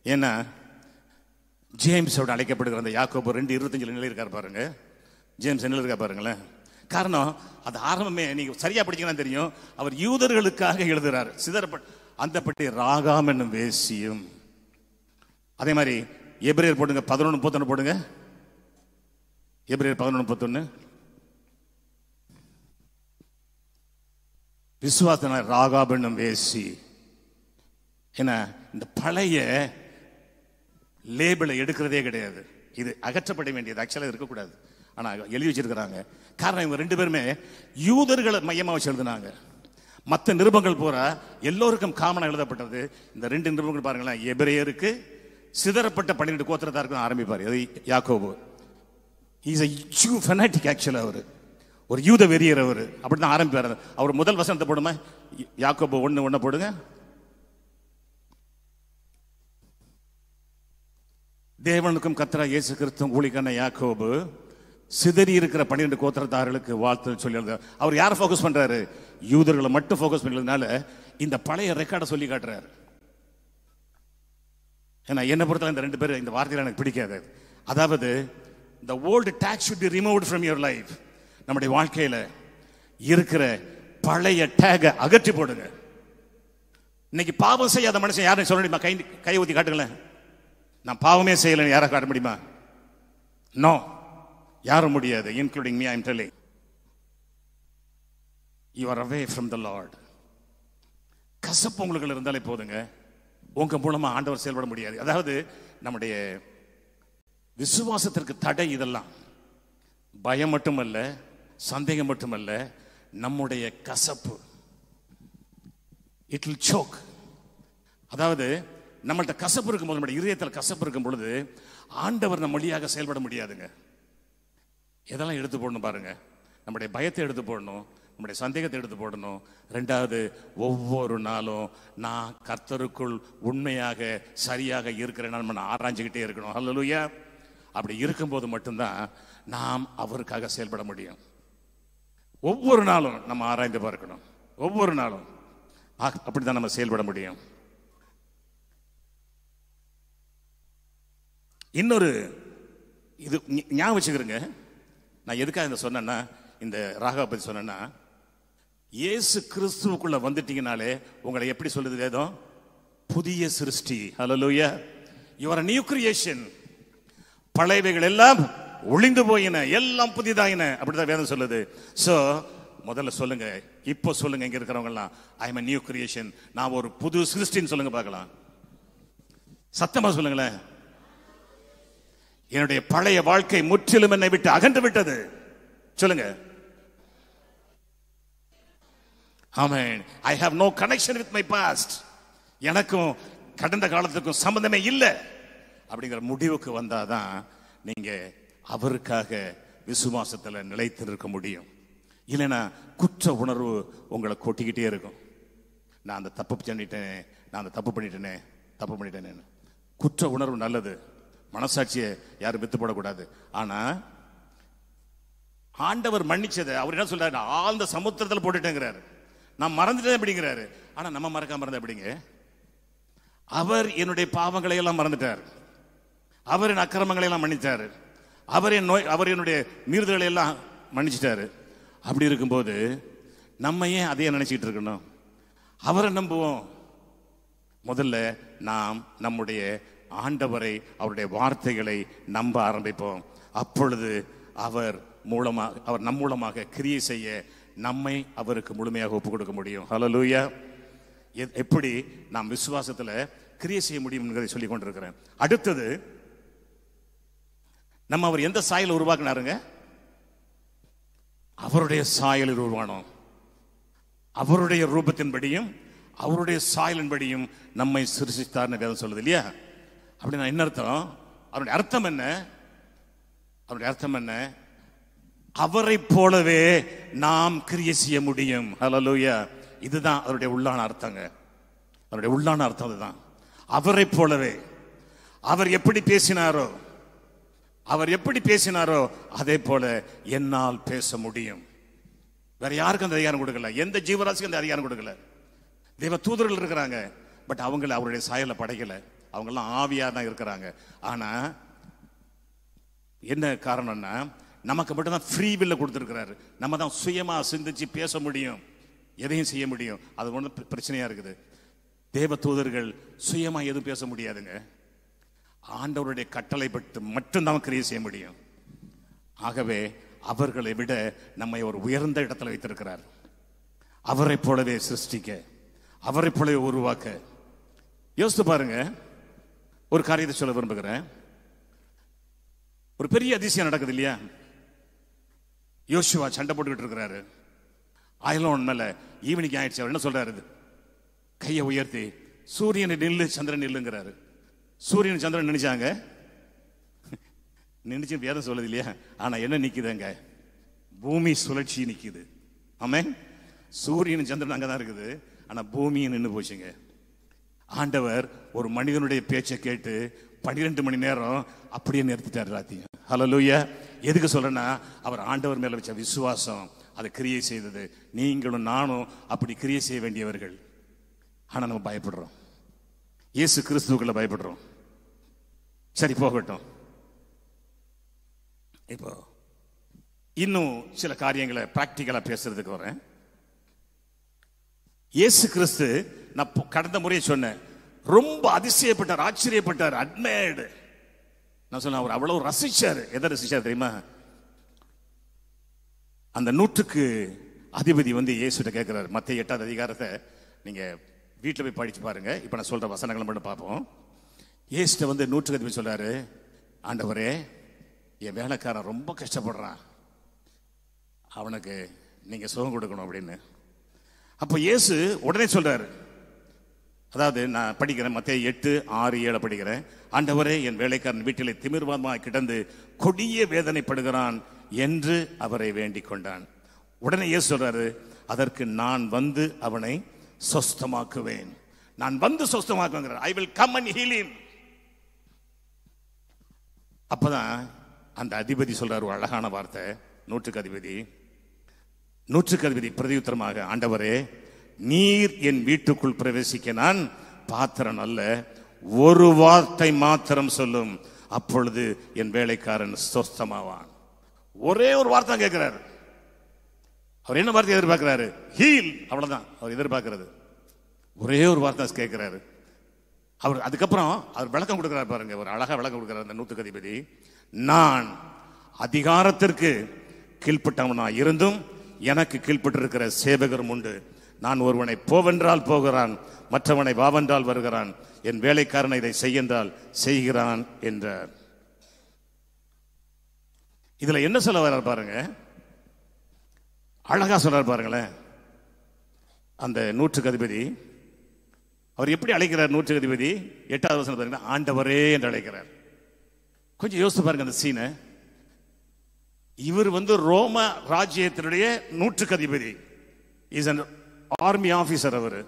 Speaker 3: ஏன்னா ஜேம்ஸோட அழைக்கப்படுகிற அந்த யாக்கோபு 2:25 நிலை இருக்கார் பாருங்க. ஜேம்ஸ் என்ன இருக்கா பாருங்களேன். காரணம் அது ஆரம்பமே நீங்க சரியா படிச்சீங்கன்னா தெரியும், அவர் யூதர்களுக்காக எழுதுறார். சிதறப்பட்ட அந்த பட்டி ராகாம் என்னும் வேசியும். அதே மாதிரி எபிரேயர் போடுங்க, 11:31 போடுங்க. எபிரேயர் 11:31. விசுவாசன ராகாப் என்னும் வேசி. ஏன்னா இந்த பழைய லேபிளை எடுக்கிறதே கிடையாது, இது அகற்றப்பட வேண்டியது, ஆக்சுவலாக இருக்கக்கூடாது. ஆனா எழுதி வச்சிருக்கிறாங்க. காரணம் இவங்க 2 பேருமே யூதர்களை மையமா வச்சு எழுதினாங்க. மற்ற நிருபங்கள் பூரா எல்லோருக்கும் காமனா எழுதப்பட்டது. இந்த 2 நிருபங்கள் பாருங்களேன், எபிரேயருக்கு சிதறப்பட்ட 12 கோத்திரத்தாருக்கும் ஆரம்பிப்பார். அது யாக்கோபு. Is a Jew fanatic actually. அவர் ஒரு யூத வெறியர். அவர் அப்படிதான் ஆரம்பிப்பார். அவர் முதல் வசனத்தை போடுமா, யாக்கோபு 1:1 போடுங்க. தேவனுக்கும் கர்த்தரா இயேசு கிறிஸ்துவும் ஊழியக்கான யாக்கோபு சிதறி இருக்கிற 12 கோத்திரத்தார்களுக்கு வாழ்த்து சொல்லி எழுதுறார். அவர் யாரை ஃபோக்கஸ் பண்றாரு? யூதர்களை மட்டும் ஃபோக்கஸ் பண்ணதுனால இந்த பழைய ரெக்கார்டை சொல்லி காட்டுறாரு. ஏன்னா என்ன பொறுத்தவரை இந்த 2 பேர் இந்த வார்த்தையில எனக்கு பிடிக்காது. அதாவது the old tax should be removed from your life. நம்முடைய வாழ்க்கையில இருக்கிற பழைய டேக அகற்றி போடுங்க. இன்னைக்கு பாவம் செய்யாத மனுஷன் யாரும் சொல்ல முடியுமா? கை ஊத்தி காட்டுங்களேன். நான் பாவமே செய்யலன்னு யாரை காட்ட முடியுமா? நோ, யாரும் முடியாது, including me. I am telling you are away from the Lord. கசப்பு உங்களுக்கு இருந்தாலே போதுங்க, உங்க மூலமா ஆண்டவர் செயல்பட முடியாது. அதாவது நம்முடைய விசுவாசத்திற்கு தடை இதெல்லாம் பயம் மட்டுமல்ல, சந்தேகம் மட்டுமல்ல, நம்முடைய கசப்பு. It will choke. அதாவது நம்மள்ட்ட கசப்பு இருக்கும்போது, நம்முடைய இதயத்தில் கசப்பு இருக்கும் பொழுது ஆண்டவர் நம்ம வழியாக செயல்பட முடியாதுங்க. இதெல்லாம் எடுத்து போடணும் பாருங்க. நம்முடைய பயத்தை எடுத்து போடணும், நம்முடைய சந்தேகத்தை எடுத்து போடணும். 2வது, ஒவ்வொரு நாளும் நான் கர்த்தருக்குள் உண்மையாக சரியாக இருக்கிறேன் நம்ம ஆராய்ஞ்சுக்கிட்டே இருக்கணும். ஹல்லேலூயா. அப்படி இருக்கும்போது மட்டும்தான் நாம் அவருக்காக செயல்பட முடியும். ஒவ்வொரு நாளும் நம்ம ஆராய்ந்து பார்க்கணும். ஒவ்வொரு நாளும் அப்படிதான் நம்ம செயல்பட முடியும். இன்னொரு இது ஞாபகம் வச்சுக்கிறேங்க. நான் எதுக்காக இந்த சொன்னேன்னா, இந்த ராகவ பத்தி சொன்னேன்னா, இயேசு கிறிஸ்துவுக்குள்ள வந்துட்டீங்கனாலே உங்களை எப்படி சொல்லுது வேதம்? புதிய சிருஷ்டி. Hallelujah. You are a new creation. பழையவைகள் எல்லாம் ஒளிந்து போயின, எல்லாம் புதிதாயின, அப்படிதான் வேதம் சொல்லுது. சோ முதல்ல சொல்லுங்க, இப்போ சொல்லுங்க, இங்க இருக்கிறவங்க எல்லாம், I am a new creation. நான் ஒரு புது சிருஷ்டின்னு சொல்லுங்க பார்க்கலாம். சத்தமா சொல்லுங்களேன். என்னுடைய பழைய வாழ்க்கை முற்றிலும் என்னை விட்டு அகன்று விட்டது. சொல்லுங்க. ஆமென். I have no connection with my past. எனக்கும் கடந்த காலத்துக்கும் சம்பந்தமே இல்லை அப்படிங்கிற முடிவுக்கு வந்தாதான் நீங்க அவருக்காக விசுவாசத்துல நிலைத்திருக்க முடியும். இல்லைன்னா குற்ற உணர்வு உங்களை கொட்டிக்கிட்டே இருக்கும். நான் அந்த தப்பு பண்ணிட்டேனே, நான் அந்த தப்பு பண்ணிட்டேனே. குற்ற உணர்வு நல்லது, மனசாட்சியை யாரும் வித்து போடக்கூடாது. ஆனா ஆண்டவர் மன்னிச்சதை அவர் என்ன சொல்றாரு? ஆழ்ந்த சமுத்திரத்தில் போட்டுட்டேங்கிறாரு. நான் மறந்துட்டேன் அப்படிங்கிறாரு. ஆனா நம்ம மறக்காம இருந்தா எப்படிங்க? அவர் என்னுடைய பாவங்களை எல்லாம் மறந்துட்டார், அவர் என் அக்கிரமங்களை எல்லாம் மன்னித்தாரு, அவர் என்னுடைய மீறுதல்களை எல்லாம் மன்னிச்சிட்டாரு. அப்படி இருக்கும்போது நம்ம ஏன் அதையே நினைச்சிட்டு இருக்கணும்? அவரை நம்புவோம். முதல்ல நாம் நம்முடைய ஆண்டவரை, அவருடைய வார்த்தைகளை நம்ப ஆரம்பிப்போம். அப்பொழுது அவர் நம் மூலமாக கிரியை செய்ய நம்மை அவருக்கு முழுமையாக ஒப்பு கொடுக்க முடியும். ஹல்லேலூயா. எப்படி நாம் விசுவாசத்துல கிரியை செய்ய முடியும்ங்கிறதை சொல்லி கொண்டிருக்கிறேன். அடுத்தது, நம்ம அவர் எந்த சாயல் உருவாக்குனாருங்க? அவருடைய சாயலில் உருவானோம். அவருடைய ரூபத்தின்படியும் அவருடைய சாயலின்படியும் நம்மை சிருஷ்டித்தார்னு வேதம் சொல்லுது இல்லையா? அப்படின்னா என்ன அர்த்தம்? அவருடைய அர்த்தம் என்ன? அவருடைய அர்த்தம் என்ன? அவரை போலவே நாம் கிரியை செய்ய முடியும். ஹல்லேலூயா. இதுதான் அவருடைய உள்ளான அர்த்தங்க. அவருடைய உள்ளான அர்த்தம் அதுதான். அவரை போலவே அவர் எப்படி பேசினாரோ, அவர் எப்படி பேசினாரோ அதே போல என்னால் பேச முடியும். வேற யாருக்கும் அந்த அதிகாரம் கொடுக்கல, எந்த ஜீவராசிக்கும் அந்த அதிகாரம் கொடுக்கல. தேவ தூதர்கள் இருக்கிறாங்க, பட் அவங்கள அவருடைய சாயலை படைக்கல. அவங்கெல்லாம் ஆவியா தான் இருக்கிறாங்க. ஆனா என்ன காரணம்னா, நமக்கு மட்டும் தான் ஃப்ரீ வில்ல கொடுத்துருக்கிறாரு. நம்ம தான் சுயமா சிந்திச்சு பேச முடியும், எதையும் செய்ய முடியும். அது ஒன்று பிரச்சனையா இருக்குது. தேவ தூதர்கள் சுயமா எதுவும் பேச முடியாதுங்க. ஆண்டவருடைய கட்டளை பட்டு மட்டும்தான் கிரியை செய்ய முடியும். ஆகவே அவர்களை விட நம்மை ஒரு உயர்ந்த இடத்துல வைத்திருக்கிறார். அவரை போலவே சிருஷ்டிக்க, அவரை போலவே உருவாக்க. யோசித்து பாருங்க. ஒரு காரியத்தை சொல்ல விரும்புகிறேன். ஒரு பெரிய அதிசயம் நடக்குது இல்லையா? யோசுவா சண்டை போட்டுக்கிட்டு இருக்கிறாரு. அயலோன் மேல ஈவினிங் ஆயிடுச்சு. அவர் என்ன சொல்றாரு? கையை உயர்த்தி சூரியனை நில்லு, சந்திரன் நில்லுங்கிறாரு. சூரியன் சந்திரன் நினைச்சாங்க, நினைச்சு வேதம் சொல்லுது இல்லையா? ஆனா என்ன நிக்குதுங்க? பூமி சுழற்சி நிக்குது. ஆமே. சூரியன் சந்திரன் அங்கதான் இருக்குது, ஆனா பூமியும் நின்று போச்சுங்க. ஆண்டவர் ஒரு மனிதனுடைய பேச்சை கேட்டு 12 மணி நேரம் அப்படியே நிறுத்திட்டார் எல்லாத்தையும். ஹல்லேலூயா. எதுக்கு சொல்றேன்னா, அவர் ஆண்டவர் மேல வச்ச விசுவாசம் அதை கிரியை செய்தது. நீங்களும் நானும் அப்படி கிரியை செய்ய வேண்டியவர்கள். ஆனா நம்ம பயப்படுறோம், இயேசு கிறிஸ்துவுக்குள்ள பயப்படுறோம். சரி, போகட்டும். இப்போ இன்னும் சில காரியங்களை பிராக்டிக்கலா பேசுறதுக்கு வரேன். இயேசு கிறிஸ்து, நான் கடந்த முறையை சொன்னேன், ரொம்ப அதிசயப்பட்டார், ஆச்சரியப்பட்டார், அட்மையர்டு. நான் சொன்னேன், அவர் அவ்வளவு ரசிச்சார். எதை ரசிச்சார் தெரியுமா? அந்த 100க்கு அதிபதி வந்து இயேசுகிட்ட கேட்கிறார். மத்தேயு 8வது அதிகாரத்தை நீங்க வீட்டில் போய் படிச்சு பாருங்க. இப்ப நான் சொல்ற வசனங்களை மட்டும் பார்ப்போம். இயேசுகிட்ட வந்து 100க்கு அதிபதி சொல்றாரு, ஆண்டவரே, என் வேலைக்காரன் ரொம்ப கஷ்டப்படுறான், அவனுக்கு நீங்க சுகம் கொடுக்கணும் அப்படின்னு. அப்போ இயேசு உடனே சொல்றாரு, அதாவது நான் படிக்கிறேன், மத்தேயு 8:6-7 படிக்கிறேன். ஆண்டவரே, என் வேலைக்காரன் வீட்டிலே திமிர்வாதமாய் கிடந்து கொடிய வேதனைப்படுகிறான் என்று அவரை வேண்டிக் கொண்டான். உடனே இயேசு சொல்றாரு, அதற்கு நான் வந்து அவனை சொஸ்தமாக்குவேன். நான் வந்து சொஸ்தமாக்குவேன். I will come and heal him. அப்பதான் அந்த அதிபதி சொல்றாரு ஒரு அழகான வார்த்தை. 100க்கு அதிபதி பிரதியுத்தரமாக, ஆண்டவரே, நீர் என் வீட்டுக்குள் பிரவேசிக்க நான் பாத்திரன் அல்ல, ஒரு வார்த்தை மாத்திரம் சொல்லும், அப்பொழுது என் வேலைக்காரன் சொஸ்தமாவான். ஒரே ஒரு வார்த்தை கேட்கிறாரு. அவர் என்ன வார்த்தை எதிர்பார்க்கிறாரு? ஹீல். அவ்வளவுதான் அவர் எதிர்பார்க்கிறது. ஒரே ஒரு வார்த்தை கேட்கிறாரு. அவர் அதுக்கப்புறம் அவர் விளக்கம் கொடுக்கிறார் பாருங்க, ஒரு அழகா விளக்கம் கொடுக்கிறார் அந்த 100க்கு அதிபதி. நான் அதிகாரத்திற்கு கீழ்ப்பட்டவனா இருந்தும் எனக்கு கீழ்ப்பட்டிருக்கிற சேவகரும் உண்டு. நான் ஒருவனை போவென்றால் போகிறான், மற்றவனை வாவென்றால் வருகிறான், என் வேலைக்காரனை இதை செய்யென்றால் செய்கிறான் என்றார். இதுல என்ன சொல்ல வர்றார் பாருங்க, அழகா சொல்றார் பாருங்களேன். அந்த 100க்கு அதிபதி அவர் எப்படி அழைக்கிறார்? 100க்கு அதிபதி 8வது வசனம் பாருங்க, ஆண்டவரே என்று அழைக்கிறார். கொஞ்சம் யோசித்து பாருங்க அந்த சீனை. இவர் வந்து ரோம ராஜ்யத்தினுடைய 100க்கு அதிபதி, இஸ் an ஆர்மி ஆபீசர். அவர்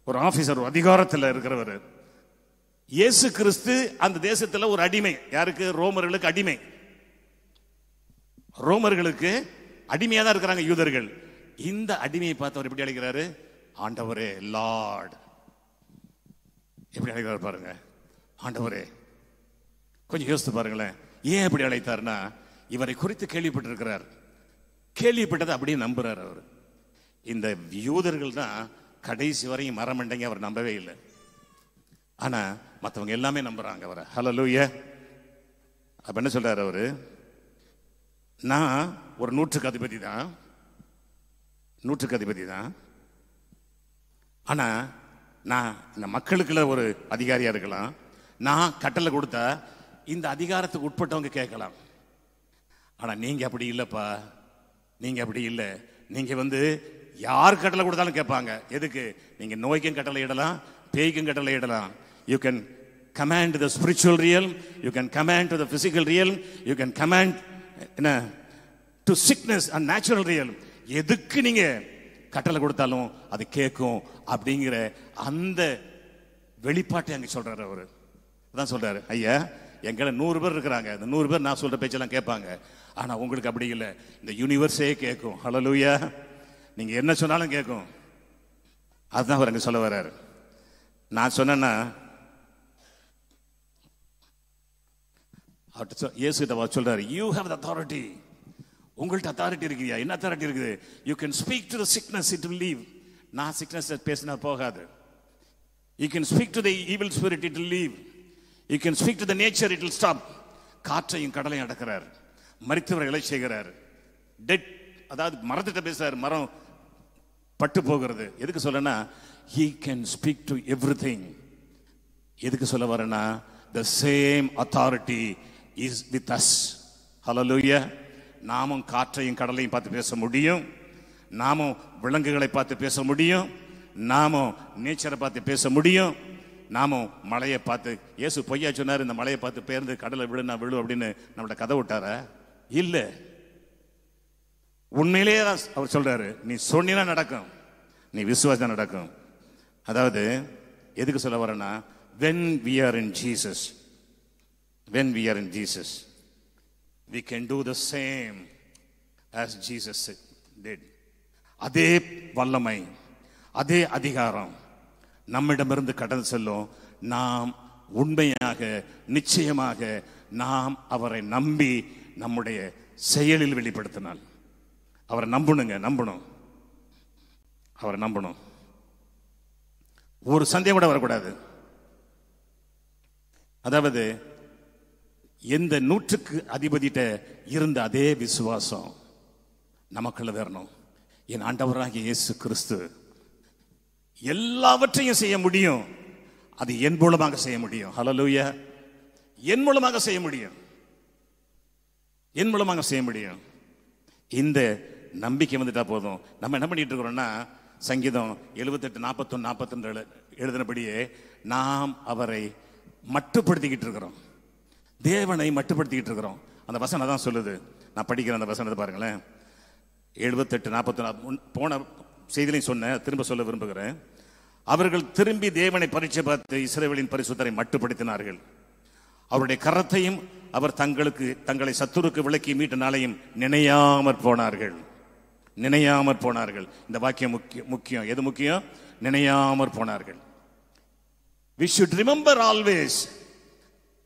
Speaker 3: ஒரு ஆபீசர், ஒரு அதிகாரத்தில் இருக்கிறவர். இயேசு கிறிஸ்து அந்த தேசத்தில் ஒரு அடிமை. யாருக்கு? ரோமர்களுக்கு அடிமை. ரோமர்களுக்கு அடிமையா தான் இருக்கிறாங்க யூதர்கள். இந்த அடிமையை பார்த்து அவர் எப்படி அழைக்கிறாரு? ஆண்டவரே, லார்ட். எப்படி அழைக்கிறார் பாருங்க, ஆண்டவரே. கொஞ்சம் யோசித்து பாருங்களேன். ஏன் எப்படி அழைத்தார்னா, இவரை குறித்து கேள்விப்பட்டிருக்கிறார். கேள்விப்பட்டதை அப்படியே நம்புறார் அவர். இந்த யூதர்கள் தான் கடைசி வரையும் மரமண்டைங்க அவர் நம்பவே இல்லை. ஆனா மற்றவங்க எல்லாமே நம்புறாங்க அவரை. ஹல்லேலூயா. அப்ப என்ன சொல்றாரு அவரு? நான் ஒரு 100க்கு அதிபதி தான், 100க்கு அதிபதி தான். ஆனா நான் இந்த மக்களுக்குள்ள ஒரு அதிகாரியா இருக்கலாம். நான் கட்டளை கொடுத்தா இந்த அதிகாரத்துக்கு உட்பட்டவங்க கேட்கலாம். ஆனா நீங்க அப்படி இல்லப்பா, நீங்க அப்படி இல்லை. நீங்க யார் கட்டளை கொடுத்தாலும் கேட்பாங்க. எதுக்கு? நீங்க நோய்க்கும் கட்டளை இடலாம், பேய்க்கும் கட்டளை இடலாம். You can command the spiritual realm, you can command to the physical realm, you can command to sickness and natural realm. எதுக்கு நீங்க கட்டளை கொடுத்தாலும் அது கேட்கும் அப்படிங்கிற அந்த வெளிப்பாட்டை அங்க சொல்றாரு. அவரு அதான் சொல்றாரு, ஐயா எங்களை 100 பேர் இருக்கிறாங்க, இந்த 100 பேர் நான் சொல்ற பேச்செல்லாம் கேட்பாங்க. ஆனா உங்களுக்கு அப்படி இல்லை, இந்த யூனிவர்ஸே கேட்கும். ஹல்லேலூயா. நீங்க என்ன சொன்னாலும் கேட்கும். அதுதான் அவர் அங்க சொல்ல வர்றாரு. நான் சொன்னேன்னா இயேசு கிட்ட சொல்றாரு, யூ ஹேவ் தி அத்தாரிட்டி. உங்கள்ட்ட அத்தாரிட்டி இருக்குயா. என்ன அத்தாரிட்டி இருக்குது? You can speak to the sickness, it will leave. நான் சிக்னஸ் பேசினா போகாது. You can speak to the evil spirit, it will leave. You can speak to the nature, it will stop. காற்றையும் கடலையும் அடக்கிறார், மரித்தவர்களை செய்கிறார். Dead, அதாவது மரத்திட்ட பேசுறாரு, மரம் பட்டு போகிறது. எதுக்கு சொல்லனா, he can speak to everything. எதுக்கு சொல்ல வரேன்னா, the same authority is with us. Hallelujah. நாமும் காற்றையும் கடலையும் பார்த்து பேச முடியும், நாமும் விலங்குகளை பார்த்து பேச முடியும், நாமும் நேச்சரை பார்த்து பேச முடியும், நாமும் மழையை பார்த்து. இயேசு பொய்யா சொன்னார், இந்த மழையை பார்த்து பேர்ந்து கடலை விழு நான் விழு அப்படின்னு நம்மளோட கதை விட்டார? இல்ல, உண்மையிலேயே அவர் சொல்றாரு, நீ சொன்னா நடக்கும், நீ விசுவாசம் நடக்கும். அதாவது எதுக்கு சொல்ல வரேன்னா, when we are in Jesus, when we are in Jesus, we can do the same as Jesus did. அதே வல்லமை, அதே அதிகாரம் நம்மிடமிருந்து கடந்து செல்லும். நாம் உண்மையாக நிச்சயமாக நாம் அவரை நம்பி நம்முடைய செயலில் வெளிப்படுத்தினால், அவரை நம்பணுங்க, நம்பணும், அவரை நம்பணும். ஒரு சந்தேகம் கூட வரக்கூடாது. அதாவது எந்த 100க்கு அதிபதிட்ட இருந்த அதே விசுவாசம் நமக்குள்ள வரணும். என் ஆண்டவராகிய இயேசு கிறிஸ்து எல்லாவற்றையும் செய்ய முடியும், அது என் மூலமாக செய்ய முடியும். ஹல்லேலூயா. என் மூலமாக செய்ய முடியும், என் மூலமாக செய்ய முடியும். இந்த நம்பிக்கை வந்துட்டா போதும். நம்ம என்ன பண்ணிட்டு இருக்கிறோம்னா, சங்கீதம் 78, 41, 42 எழுதினபடியே நாம் அவரை மட்டுப்படுத்திக்கிட்டு இருக்கிறோம், தேவனை மட்டுப்படுத்திக்கிட்டு இருக்கிறோம். அந்த வசனம் தான் சொல்லுது. நான் படிக்கிறேன் அந்த வசனத்தை பாருங்களேன். 78, 41 போன செய்திலையும் சொன்ன, திரும்ப சொல்ல விரும்புகிறேன். அவர்கள் திரும்பி தேவனை பரீட்சை பார்த்து இஸ்ரவேலின் பரிசுத்தரை மட்டுப்படுத்தினார்கள். அவருடைய கரத்தையும் அவர் தங்களை சத்துருக்கு விலக்கி மீட்ட நாளையும் நினையாமற் போனார்கள். நினையாமற் போனார்கள். இந்த வாக்கியம் முக்கியம். எது முக்கியம்? நினையாமற் போனார்கள். We should remember always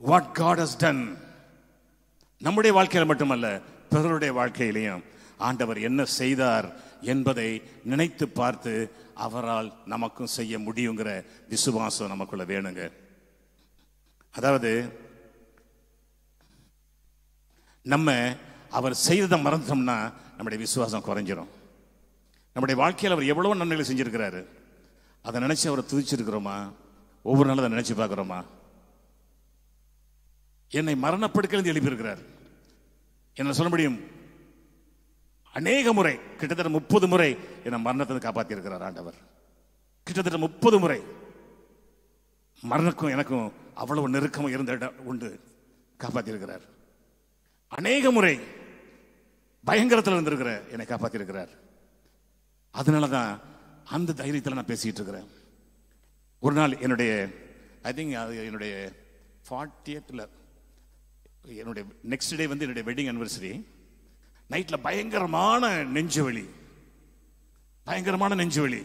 Speaker 3: what God has done. நம்முடைய வாழ்க்கையில் மட்டுமல்ல, பிறருடைய வாழ்க்கையிலையும் ஆண்டவர் என்ன செய்தார் என்பதை நினைத்து பார்த்து அவரால் நமக்கும் செய்ய முடியுங்கிற விசுவாசம் நமக்குள்ள வேணுங்க. அதாவது நம்ம அவர் செய்ததை மறந்தோம்னா நம்முடைய விசுவாசம் குறைஞ்சிரும். நம்முடைய வாழ்க்கையில் அவர் எவ்வளவு நன்மைகளை செஞ்சிருக்கிறாரு, அதை நினைச்சு அவரை துதிச்சிருக்கிறோமா? ஒவ்வொரு நாளும் அதை நினைச்சு பார்க்கிறோமா? என்னை மரணப்படுக்கையிலிருந்து எழுப்பியிருக்கிறார். என்ன சொல்ல முடியும்? அநேக முறை, கிட்டத்தட்ட 30 முறை என்னை மரணத்தை காப்பாற்றி இருக்கிறார் ஆண்டவர். கிட்டத்தட்ட 30 முறை. மரணக்கும் எனக்கும் அவ்வளவு நெருக்கமும் இருந்த இடம் உண்டு, காப்பாற்றி இருக்கிறார். அநேக முறை பயங்கரத்தில் இருந்திருக்கிற என்னை காப்பாற்றி இருக்கிறார். அதனாலதான் அந்த தைரியத்தில் நான் பேசிட்டு இருக்கிறேன். ஒரு நாள் என்னுடைய என்னுடைய 40th என்னுடைய நெக்ஸ்ட் டே என்னுடைய வெட்டிங் அனிவர்சரி. நைட்ல பயங்கரமான நெஞ்சுவலி, பயங்கரமான நெஞ்சுவலி.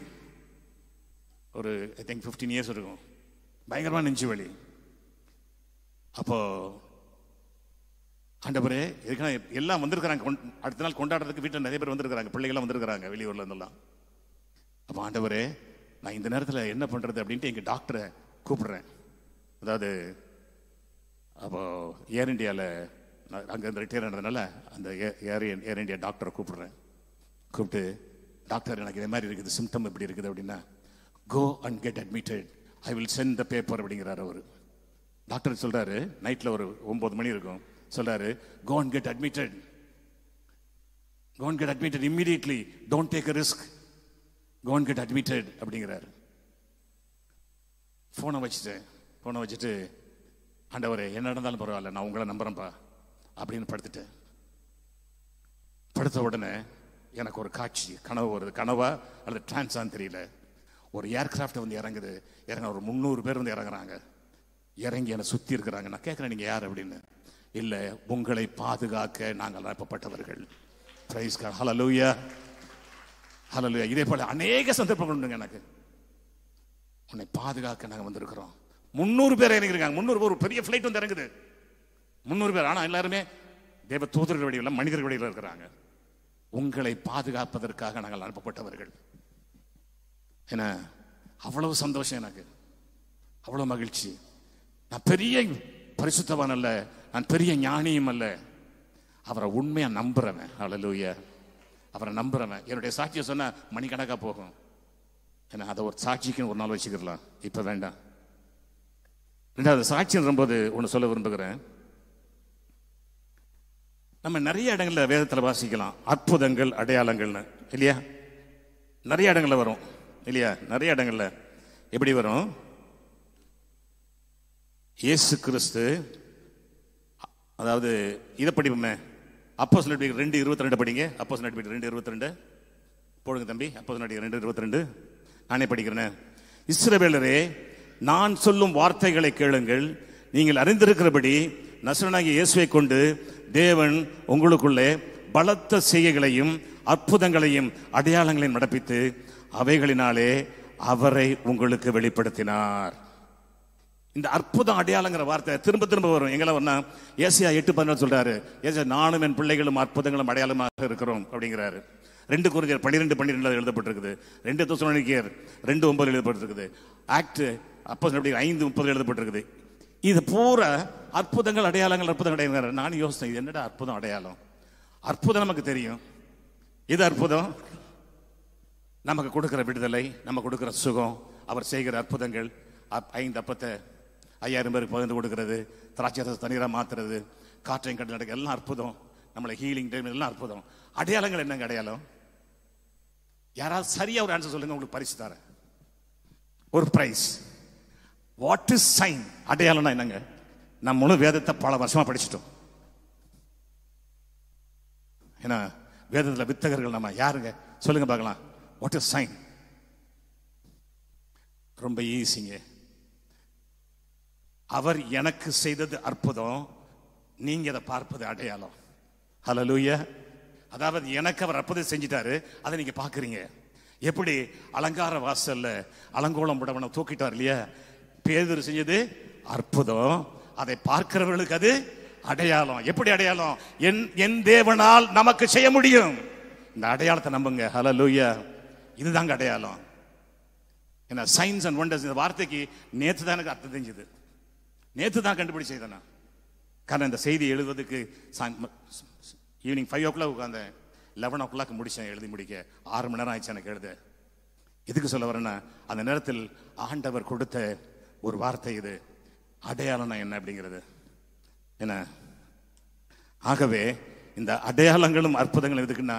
Speaker 3: ஒரு 15 இயர்ஸ் இருக்கும். பயங்கரமான நெஞ்சுவலி. அப்போ ஆண்டவரே, இதுக்கான எல்லாம் வந்திருக்கிறாங்க, அடுத்த நாள் கொண்டாடுறதுக்கு வீட்டில் நிறைய பேர் வந்திருக்கிறாங்க, பிள்ளைகள்லாம் வந்திருக்கிறாங்க வெளியூர்ல இருந்தெல்லாம். அப்போ ஆண்டவரே, நான் இந்த நேரத்தில் என்ன பண்றது அப்படின்ட்டு எங்க டாக்டரை கூப்பிடுறேன். அதாவது அப்போ ஏர் இண்டியாவில் அங்கேருந்து ரிட்டையர் ஆனதுனால அந்த ஏர் இண்டியா டாக்டரை கூப்பிடுறேன். கூப்பிட்டு, டாக்டர் எனக்கு இதே மாதிரி இருக்குது, சிம்டம் எப்படி இருக்குது அப்படின்னா, go and get admitted, I will send the paper அப்படிங்கிறார் அவர். டாக்டர் சொல்றாரு, நைட்ல ஒரு 9 மணி இருக்கும், சொல்றாரு go and get admitted, go and get admitted immediately, don't take a risk, go and get admitted அப்படிங்கிறாரு. போனை வச்சுட்டு ஆண்டவரே என்ன நடந்தாலும் பரவாயில்ல, நான் உங்களை நம்புறேன்ப்பா அப்படின்னு படுத்துட்டேன். படுத்த உடனே எனக்கு ஒரு காட்சி, கனவு வருது. கனவா அல்லது டிரான்ஸான்னு தெரியல. ஒரு ஏர்கிராஃப்ட் வந்து இறங்குது. இறங்க ஒரு 300 பேர் வந்து இறங்குறாங்க. இறங்கி என்னை சுற்றி இருக்கிறாங்க. நான் கேட்குறேன், நீங்கள் யார் அப்படின்னு. இல்லை, உங்களை பாதுகாக்க நாங்கள் அனுப்பப்பட்டவர்கள். பிரைஸ் காட், ஹல்லேலூயா, ஹல்லேலூயா. இதே போல அநேக சந்தர்ப்பங்கள் உண்டுங்க எனக்கு. உன்னை பாதுகாக்க நாங்கள் வந்திருக்கிறோம். 300 பேர் இறங்கிருக்காங்க. 300 பேர், ஒரு பெரிய ஃபிளைட் வந்து இறங்குது. 300 பேர். ஆனால் எல்லாருமே தேவ தூதர்கள் வடிவில், மனிதர்கள் வடிவில் இருக்கிறாங்க. உங்களை பாதுகாப்பதற்காக நாங்கள் அனுப்பப்பட்டவர்கள். என்ன அவ்வளவு சந்தோஷம் எனக்கு, அவ்வளவு மகிழ்ச்சி. நான் பெரிய பரிசுத்தவான் அல்ல, நான் பெரிய ஞானியும் அல்ல, அவரை உண்மையா நம்புறவன். ஹல்லேலூயா, அவரை நம்புறவன். என்னுடைய சாட்சியை சொன்னா மணிக்கணக்கா போகும். ஏன்னா அதை ஒரு சாட்சிக்கு ஒரு நாள் வச்சுக்கலாம், இப்ப வேண்டாம். ரெண்டாவது சாட்சின்ற போது ஒன்று சொல்ல விரும்புகிறேன். நம்ம நிறைய இடங்கள்ல வேதத்தில் வாசிக்கலாம் அற்புதங்கள் அடையாளங்கள்னு, இல்லையா? நிறைய இடங்கள்ல வரும், இல்லையா? நிறைய இடங்கள்ல எப்படி வரும்? இயேசு கிறிஸ்து, அதாவது இதை படிப்போமே, அப்போஸ்தலர் நடவடிக்கைகள் 2:22 படிங்க. அப்போஸ்தலர் நடவடிக்கைகள் 2:22 போடுங்க தம்பி. அப்போஸ்தலர் நடவடிக்கைகள் 2:22 நானே படிக்கிறேன். இஸ்ரவேலரே, நான் சொல்லும் வார்த்தைகளை கேளுங்கள். நீங்கள் அறிந்திருக்கிறபடி நசரேயனாகிய இயேசுவை கொண்டு தேவன் உங்களுக்குள்ளே பலத்த செய்கைகளையும் அற்புதங்களையும் அடையாளங்களையும் நடப்பித்து அவைகளினாலே அவரை உங்களுக்கு வெளிப்படுத்தினார். இந்த அற்புதம் அடையாளங்கிற வார்த்தை திரும்ப திரும்ப வரும். எங்கெல்லாம் வரனா, ஏசாயா 8:14 சொல்றாரு, ஏசாயா நானும் என் பிள்ளைகளும் அற்புதங்களும் அடையாளமாக இருக்கிறோம் அப்படிங்கிறாரு. 2 கொரிந்தியர் 12:12 எழுதப்பட்டிருக்குது. 2 தெசலோனிக்கேயர் 2:9 எழுதப்பட்டிருக்குது. ஆக்ட் அப்போஸ்தலர் 5:30 எழுதப்பட்டிருக்குது. இது பூரா அற்புதங்கள் அடையாளங்கள், அற்புதங்கள் அடையாளங்கள். நான் யோசித்தேன், இது என்னடா அற்புதம் அடையாளம்? அற்புதம் நமக்கு தெரியும். இது அற்புதம் நமக்கு கொடுக்கிற விடுதலை, நம்ம கொடுக்கிற சுகம், அவர் செய்கிற அற்புதங்கள். 5 அப்பத்தை 5000 பேருக்கு பகிர்ந்து கொடுக்கிறது, திராட்சை தண்ணீரா மாத்துறது, காற்றையும் கடல் நடக்க, எல்லாம் அற்புதம். நம்மளை ஹீலிங் டைம் எல்லாம் அற்புதம். அடையாளங்கள் என்னங்க அடையாளம்? யாராவது சரியா ஒரு ஆன்சர் சொல்லுங்க, உங்களுக்கு பரிசு தரேன், ஒரு பிரைஸ். What is sign? அடையாளம்னா என்னங்க? நம்ம முழு வேதத்தை பல வருஷமா படிச்சுட்டோம். ஏன்னா வேதத்தில் வித்தகர்கள் நம்ம யாருங்க சொல்லுங்க பார்க்கலாம். What is sign? ரொம்ப ஈஸிங்க. அவர் எனக்கு செய்தது அற்புதம், நீங்க அதை பார்ப்பது அடையாளம். ஹல்லேலூயா. அதாவது எனக்கு அவர் அற்புதம் செஞ்சிட்டாரு, அதை நீங்க பாக்குறீங்க. எப்படி அலங்கார வாசல்ல அலங்கோலம் விடவனை தூக்கிட்டார் இல்லையா? பேதுரு செஞ்சது அற்புதம், அதை பார்க்கிறவர்களுக்கு அது அடையாளம். எப்படி அடையாளம்? என் தேவனால் நமக்கு செய்ய முடியும். இந்த அடையாளத்தை நம்புங்க. ஹல்லேலூயா. இதுதாங்க அடையாளம். என்ன சைன்ஸ் அண்ட் வண்டர்ஸ், இந்த வார்த்தைக்கு நேற்று தான் எனக்கு அர்த்தம் தெரிஞ்சது. நேற்று தான் கண்டுபிடிச்சது நான். காரணம் இந்த செய்தி எழுதுவதற்கு ஈவினிங் 5 o'clock உட்காந்தேன், 11 o'clock முடிச்சேன் எழுதி முடிக்க. 6 மணி நேரம் ஆயிடுச்சு எனக்கு எழுத. எதுக்கு சொல்ல வரேன்னா, அந்த நேரத்தில் ஆண்டவர் கொடுத்த ஒரு வார்த்தை இது. அடையாளம்னா என்ன அப்படிங்கிறது என்ன? ஆகவே இந்த அடையாளங்களும் அற்புதங்களும் எதுக்குன்னா,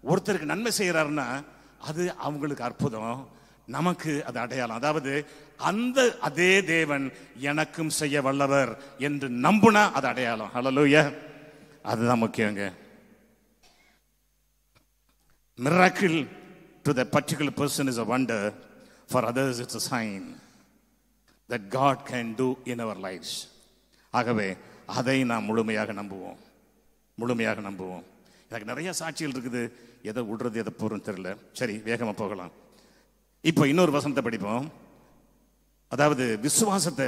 Speaker 3: ஒருத்தருக்கு நன்மை செய்யறாருன்னா அது அவங்களுக்கு அற்புதம், நமக்கு அது அடையாளம். அதாவது அந்த அதே தேவன் எனக்கும் செய்ய வல்லவர் என்று நம்புனா அது அடையாளம். ஹல்லேலூயா. அதுதான் முக்கியங்க. Miracle to that particular person is a wonder, for others it's a sign that God can do in our lives. ஆகவே அதை நாம் முழுமையாக நம்புவோம், முழுமையாக நம்புவோம். எனக்கு நிறைய சாட்சிகள் இருக்குது, எதை விடுறது எதை போறோம்னு தெரியல. சரி, வேகமா போகலாம். இப்போ இன்னொரு வசனத்தை படிப்போம். அதாவது விசுவாசத்தை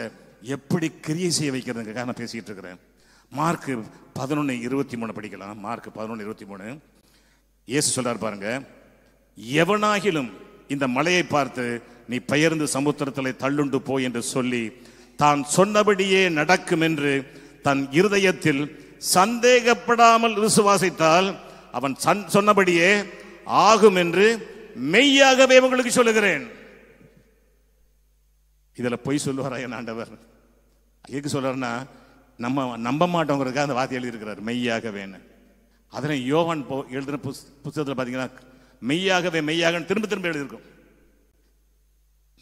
Speaker 3: எப்படி கிரியை செய்ய வைக்கிறதுக்காக நான் பேசிட்டு இருக்கிறேன். மார்க் 11:23 படிக்கலாம். மார்க் 11:23 இயேசு சொல்றார் பாருங்க, எவனாகிலும் இந்த மலையை பார்த்து நீ பெயர்ந்து சமுத்திரத்தில் தள்ளுண்டு போய் என்று சொல்லி தான் சொன்னபடியே நடக்கும் என்று தன் இருதயத்தில் சந்தேகப்படாமல் விசுவாசித்தால் அவன் சொன்னபடியே ஆகும் என்று மெய்யாகவே உங்களுக்கு சொல்லுகிறேன். இதில் பொய் சொல்லுவாரா என் ஆண்டவர்? எதுக்கு சொல்றாருன்னா, நம்ம நம்ப மாட்டோங்கிறதுக்காக அந்த வார்த்தை எழுதியிருக்கிறார், மெய்யாகவேன்னு. அதனை யோவான் எழுதுன புத்தகத்தில் பார்த்தீங்கன்னா மெய்யாகவே மெய்யாகன்னு திரும்ப திரும்ப எழுதியிருக்கும்.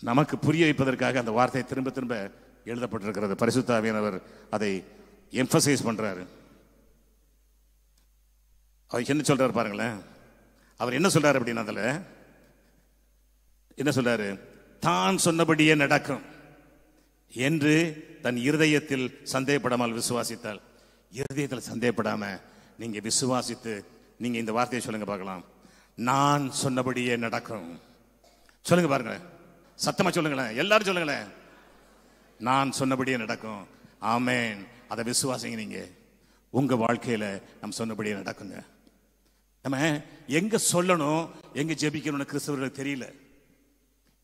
Speaker 3: நமக்கு புரிய வைப்பதற்காக அந்த வார்த்தையை திரும்ப திரும்ப எழுதப்பட்டிருக்கிறது. பரிசுத்த ஆவியானவர் அதை எம்பசைஸ் பண்றாரு. அவர் என்ன சொல்றாரு பாருங்களேன். அவர் என்ன சொல்றாரு அப்படின்னா, அதில் என்ன சொல்றாரு? தான் சொன்னபடியே நடக்கும் என்று தன் இருதயத்தில் சந்தேகப்படாமல் விசுவாசித்தால். இருதயத்தில் சந்தேகப்படாம நீங்க விசுவாசித்து நீங்க இந்த வார்த்தையை சொல்லுங்க பார்க்கலாம். நான் சொன்னபடியே நடக்கும். சொல்லுங்க பாருங்க, சத்தமா சொல்லுங்களேன், எல்லாரும் சொல்லுங்களேன். நான் சொன்னபடியே நடக்கும். ஆமென். அதை விசுவாசிங்க. நீங்க உங்க வாழ்க்கையில நம்ம சொன்னபடியே நடக்குங்க. நம்ம எங்க சொல்லணும், எங்க ஜெபிக்கணும்னு கிறிஸ்தவர்களுக்கு தெரியல.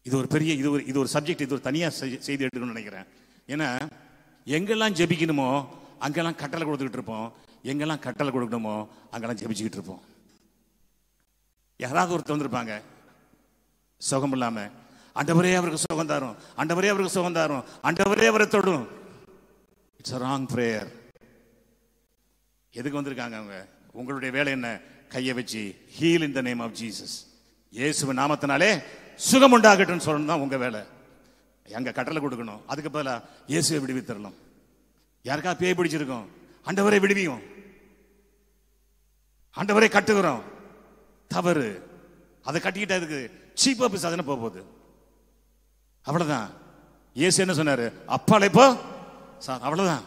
Speaker 3: இது ஒரு பெரிய இது ஒரு சப்ஜெக்ட். இது ஒரு தனியா செய்தி எடுக்கணும்னு நினைக்கிறேன். ஏன்னா எங்கெல்லாம் ஜெபிக்கணுமோ அங்கெல்லாம் கட்டளை கொடுத்துக்கிட்டு இருப்போம், எங்கெல்லாம் கட்டளை கொடுக்கணுமோ அங்கெல்லாம் ஜெபிச்சுக்கிட்டு இருப்போம். யாராவது ஒருத்தர் வந்திருப்பாங்க சுகம் இல்லாம, ஆண்டவரே அவருக்கு சுகம் தாரும், ஆண்டவரே அவருக்கு சுகம் தாரும், ஆண்டவரே அவரை தொடும். It's a wrong prayer. எதுக்கு வந்திருக்காங்க அவங்க? உங்களுடைய வேலை என்ன? கையை வச்சு heal in the name of Jesus, இயேசுவின் நாமத்தினாலே சுகம் உண்டாகட்டும் சொல்லணும் தான் உங்க வேலை. எங்க கட்டளை கொடுக்கணும். அதுக்கு பதிலா இயேசுவை விடுவித்தரலாம். யாருக்கா பேய் பிடிச்சிருக்கோம், ஆண்டவரை விடுவியும், ஆண்டவரை கட்டுகிறோம். தவறு. அதை கட்டிக்கிட்டதுக்கு சீப்பா பிசாசுன்னு போகுது. அவ்வளவுதான். இயேசு என்ன சொன்னாரு? அப்பாலே போ சார், அவ்வளவுதான்.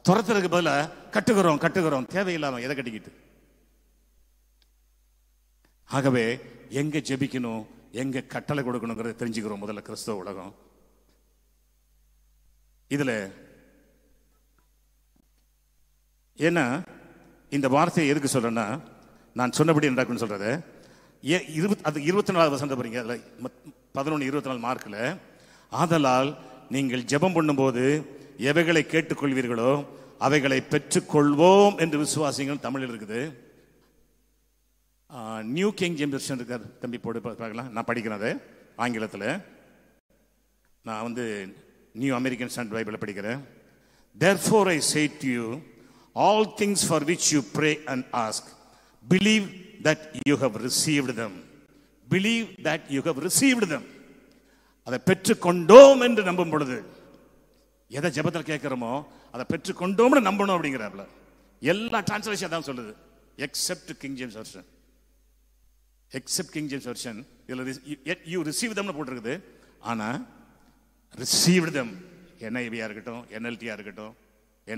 Speaker 3: துரத்துறதுக்கு பதிலா கட்டுகிறோம். தேவையில்லாம எதை கட்டிக்கிட்டு. ஆகவே எங்க ஜெபிக்கணும், எங்க கட்டளை கொடுக்கணுங்கிறத தெரிஞ்சுக்கிறோம் முதல்ல கிறிஸ்தவ உலகம். இதுல ஏன்னா இந்த வார்த்தையை எதுக்கு சொல்றேன்னா, நான் சொன்னபடி நடக்கும்னு சொல்றது. 24 வசனம் போறீங்க, அதுல 11:24 மார்க்ல, ஆதலால் நீங்கள் ஜெபம் பண்ணும்போது எவைகளை கேட்டுக்கொள்வீர்களோ அவைகளை பெற்றுக்கொள்வோம் என்று விசுவாசிங்கள் தமிழில் இருக்குது. நியூ கிங் ஜேம்ஸ் வெர்ஷன் இருக்கார், தம்பி போட்டு பார்க்கலாம். நான் படிக்கிறேன் ஆங்கிலத்தில். நான் நியூ அமெரிக்கன் ஸ்டாண்டர்ட் பைபிளை படிக்கிறேன். Therefore I say to you, all things for which you pray and ask, believe that you have received them. Believe that you have received them. அதை பெற்றுக்கொண்டோம் என்று நம்பும் பொழுது, எதை ஜெபத்தில் கேட்கிறோமோ அதை பெற்றுக்கொண்டோம்னு நம்பணும் அப்படிங்கிறாப்ல. எல்லா டிரான்ஸ்லேஷன் தான் சொல்லுது, except King James version. Except King James version இதில் யூ ரிசீவ் தம்னு போட்டிருக்குது. ஆனால் ரிசீவ்டு தம், NIV-யா இருக்கட்டும், NLT-யா இருக்கட்டும்,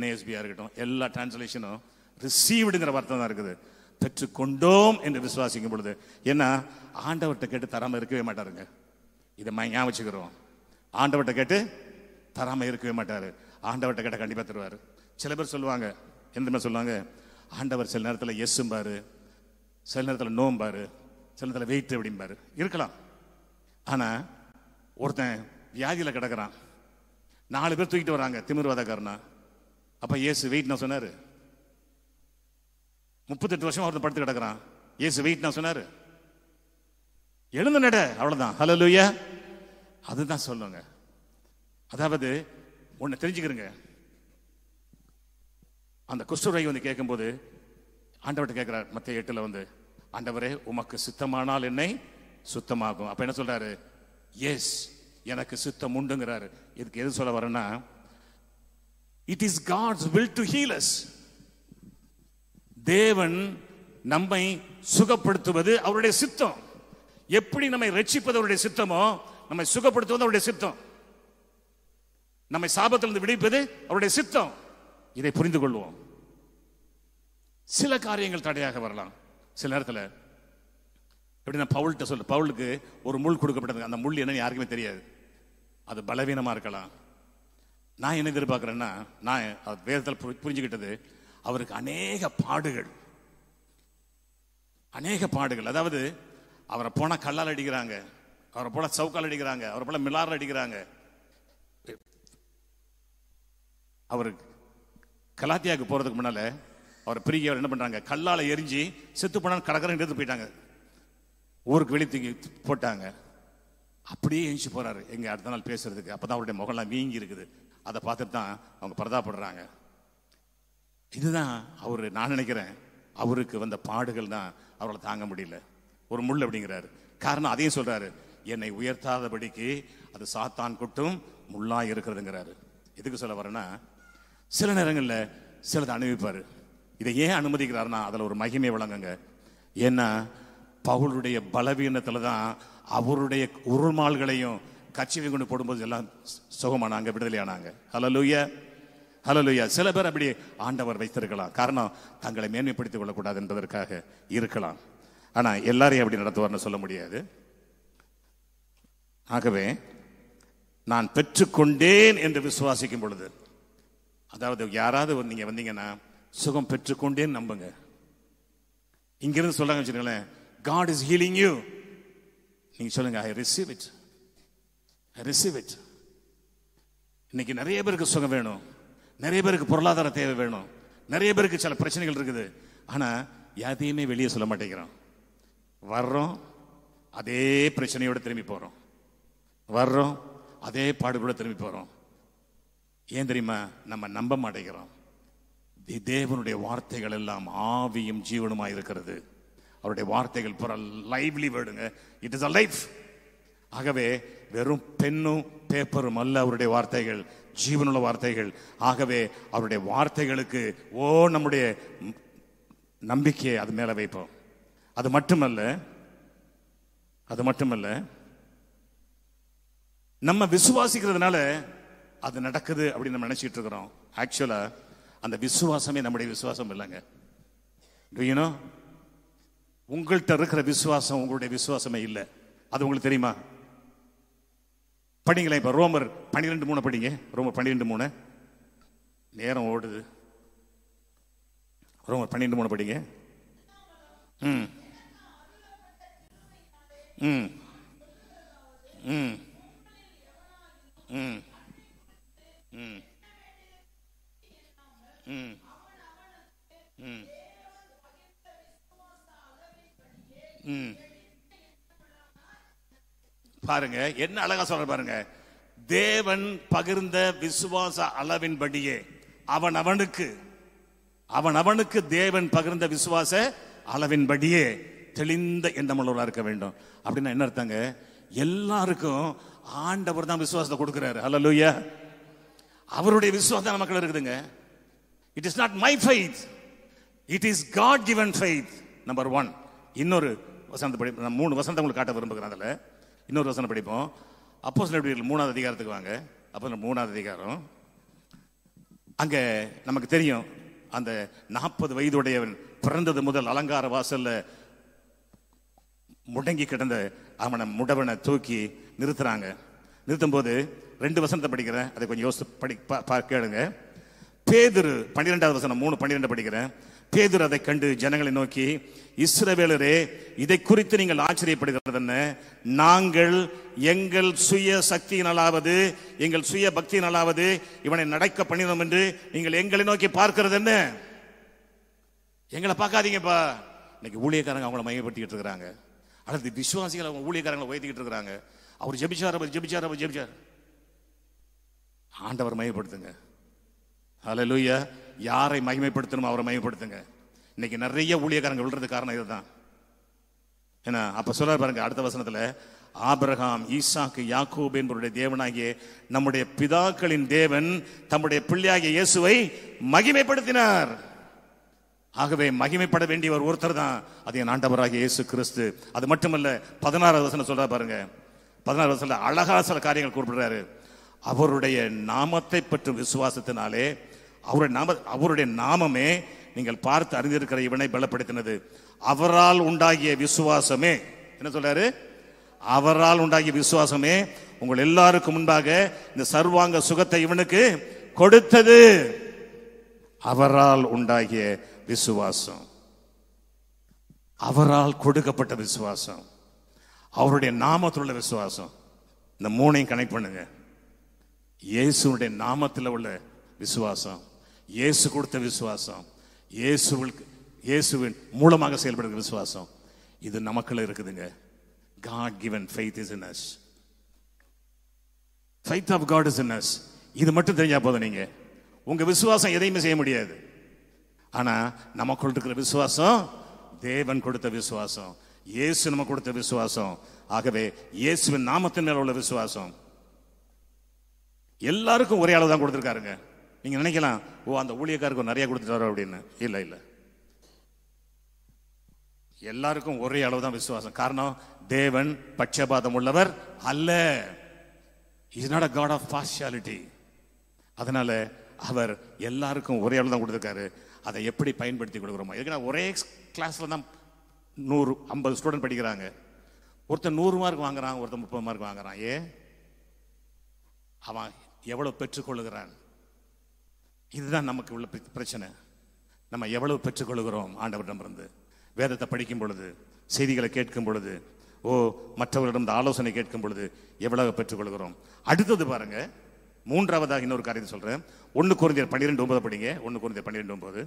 Speaker 3: NASB-யா இருக்கட்டும், எல்லா டிரான்ஸ்லேஷனும் ரிசீவ்டுங்கிற வார்த்தை தான் இருக்குது. பெற்றுக்கொண்டோம் என்று விசுவாசிக்கும் பொழுது. ஏன்னா ஆண்டவர்கிட்ட கேட்டு தராமல் இருக்கவே மாட்டாருங்க. இதை ஞாபகம் வச்சுக்கிறோம். ஆண்டவர்கிட்ட கேட்டு தராமல் இருக்கவே மாட்டாரு. ஆண்டவர்கிட்ட கேட்ட கண்டிப்பாக தருவார். சில பேர் சொல்லுவாங்க, எந்த மாதிரி சொல்லுவாங்க, ஆண்டவர் சில நேரத்தில் எஸ்ஸும்பாரு, சில நேரத்தில் நோம்பாரு, சில நேரத்தில் வெயிட் அப்படிம்பாரு. இருக்கலாம். ஆனால் ஒருத்தன் வியாதியில் கிடக்கிறான், 4 பேர் தூக்கிட்டு வராங்க திமிர்வாதக்காரனா. அப்போ இயேசு வெயிட் நான் சொன்னார்? 38 வருஷம் ஒருத்தன் படுத்து கிடக்கிறான், இயேசு வெயிட் நான் சொன்னார்? எழுந்து நட, அவ்வளவுதான். ஹல்லேலூயா. அதுதான் சொல்லுங்க. அதாவது ஒன்னு தெரிஞ்சுக்கிறங்க, அந்த குஷ்டரோகி கேட்கும்போது ஆண்டவர்கிட்ட கேட்கிறார். மத்தேயு 8ல் ஆண்டவரே உமக்கு சித்தமானால் என்னை சுத்தமாகும். அப்ப என்ன சொல்றாரு? எஸ், எனக்கு சித்தம் உண்டுங்கிறாரு. இதுக்கு எது சொல்ல வரேன்னா, it is God's will to heal us. தேவன் நம்மை சுகப்படுத்துவது அவருடைய சித்தம். எப்படி நம்மை ரட்சிப்பது அவருடைய சித்தமோ, நம்மை சுகப்படுத்துவது அவருடைய சித்தம். நம்மை சாபத்திலிருந்து விடுவிப்பது அவருடைய சித்தம். இதை புரிந்து கொள்வோம். சில காரியங்கள் தடையாக வரலாம். சில நேரத்தில் எப்படி நான் பவுல்கிட்ட சொல்ல, பவுலுக்கு ஒரு முள் கொடுக்கப்பட்டது. அந்த முள் என்னன்னு யாருக்குமே தெரியாது. அது பலவீனமா இருக்கலாம். நான் என்ன எதிர்பார்க்கிறேன்னா, நான் வேதத்தில் புரிஞ்சுக்கிட்டது, அவருக்கு அநேக பாடுகள். அதாவது அவரை போனா கல்லால் அடிக்கிறாங்க, அவரை போல சவுக்கால் அடிக்கிறாங்க, அவரை போல மிலார் அடிக்கிறாங்க. அவர் கலாத்தியாவுக்கு போறதுக்கு முன்னால அவர் பிரிக்க என்ன பண்றாங்க, கல்லால எரிஞ்சு செத்து போனான்னு கடற்கரை எடுத்து போயிட்டாங்க, ஊருக்கு வெளியே தூக்கி போட்டாங்க. அப்படியே எழுந்து போறாரு எங்க அடுத்த நாள் பேசுறதுக்கு. அப்பதான் அவருடைய முகம்லாம் வீங்கி இருக்குது. அதை பார்த்துட்டு தான் அவங்க பரதாப்படுறாங்க. இதுதான் அவரு, நான் நினைக்கிறேன் அவருக்கு வந்த பாடுகள் தான் அவரால் தாங்க முடியல. ஒரு முள் அப்படிங்கிறாரு. காரணம் அதையும் சொல்றாரு, என்னை உயர்த்தாதபடிக்கு அது சாத்தான் கொட்டும் முள்ளா இருக்கிறதுங்கிறாரு. எதுக்கு சொல்ல வரேன்னா, சில நேரங்களில் சிலதை அனுபவிப்பாரு. இதை ஏன் அனுமதிக்கிறாருன்னா அதில் ஒரு மகிமை விளங்குங்க. ஏன்னா பவுலுடைய பலவீனத்துல தான் அவருடைய உருமால்களையும் கட்சியை கொண்டு போடும்போது எல்லாம் சுகமானாங்க, விடுதலையானாங்க. ஹல்லேலூயா, ஹல்லேலூயா. சில பேர் அப்படி ஆண்டவர் வைத்திருக்கலாம், காரணம் தங்களை மேன்மைப்படுத்திக் கொள்ளக்கூடாது என்பதற்காக இருக்கலாம். ஆனா எல்லாரையும் அப்படி நடத்துவார்னு சொல்ல முடியாது. ஆகவே நான் பெற்றுக்கொண்டேன் என்று விசுவாசிக்கும் பொழுது, அதாவது யாராவது நீங்க வந்தீங்கன்னா சுகம் பெற்றுக்கொண்டேன்னு நம்புங்க. இங்கிருந்து சொல்றாங்க வச்சுக்கோங்களேன், God is healing you. நீங்க சொல்லுங்க, I receive it, I receive it. இன்னைக்கு நிறைய பேருக்கு சுகம் வேணும், நிறைய பேருக்கு பொருளாதார தேவை வேணும், நிறைய பேருக்கு சில பிரச்சனைகள் இருக்குது. ஆனா எதையுமே வெளியே சொல்ல மாட்டேங்கிறோம். வர்றோம், அதே பிரச்சனையோட திரும்பி போறோம், வர்றோம், அதே பாடுகளோட திரும்பி போறோம். ஏன் தெரியுமா? நம்ம நம்ப மாட்டேங்கிறோம். தேவனுடைய வார்த்தைகள் எல்லாம் ஆவியும் ஜீவனுமாய் இருக்கிறது. அவருடைய வார்த்தைகள் புற லைவ்லி வேர்டுங்க. It is a life. ஆகவே வெறும் பெண்ணும் பேப்பரும் அல்ல அவருடைய வார்த்தைகள், ஜீவனுள்ள வார்த்தைகள். ஆகவே அவருடைய வார்த்தைகளுக்கு நம்முடைய நம்பிக்கையை அது மேல வைப்போம். அது மட்டுமல்ல நம்ம விசுவாசிக்கிறதுனால அது நடக்குது அப்படின்னு நம்ம நினைச்சிட்டு இருக்கிறோம். ஆக்சுவலா அந்த விசுவாசமே நம்முடைய விசுவாசம் இல்லைங்க. Do you know? உங்கள்கிட்ட இருக்கிற விசுவாசம் உங்களுடைய விசுவாசமே இல்லை. அது உங்களுக்கு தெரியுமா? படிங்களேன். இப்ப ரோமர் 12:3 படிங்க. ரோமர் 12:3. நேரம் ஓடுது. ரோமர் 12:3 படிங்க. ம் ம் ம் ம் ம் ம் ம் ம். பாருங்க என்ன அழகா சொல்ற பாருங்க. தேவன் பகிர்ந்த விசுவாச அளவின்படியே அவனுக்கு தேவன் பகிர்ந்த விசுவாச அளவின்படியே தெளிந்த எண்ணமுள்ளவராக இருக்க வேண்டும். அப்படின்னா என்ன அர்த்தங்க? எல்லாருக்கும் ஆண்டவர் தான் விசுவாசத்தை கொடுக்கிறாரு. ஹல்லேலூயா. அவருடைய விசுவாசம் நமக்கு இருக்குதுங்க. It is not my faith, it is God given faith. Number 1. இன்னொரு வசனத்தை படிப்போம். நான் 3 வசனத்தை உங்களுக்கு காட்ட விரும்புகிறேன். அதில் இன்னொரு வசனம் படிப்போம். அப்போஸ்தலர் நடவடிக்கைகள் 3வது அதிகாரத்துக்கு வாங்க. அப்போஸ்தலர் 3வது அதிகாரம். அங்க நமக்கு தெரியும், அந்த 40 வயதுடையவன் பிறந்தது முதல் அலங்கார வாசல்ல முடங்கி கிடந்த அவனை முடவனை தூக்கி நிறுத்துறாங்க. நிறுத்தும் போது 2 வசனத்தை படிக்கிறேன், அதை கொஞ்சம் யோசித்து கேளுங்க. பேதுரு 12வது வசனம் 3:12 படிக்கிறேன். பேதுரு அதை கண்டு ஜனங்களை நோக்கி, இஸ்ரவேலரே, இதை குறித்து நீங்கள் ஆச்சரியப்படுகிறது என்ன? நாங்கள் எங்கள் சுய சக்தியினாலாவது எங்கள் சுய பக்தியினாலாவது இவனை நடக்க பண்ணினோம் என்று நீங்கள் எங்களை நோக்கி பார்க்கிறது என்ன? எங்களை பார்க்காதீங்கப்பா. இன்னைக்கு ஊழியக்காரங்க அவங்கள மையப்படுத்திக்கிட்டு இருக்கிறாங்க, அல்லது விசுவாசிகள் அவங்க ஊழியக்காரங்களை உயர்த்திக்கிட்டு இருக்கிறாங்க. அவர் ஜெபிச்சார். ஆண்டவர் மையப்படுத்துங்க. ஹல்லேலூயா. யாரை மகிமைப்படுத்தணுமோ அவரை மகிமைப்படுத்துங்க. இன்னைக்கு நிறைய ஊழியக்காரங்க விழுறது காரணம் இதுதான். ஏன்னா அப்ப சொல்றாரு பாருங்க அடுத்த வசனத்துல, ஆபிரகாம், ஈசாக்கு, யாக்கோபு என்பவருடைய தேவனாகிய நம்முடைய பிதாக்களின் தேவன் தம்முடைய பிள்ளையாகிய இயேசுவை மகிமைப்படுத்தினார். ஆகவே மகிமைப்பட வேண்டியவர் ஒருத்தர் தான், அது என் ஆண்டவராகிய இயேசு கிறிஸ்து. அது மட்டுமல்ல, 16வது வசனம் சொல்றா பாருங்க. 16வது வசனத்துல அழகா சில காரியங்கள் குறிப்பிடுறாரு. அவருடைய நாமத்தை பற்றும் விசுவாசத்தினாலே, அவருடைய நாமமே நீங்கள் பார்த்து அறிந்திருக்கிற இவனை பலப்படுத்தினது. அவரால் உண்டாகிய விசுவாசமே, என்ன சொல்றாரு? அவரால் உண்டாகிய விசுவாசமே உங்கள் எல்லாருக்கும் முன்பாக இந்த சர்வாங்க சுகத்தை இவனுக்கு கொடுத்தது. அவரால் உண்டாகிய விசுவாசம், அவரால் கொடுக்கப்பட்ட விசுவாசம், அவருடைய நாமத்தில் உள்ள விசுவாசம். இந்த 3ஐயும் கனெக்ட் பண்ணுங்க. இயேசுடைய நாமத்தில் உள்ள விசுவாசம், இயேசு கொடுத்த விசுவாசம், இயேசுவின் மூலமாக செயல்படுகிற விசுவாசம், இது நமக்குள்ள இருக்குதுங்க. God given faith is in us. Faith of God is in us. இது மட்டும் தெரிஞ்சா போதும். நீங்க உங்க விசுவாசம் எதையுமே செய்ய முடியாது. ஆனா நமக்குள் இருக்கிற விசுவாசம் தேவன் கொடுத்த விசுவாசம், இயேசு நமக்கு கொடுத்த விசுவாசம். ஆகவே இயேசுவின் நாமத்தின் மேல உள்ள விசுவாசம் எல்லாருக்கும் ஒரே அளவு தான் கொடுத்திருக்காருங்க. நீங்க நினைக்கலாம், ஓ அந்த ஊழியக்காருக்கு நிறைய கொடுத்துட்டாரோ அப்படின்னு. இல்ல இல்ல, எல்லாருக்கும் ஒரே அளவு தான் விசுவாசம். காரணம், தேவன் பட்சபாதம் உள்ளவர் அல்ல. Is not a God of partiality. அதனால அவர் எல்லாருக்கும் ஒரே அளவு தான் கொடுத்திருக்காரு. அதை எப்படி பயன்படுத்தி கொடுக்குறோமா? ஏன்னா ஒரே கிளாஸ்ல தான் 150 ஸ்டூடெண்ட் படிக்கிறாங்க. ஒருத்தர் 100 மார்க் வாங்குறான், ஒருத்தர் 30 மார்க் வாங்குறான். அவன் எவ்வளவு பெற்றுக்கொள்ளுகிறான்? இதுதான் நமக்கு உள்ள பிரச்சனை. நம்ம எவ்வளவு பெற்றுக்கொள்கிறோம் ஆண்டவரிடமிருந்து? வேதத்தை படிக்கும் பொழுது, செய்திகளை கேட்கும் பொழுது, மற்றவர்களிடம் ஆலோசனை கேட்கும் பொழுது எவ்வளவு பெற்றுக்கொள்கிறோம்? அடுத்தது பாருங்க, மூன்றாவதாக இன்னொரு காரியத்தை சொல்றேன். 1 கொரிந்தியர் 12:9 படிங்க. 1 கொரிந்தியர் 12:9.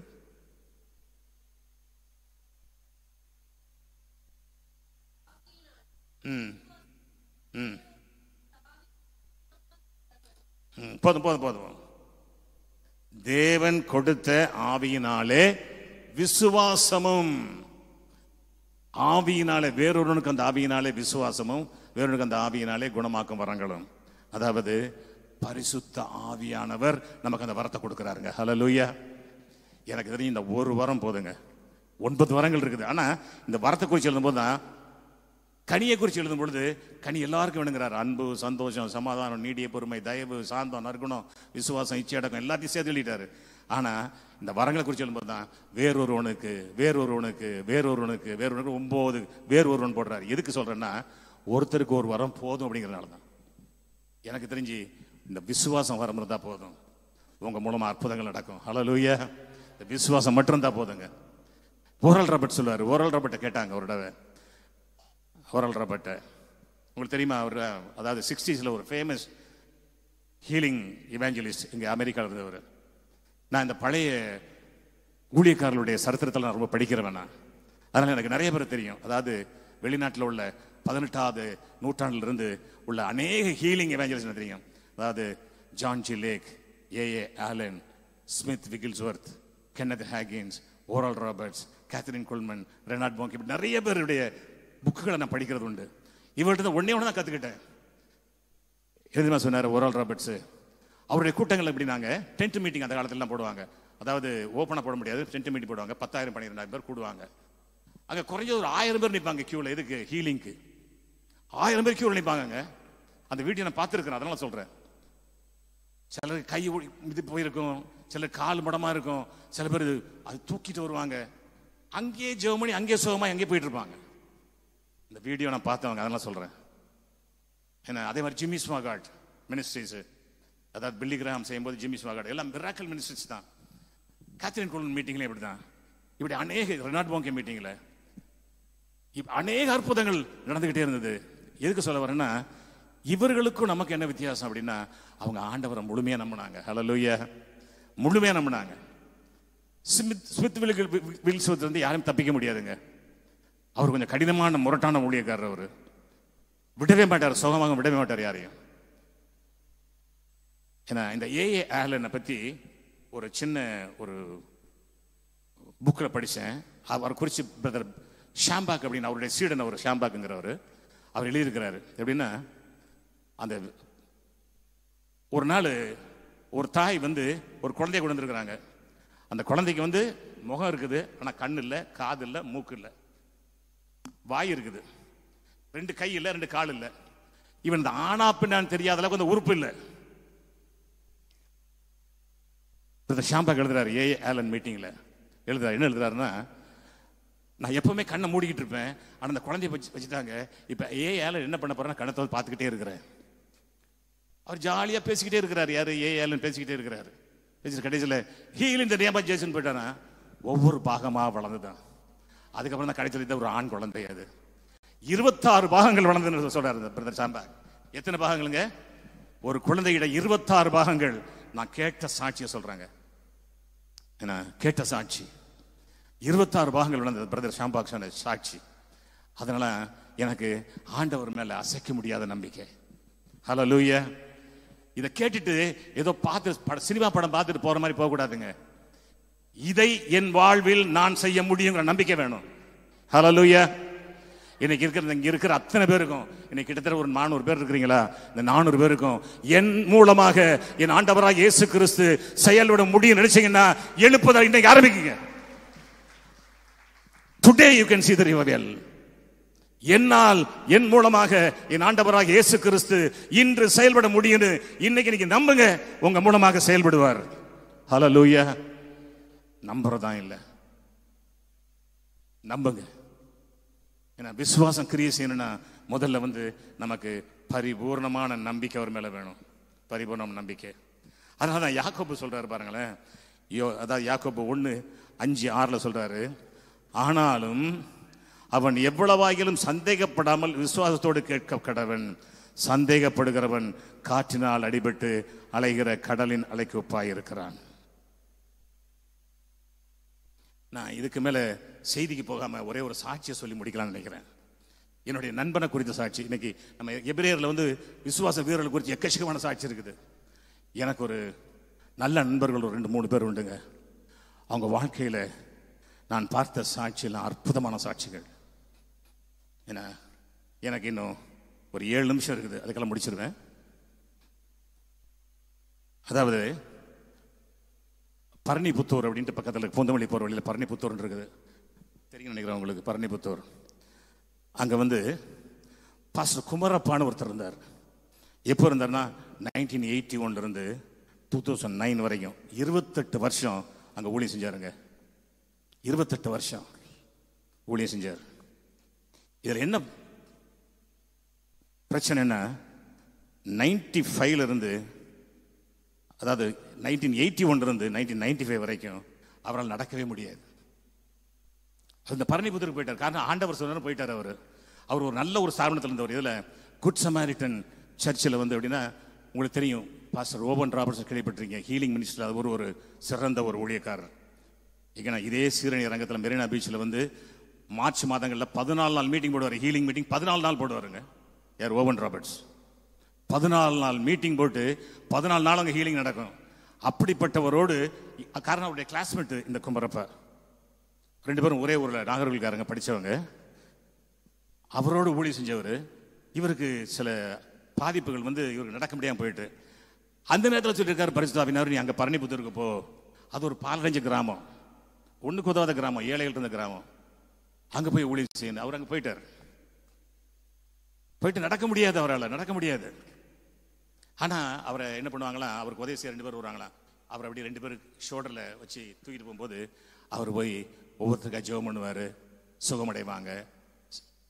Speaker 3: போதும். தேவன் கொடுத்த ஆவியினாலே விசுவாசமும், ஆவியினாலே வேறொருவனுக்கு அந்த ஆவியினாலே விசுவாசமும், வேறொருவனுக்கு அந்த ஆவியினாலே குணமாக்கும் வரங்களும். அதாவது பரிசுத்த ஆவியானவர் நமக்கு அந்த வரத்தை கொடுக்கிறாருங்க. ஹல்லேலூயா. எனக்கு தெரியும் இந்த ஒரு வரம் போதுங்க. 9 வரங்கள் இருக்குது. ஆனா இந்த வரத்தை குறித்து எழுதும் போது தான், கனியை குறித்து எழுதும் பொழுது கனி எல்லாருக்கும் வேணுங்கிறார். அன்பு, சந்தோஷம், சமாதானம், நீடிய பொறுமை, தயவு, சாந்தம், நற்குணம், விசுவாசம், இச்சையடக்கம் எல்லாத்தையும் சேர்த்து எழுதிட்டாரு. ஆனா இந்த வரங்களை குறித்து எழுதும்போது தான் வேறொருவனுக்கு 9 வேறொருவன் போடுறாரு. எதுக்கு சொல்றேன்னா, ஒருத்தருக்கு ஒரு வரம் போதும் அப்படிங்கிறதுனால தான். எனக்கு தெரிஞ்சு இந்த விசுவாசம் வரம் இருந்தா போதும், உங்க மூலமா அற்புதங்கள் நடக்கும். ஹல்லேலூயா. இந்த விசுவாசம் மட்டும் இருந்தா போதுங்க. ஓரல் ராபர்ட் சொல்லுவாரு. ஓரல் ராபர்ட்டை கேட்டாங்க ஒரு தடவை. ஓரல் ராபர்ட்டை உங்களுக்கு தெரியுமா? அவர் அதாவது 60s ஒரு ஃபேமஸ் ஹீலிங் இவாஞ்சலிஸ்ட் இங்க அமெரிக்காவில் இருந்தவர். நான் இந்த பழைய ஊழியக்காரர்களுடைய சரித்திரத்தில் நான் ரொம்ப படிக்கிறவன். அதனால எனக்கு நிறைய பேர் தெரியும். அதாவது வெளிநாட்டில் உள்ள 18வது நூற்றாண்டிலிருந்து உள்ள அநேக ஹீலிங் இவாஞ்சலிஸ்ட் தெரியும். அதாவது John G Lake, A A Allen, Smith Wigglesworth, Kenneth Hagins, Oral Roberts, Kathryn Kuhlman, Reinhard Bonnke, இப்படி நிறைய பேருடைய புக்குகளை நான் படிக்கிறது உண்டு. இவர்கிட்ட ஒன்னே ஒன்று தான் கற்றுக்கிட்டேன். எதுமா சொன்னார் ஓரல் ராபர்ட்ஸ்? அவருடைய கூட்டங்கள் எப்படினாங்க, டென்ட் மீட்டிங் அந்த காலத்திலாம் போடுவாங்க. அதாவது ஓப்பனாக போட முடியாது, டென்ட் மீட்டிங் போடுவாங்க. 10,000 12,000 பேர் கூடுவாங்க. அங்கே குறைஞ்ச ஒரு 1000 பேர் நிற்பாங்க கியூவில். எதுக்கு? ஹீலிங்க்கு 1000 பேர் கியூவில் நிற்பாங்க. அந்த வீட்டை நான் பார்த்துருக்கிறேன், அதனால சொல்கிறேன். சிலர் கை இது போயிருக்கும், சிலர் கால் முடமா இருக்கும், சில பேர் அது தூக்கிட்டு வருவாங்க. அங்கேயே ஜெர்மனி, அங்கேயே சுகமா, அங்கேயே போயிட்டு இருப்பாங்க. இந்த வீடியோ நான் பார்த்தவங்க, அதெல்லாம் சொல்றேன். ஏன்னா அதே மாதிரி ஜிம்மி ஸ்வாகார்ட் மினிஸ்ட்ரிஸ், அதாவது பில்லி கிராம் செய்யும்போது ஜிம்மி ஸ்வாகார்ட் எல்லாம் மிராக்கல் மினிஸ்ட்ரிஸ் தான். கேத்தரின் குல்மன் மீட்டிங்ல இப்படி தான். இப்படி அநேக ரெனார்ட் போங்கே மீட்டிங்ல அநேக அற்புதங்கள் நடந்துகிட்டே இருந்தது. எதுக்கு சொல்ல வரேன்னா, இவர்களுக்கும் நமக்கு என்ன வித்தியாசம் அப்படின்னா, அவங்க ஆண்டவரை முழுமையா நம்பினாங்க. ஹல்லேலூயா. முழுமையா நம்பினாங்க. ஸ்மித் வில்ஸ்வர்த் வந்து யாரும் தப்பிக்க முடியாதுங்க. அவர் கொஞ்சம் கடினமான முரட்டான ஊழியக்காரர். அவர் விடவே மாட்டார், சுகமாக விடவே மாட்டார் யாரையும். ஏன்னா இந்த ஏஏ ஆலனை பத்தி ஒரு சின்ன ஒரு புக்கில் படித்தேன். அவர் குறித்து பிரதர் ஷாம்பாக் அப்படின்னு அவருடைய சீடன், அவர் ஷாம்பாக்குங்கிறவர், அவர் எழுதியிருக்கிறாரு. எப்படின்னா, அந்த ஒரு நாள் ஒரு தாய் வந்து ஒரு குழந்தைய கொண்டு வந்துருக்கிறாங்க. அந்த குழந்தைக்கு வந்து முகம் இருக்குது, ஆனால் கண் இல்லை, காது இல்லை, மூக்கு இல்லை, வாய் இருக்குது, 2 கை இல்லை, 2 கால் இல்லை. இவன் இந்த ஆனா பின்னான்னு தெரியாத அளவுக்கு அந்த உறுப்பு இல்லை. ஷாம்பாக் எழுதுறாரு ஏ ஆலன் மீட்டிங்ல. எழுதுறாரு, என்ன எழுதுறாருன்னா, நான் எப்பவுமே கண்ணை மூடிக்கிட்டு இருப்பேன், ஆனால் அந்த குழந்தைய வச்சுட்டாங்க. இப்போ ஏ ஆலன் என்ன பண்ண போறேன்னா, கண்ணத்தை பார்த்துக்கிட்டே இருக்கிறேன். அவர் ஜாலியாக பேசிக்கிட்டே இருக்கிறார். யாரு? ஏ ஆலன் பேசிக்கிட்டே இருக்கிறாரு. பேசி கடைசியில் healing the name of Jesus போயிட்டானா, ஒவ்வொரு பாகமாக வளர்ந்துதான். அதுக்கப்புறம் தான் கடைசியில் ஒரு ஆண் குழந்தை. அது 26 பாகங்கள் வளர்ந்துன்னு சொல்றாரு பிரதர் ஷாம்பாக். எத்தனை பாகங்களுங்க? ஒரு குழந்தையிட 26 பாகங்கள். நான் கேட்ட சாட்சியை சொல்றாங்க. என்ன கேட்ட சாட்சி? 26 பாகங்கள் வளர்ந்தது பிரதர் ஷாம்பாக் சொன்ன சாட்சி. அதனால எனக்கு ஆண்டவர் மேல அசைக்க முடியாத நம்பிக்கை. ஹல்லேலூயா. இதை கேட்டுட்டு ஏதோ பார்த்து சினிமா படம் பார்த்துட்டு போற மாதிரி போக கூடாதுங்க. இதை என் வாழ்வில் நான் செய்ய முடியுங்கிற நம்பிக்கை வேணும். ஹல்லேலூயா. இன்னைக்கு இங்க இருக்கிற அத்தனை பேருக்கும், இன்னைக்கு கிட்டத்தட்ட ஒரு 400 பேர் இருக்கிறீங்களா, இந்த 400 பேருக்கும் என் மூலமாக என் ஆண்டவராக இயேசு கிறிஸ்து செயல்பட முடியும் நினைச்சீங்கன்னா எழுப்புதல் இன்னைக்கு ஆரம்பிக்குங்க. Today you can see the revival. என்னால் என் மூலமாக என் ஆண்டவராக இயேசு கிறிஸ்து இன்று செயல்பட முடியும். இன்னைக்கு நீங்க நம்புங்க, உங்க மூலமாக செயல்படுவார். ஹல்லேலூயா. நம்புறதா இல்ல, நம்புங்க. ஏன்னா விசுவாசம் கிரியை செய்யணும்னா முதல்ல நமக்கு பரிபூர்ணமான நம்பிக்கை அவர் மேல வேணும். பரிபூர்ணமான நம்பிக்கை. அதனால தான் யாக்கோபு சொல்றாரு பாருங்களேன். அதாவது யாக்கோபு 1:5-6 சொல்றாரு, ஆனாலும் அவன் எவ்வளவாயிலும் சந்தேகப்படாமல் விசுவாசத்தோடு கேட்க கடவன். சந்தேகப்படுகிறவன் காற்றினால் அடிபட்டு அலைகிற கடலின் அலைக்கு ஒப்பாயிருக்கிறான். நான் இதுக்கு மேல செய்திக்கு போகாம ஒரே ஒரு சாட்சியை சொல்லி முடிக்கலாம்னு நினைக்கிறேன். என்னுடைய நண்பனை குறித்த சாட்சி. இன்னைக்கு நம்ம எபிரேயர்ல விசுவாச வீரர்கள் குறித்து எக்கச்சக்கமான சாட்சி இருக்குது. எனக்கு ஒரு நல்ல நண்பர்கள் ஒரு 2-3 பேர் உண்டுங்க. அவங்க வாழ்க்கையில நான் பார்த்த சாட்சியெல்லாம் அற்புதமான சாட்சிகள். ஏன்னா எனக்கு இன்னும் ஒரு 7 நிமிஷம் இருக்குது, அதுக்கெல்லாம் முடிச்சிருவேன். அதாவது பரணிபுத்தூர் அப்படின்ட்டு பக்கத்தில் பூந்தமல்லி போகிற வழியில் பரணிபுத்தூர் இருக்குது, தெரியும் நினைக்கிறேன் உங்களுக்கு. பரணிபுத்தூர் அங்கே பாஸ்டர் குமரப்பான்னு ஒருத்தர் இருந்தார். எப்போ இருந்தார்னா 1981 2009 வரைக்கும் 28 வருஷம் அங்கே ஊழியம் செஞ்சாருங்க. 28 வருஷம் ஊழியம் செஞ்சார். இதில் என்ன பிரச்சனைன்னா 95 அதாவது 1981 1995 வரைக்கும் அவரால் நடக்கவே முடியாது. அந்த பரணிபுத்தூருக்கு போயிட்டார். காரணம் ஆண்டவர் சொன்னார், போயிட்டார். அவர் ஒரு நல்ல ஒரு ஸ்தாபனத்தில் இருந்தவர். இதில் குட் சமாரிட்டன் சர்ச்சில் எப்படின்னா உங்களுக்கு தெரியும், பாஸ்டர் ஓபன் ராபர்ட்ஸ் கேள்விப்பட்டிருக்கீங்க, ஹீலிங் மினிஸ்டர். அது ஒரு சிறந்த ஒரு ஊழியக்காரர். ஏன்னா இதே சீரணி ரங்கத்தில் மெரினா பீச்சில் மார்ச் மாதங்களில் 14 நாள் மீட்டிங் போடுவார். ஹீலிங் மீட்டிங் 14 நாள் போடுவாருங்க. யார்? Open Roberts. 14 நாள் மீட்டிங் போட்டு 14 நாள் அங்கே ஹீலிங் நடக்கும். அப்படிப்பட்டவரோடு, காரணம் அவருடைய கிளாஸ்மேட் இந்த குமரப்பா, 2 பேரும் ஒரே ஊரில் நாகர்கோவில்காரங்க, படித்தவங்க. அவரோடு ஊழியம் செஞ்சவர். இவருக்கு சில பாதிப்புகள் இவருக்கு நடக்க முடியாமல் போயிட்டு அந்த நேரத்தில் சொல்லியிருக்காரு பரிசுத்தாவினார், நீ அங்கே பரணிபுத்தூருக்கு போ. அது ஒரு பாலடைஞ்ச கிராமம், ஒன்றுக்கு உதவாத கிராமம், ஏழைகள் இருந்த கிராமம். அங்கே போய் ஊழியம் செய்யணும். அவர் அங்கே போயிட்டார். போயிட்டு நடக்க முடியாது, அவரால் நடக்க முடியாது. ஆனால் அவரை என்ன பண்ணுவாங்களா, அவருக்கு உதவி செய்ய 2 பேர் வருவாங்களா. அவர் அப்படி 2 பேர் ஷோல்டரில் வச்சு தூக்கிட்டு போகும்போது அவர் போய் ஒவ்வொருத்தருக்கா ஜெபம் பண்ணுவார், சுகமடைவாங்க,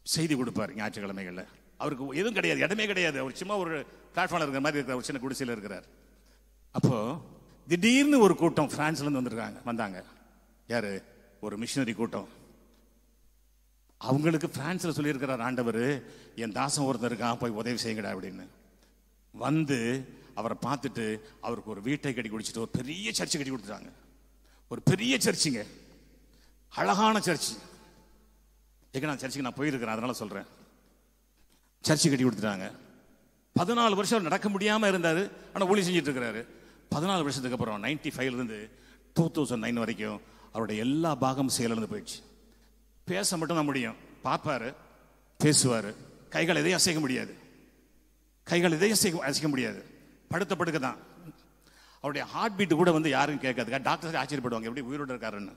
Speaker 3: செய்தி கொடுப்பார் ஞாயிற்றுக்கிழமைகளில். அவருக்கு எதுவும் கிடையாது, இடமே கிடையாது. அவர் சும்மா ஒரு பிளாட்ஃபார்மில் இருக்கிற மாதிரி இருக்கிற ஒரு சின்ன குடிசையில் இருக்கிறார். அப்போது திடீர்னு ஒரு கூட்டம் பிரான்ஸ்லேருந்து வந்தாங்க. யார்? ஒரு மிஷினரி கூட்டம். அவங்களுக்கு பிரான்ஸில் சொல்லியிருக்கிறார் ஆண்டவர், என் தாசன் ஒருத்தர் இருக்கான், போய் உதவி செய்யுங்கடா அப்படின்னு. அவரை பார்த்துட்டு அவருக்கு ஒரு வீட்டை கட்டி குடிச்சிட்டு ஒரு பெரிய சர்ச்சை கட்டி கொடுத்துட்டாங்க. ஒரு பெரிய சர்ச்சுங்க, அழகான சர்ச்சு. நான் சர்ச்சுக்கு நான் போயிருக்கிறேன், அதனால சொல்றேன். சர்ச்சு கட்டி கொடுத்துட்டாங்க. 14 வருஷம் நடக்க முடியாம இருந்தாரு, ஆனா ஊழியம் செஞ்சுட்டு இருக்கிறாரு. 14 வருஷத்துக்கு அப்புறம் 95 2009 வரைக்கும் அவருடைய எல்லா பாகமும் செயலிழந்து போயிடுச்சு. பேச மட்டும் தான் முடியும், பார்ப்பாரு, பேசுவாரு, கைகள் எதையும் அசைக்க முடியாது, கைகள் எதையும் அசைக்க முடியாது, படுத்த படுக்க தான். அவருடைய ஹார்ட் பீட் கூட யாரும் கேட்காது. டாக்டர் ஆச்சரியப்படுவாங்க, எப்படி உயிரோடு இருக்காருன்னு.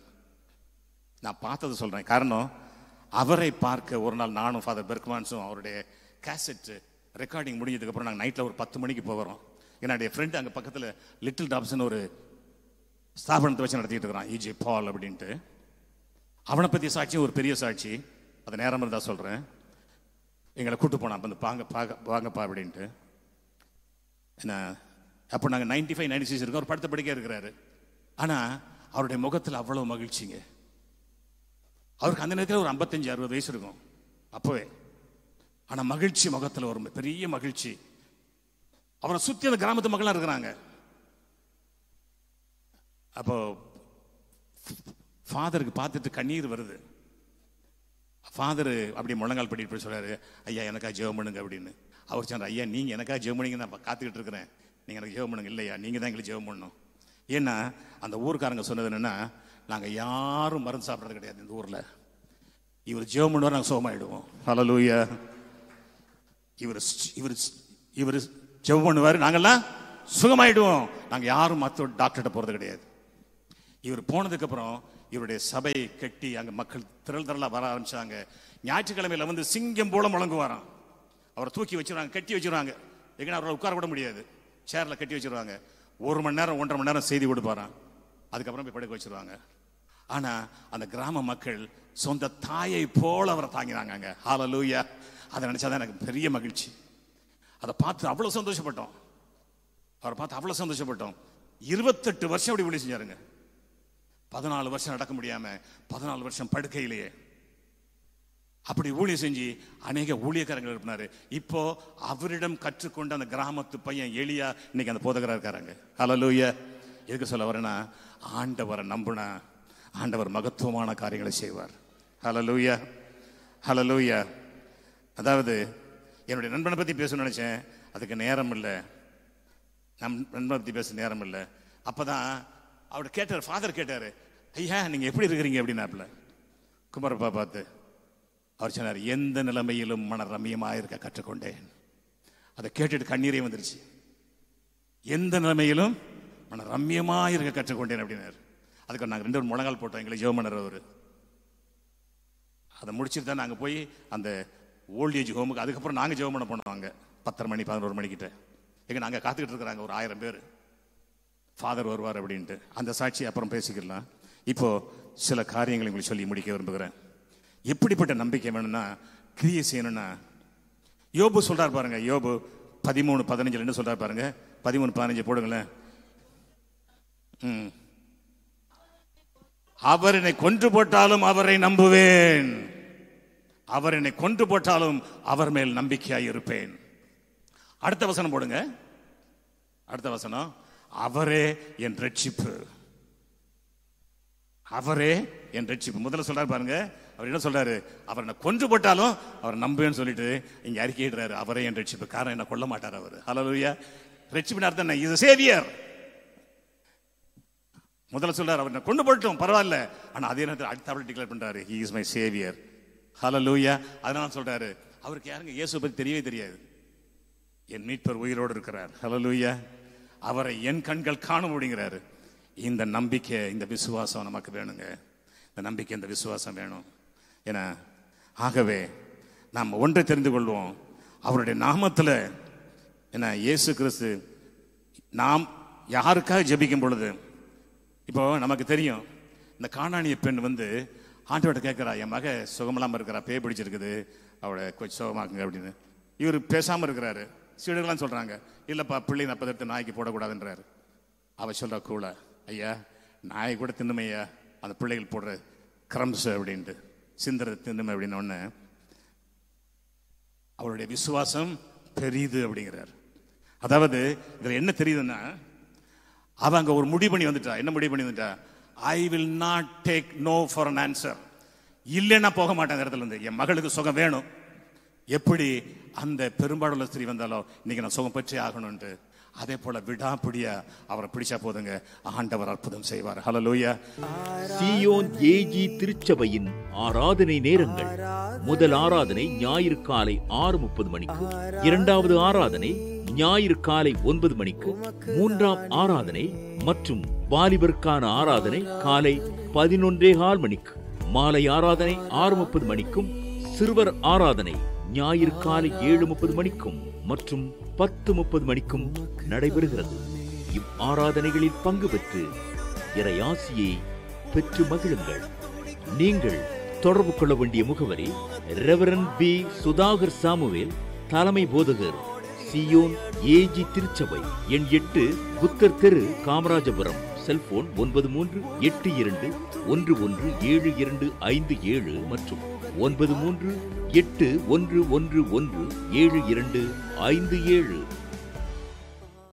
Speaker 3: நான் பார்த்தது சொல்றேன். காரணம், அவரை பார்க்க ஒரு நாள் நானும் ஃபாதர் பெர்க்மான்ஸும் அவருடைய கேசட் ரெக்கார்டிங் முடிஞ்சதுக்கு அப்புறம் நாங்கள் நைட்டில் ஒரு 10 மணிக்கு போகிறோம். என்னுடைய ஃப்ரெண்டு அங்கே பக்கத்தில் லிட்டில் டாப்ஸ்ன்னு ஒரு ஸ்தாபனத்தை வச்சு நடத்திட்டு இருக்கிறான், இஜே பால் அப்படின்ட்டு. அவனை பற்றி சாட்சியும் ஒரு பெரிய சாட்சி, அது நேரம் இருந்தால் சொல்கிறேன். எங்களை கூட்டு போனான், வாங்கப்பா அப்படின்ட்டு. என்ன அப்போ நாங்கள் 95 96 இருக்கோம், அவர் படுத்த படிக்க இருக்கிறாரு. ஆனால் அவருடைய முகத்தில் அவ்வளோ மகிழ்ச்சிங்க. அவருக்கு அந்த நேரத்தில் ஒரு 55 60 வயசு இருக்கும் அப்போவே. ஆனால் மகிழ்ச்சி முகத்தில் ஒரு பெரிய மகிழ்ச்சி. அவரை சுற்றி அந்த கிராமத்து மக்களாக இருக்கிறாங்க. அப்போ ஃபாதருக்கு பார்த்துட்டு கண்ணீர் வருது. ஃபாதர் அப்படி முழங்கால் படிட்டு சொல்றாரு, ஐயா எனக்கா ஜெபம் பண்ணுங்க அப்படின்னு. அவர் சொன்னார், ஐயா நீங்க எனக்கா ஜெபம் பண்ணுங்க, நான் காத்துக்கிட்டு இருக்கிறேன், நீங்கள் எனக்கு ஜெபம் பண்ணுங்க. இல்லையா, நீங்கள் தான் எங்களுக்கு ஜெபம் பண்ணணும். ஏன்னா அந்த ஊருக்காரங்க சொன்னது என்னென்னா, நாங்கள் யாரும் மருந்து சாப்பிட்றது கிடையாது இந்த ஊரில். இவர் ஜெபம் பண்ணுவார், நாங்கள் சுகமாயிடுவோம். ஹல்லேலூயா. இவர் ஜெபம் பண்ணுவார், நாங்கள்லாம் சுகமாயிடுவோம். நாங்கள் யாரும் மற்ற டாக்டர்கிட்ட போகிறது கிடையாது. இவர் போனதுக்கப்புறம் இவருடைய சபை கட்டி அங்கே மக்கள் திரளாக வர ஆரம்பிச்சாங்க. ஞாயிற்றுக்கிழமையில் வந்து சிங்கம் போல முழங்குவாராம். அவரை தூக்கி வச்சுருவாங்க, கட்டி வச்சுருவாங்க. எங்கன்னா அவரை உட்கார கூட முடியாது, சேரில் கட்டி வச்சுருவாங்க. 1 மணி நேரம் 1.5 மணி நேரம் செய்தி கொடுப்பாராம். அதுக்கப்புறம் போய் படுக்க வச்சுருவாங்க. ஆனால் அந்த கிராம மக்கள் சொந்த தாயை போல அவரை தாங்கினாங்க அங்கே. ஹல்லேலூயா. அதை நினச்சாதான் எனக்கு பெரிய மகிழ்ச்சி. அதை பார்த்து அவ்வளோ சந்தோஷப்பட்டோம். அவரை பார்த்து அவ்வளோ சந்தோஷப்பட்டோம். 28 வருஷம் அப்படி ஊழியம் செஞ்சாருங்க. 14 வருஷம் நடக்க முடியாம 14 வருஷம் படுக்கையிலேயே அப்படி ஊழியம் செஞ்சு அநேக ஊழியக்காரங்கள் இருப்பாரு. இப்போ அவரிடம் கற்றுக்கொண்ட அந்த கிராமத்து பையன் எலியா இன்னைக்கு அந்த போதகரா இருக்காங்க. ஹல்லேலூயா. எதுக்கு சொல்ல வரேன்னா, ஆண்டவரை நம்புனா ஆண்டவர் மகத்துவமான காரியங்களை செய்வார். ஹல்லேலூயா, ஹல்லேலூயா. அதாவது என்னுடைய நண்பனை பற்றி பேசணும்னு நினச்சேன், அதுக்கு நேரம் இல்லை. நண்பனை பற்றி பேச நேரம் இல்லை. அப்போ தான் அவர் கேட்டார், ஃபாதர் கேட்டார், ஐயா நீங்கள் எப்படி இருக்கிறீங்க அப்படின்னாப்புல. குமரப்பா பார்த்து அவர் சொன்னார், எந்த நிலைமையிலும் மன ரம்மியமாக இருக்க கற்றுக்கொண்டேன். அதை கேட்டுட்டு கண்ணீரே வந்துருச்சு. எந்த நிலைமையிலும் மன ரம்மியமாக இருக்க கற்றுக்கொண்டேன் அப்படின்னாரு. அதுக்கு நாங்கள் 2 முழங்கால் போட்டோம், எங்களை ஜெபம் பண்ணுற அவர். அதை முடிச்சுட்டு தான் நாங்கள் போய் அந்த ஓல்டேஜ் ஹோமுக்கு, அதுக்கப்புறம் நாங்கள் ஜெபம் பண்ண போனோம். அங்கே 10:30 மணி 11 மணிக்கிட்ட எங்கே நாங்கள் காத்துக்கிட்டு இருக்கிறாங்க ஒரு 1000 பேர், ஃபாதர் வருவார் அப்படின்ட்டு. அந்த சாட்சி அப்புறம் பேசிக்கலாம். இப்போ சில காரியங்களை உங்களுக்கு சொல்லி முடிக்க விரும்புகிறேன். எப்படிப்பட்ட நம்பிக்கை வேணும்னா, கிரியை செய்யணும்னா, யோபு சொல்றார் பாருங்க. யோபு 13:15 என்ன சொல்றார் பாருங்க. 13:15 போடுங்களேன். அவர் என்னை கொன்று போட்டாலும் அவரை நம்புவேன், அவர் என்னை கொன்று போட்டாலும் அவர் மேல் நம்பிக்கையாய் இருப்பேன். அடுத்த வசனம் போடுங்க. அடுத்த வசனம், அவரே என் ரட்சிப்பு, அவரே என் ரட்சிப்பு. முதல்ல சொல்றாரு பாருங்க, அவர் என்ன சொல்றாரு, அவர் என்ன கொன்று போட்டாலும் அவர் நம்புவேன்னு சொல்லிட்டு இங்க அறிக்கையிடுறாரு, அவரே என் ரட்சிப்பு. காரணம் என்ன, கொல்ல மாட்டார் அவர். ஹல்லேலூயா. ரட்சிப்பின் அர்த்தம் என்ன? Is Xavier. முதல்ல சொல்றாரு, அவர் கொண்டு போட்டோம் பரவாயில்ல, ஆனா அதே நேரத்தில் அடுத்த டிக்ளேர் பண்றாரு, ஹி இஸ் மை சேவியர். ஹல்லேலூயா. அதனால சொல்றாரு, அவருக்கு யாருங்க இயேசு பத்தி தெரியவே தெரியாது. என் மீட்பர் உயிரோடு இருக்கிறார். ஹல்லேலூயா. அவரை என் கண்கள் காணும் அப்படிங்கிறாரு. இந்த நம்பிக்கை, இந்த விசுவாசம் நமக்கு வேணுங்க. இந்த நம்பிக்கை, இந்த விசுவாசம் வேணும். ஏன்னா ஆகவே நாம் ஒன்றை தெரிந்து கொள்வோம், அவருடைய நாமத்தில் என்ன, இயேசு கிறிஸ்து நாம் யாருக்காக ஜெபிக்கும் பொழுது, இப்போ நமக்கு தெரியும், இந்த கானானிய பெண் வந்து ஆண்டவர்கிட்ட கேட்குறா, என் மக சுகமில்லாமல் இருக்கிறா, பேய் பிடிச்சிருக்குது, அவளை கொஞ்சம் சுகமாக்குங்க அப்படின்னு. இவர் பேசாமல் இருக்கிறாரு. சீடர்கள்லாம் சொல்கிறாங்க, இல்லைப்பா பிள்ளை 40 எடுத்து நாய்க்கு போடக்கூடாதுன்றாரு. அவள் சொல்கிறா, கூட ஐயா நாய் கூட தின்னுமையா அந்த பிள்ளைகள் போடுற கிரம்ஸ் அப்படின்ட்டு, சிந்தர தின்னுமை அப்படின்னு ஒன்று. அவருடைய விசுவாசம் பெரிது அப்படிங்கிறார். அதாவது இதில் என்ன தெரியுதுன்னா, அவ அங்கே ஒரு முடிவு பண்ணி வந்துட்டா. என்ன முடிவு பண்ணி வந்துட்டா? I will not take no for an answer. இல்லைன்னா போக மாட்டேன் அந்த இடத்துல இருந்து. என் மகளுக்கு சுகம் வேணும். எப்படி அந்த பெரும்பாடுள்ள ஸ்திரீ வந்தாலும் இன்னைக்கு நான் சுகம் பெற்றே ஆகணும்ட்டு, அதே போல விடாப்பிடியா அவரை பிடிச்சா போதுங்க, ஆண்டவர் அற்புதம் செய்வார். ஹல்லேலூயா.
Speaker 4: சீயோன் ஏஜி திருச்சபையின் ஆராதனை நேரங்கள். முதல் ஆராதனை ஞாயிறு காலை 6:30 மணிக்கு, இரண்டாவது ஆராதனை ஞாயிறு காலை 9 மணிக்கு, மூன்றாம் ஆராதனை மற்றும் வாலிபருக்கான ஆராதனை காலை 11:15 மணிக்கு, மாலை ஆராதனை 6:30 மணிக்கும், சிறுவர் ஆராதனை ஞாயிறு காலை 7:30 மணிக்கும் மற்றும் 10:30 மணிக்கும் நடைபெறுகிறது. இவ்வாராதனைகளில் பங்கு பெற்று இறையாசியை பெற்று மகிழுங்கள். நீங்கள் தொடர்பு கொள்ள வேண்டிய முகவரி, ரெவரண்ட் பி. சுதாகர் சாமுவேல், தலைமை போதகர், சீயோன் ஏஜி திருச்சபை, எண் 8, புத்தர் தெரு, காமராஜபுரம். செல்போன் 93-821-11757 மற்றும் 93-8111-7257.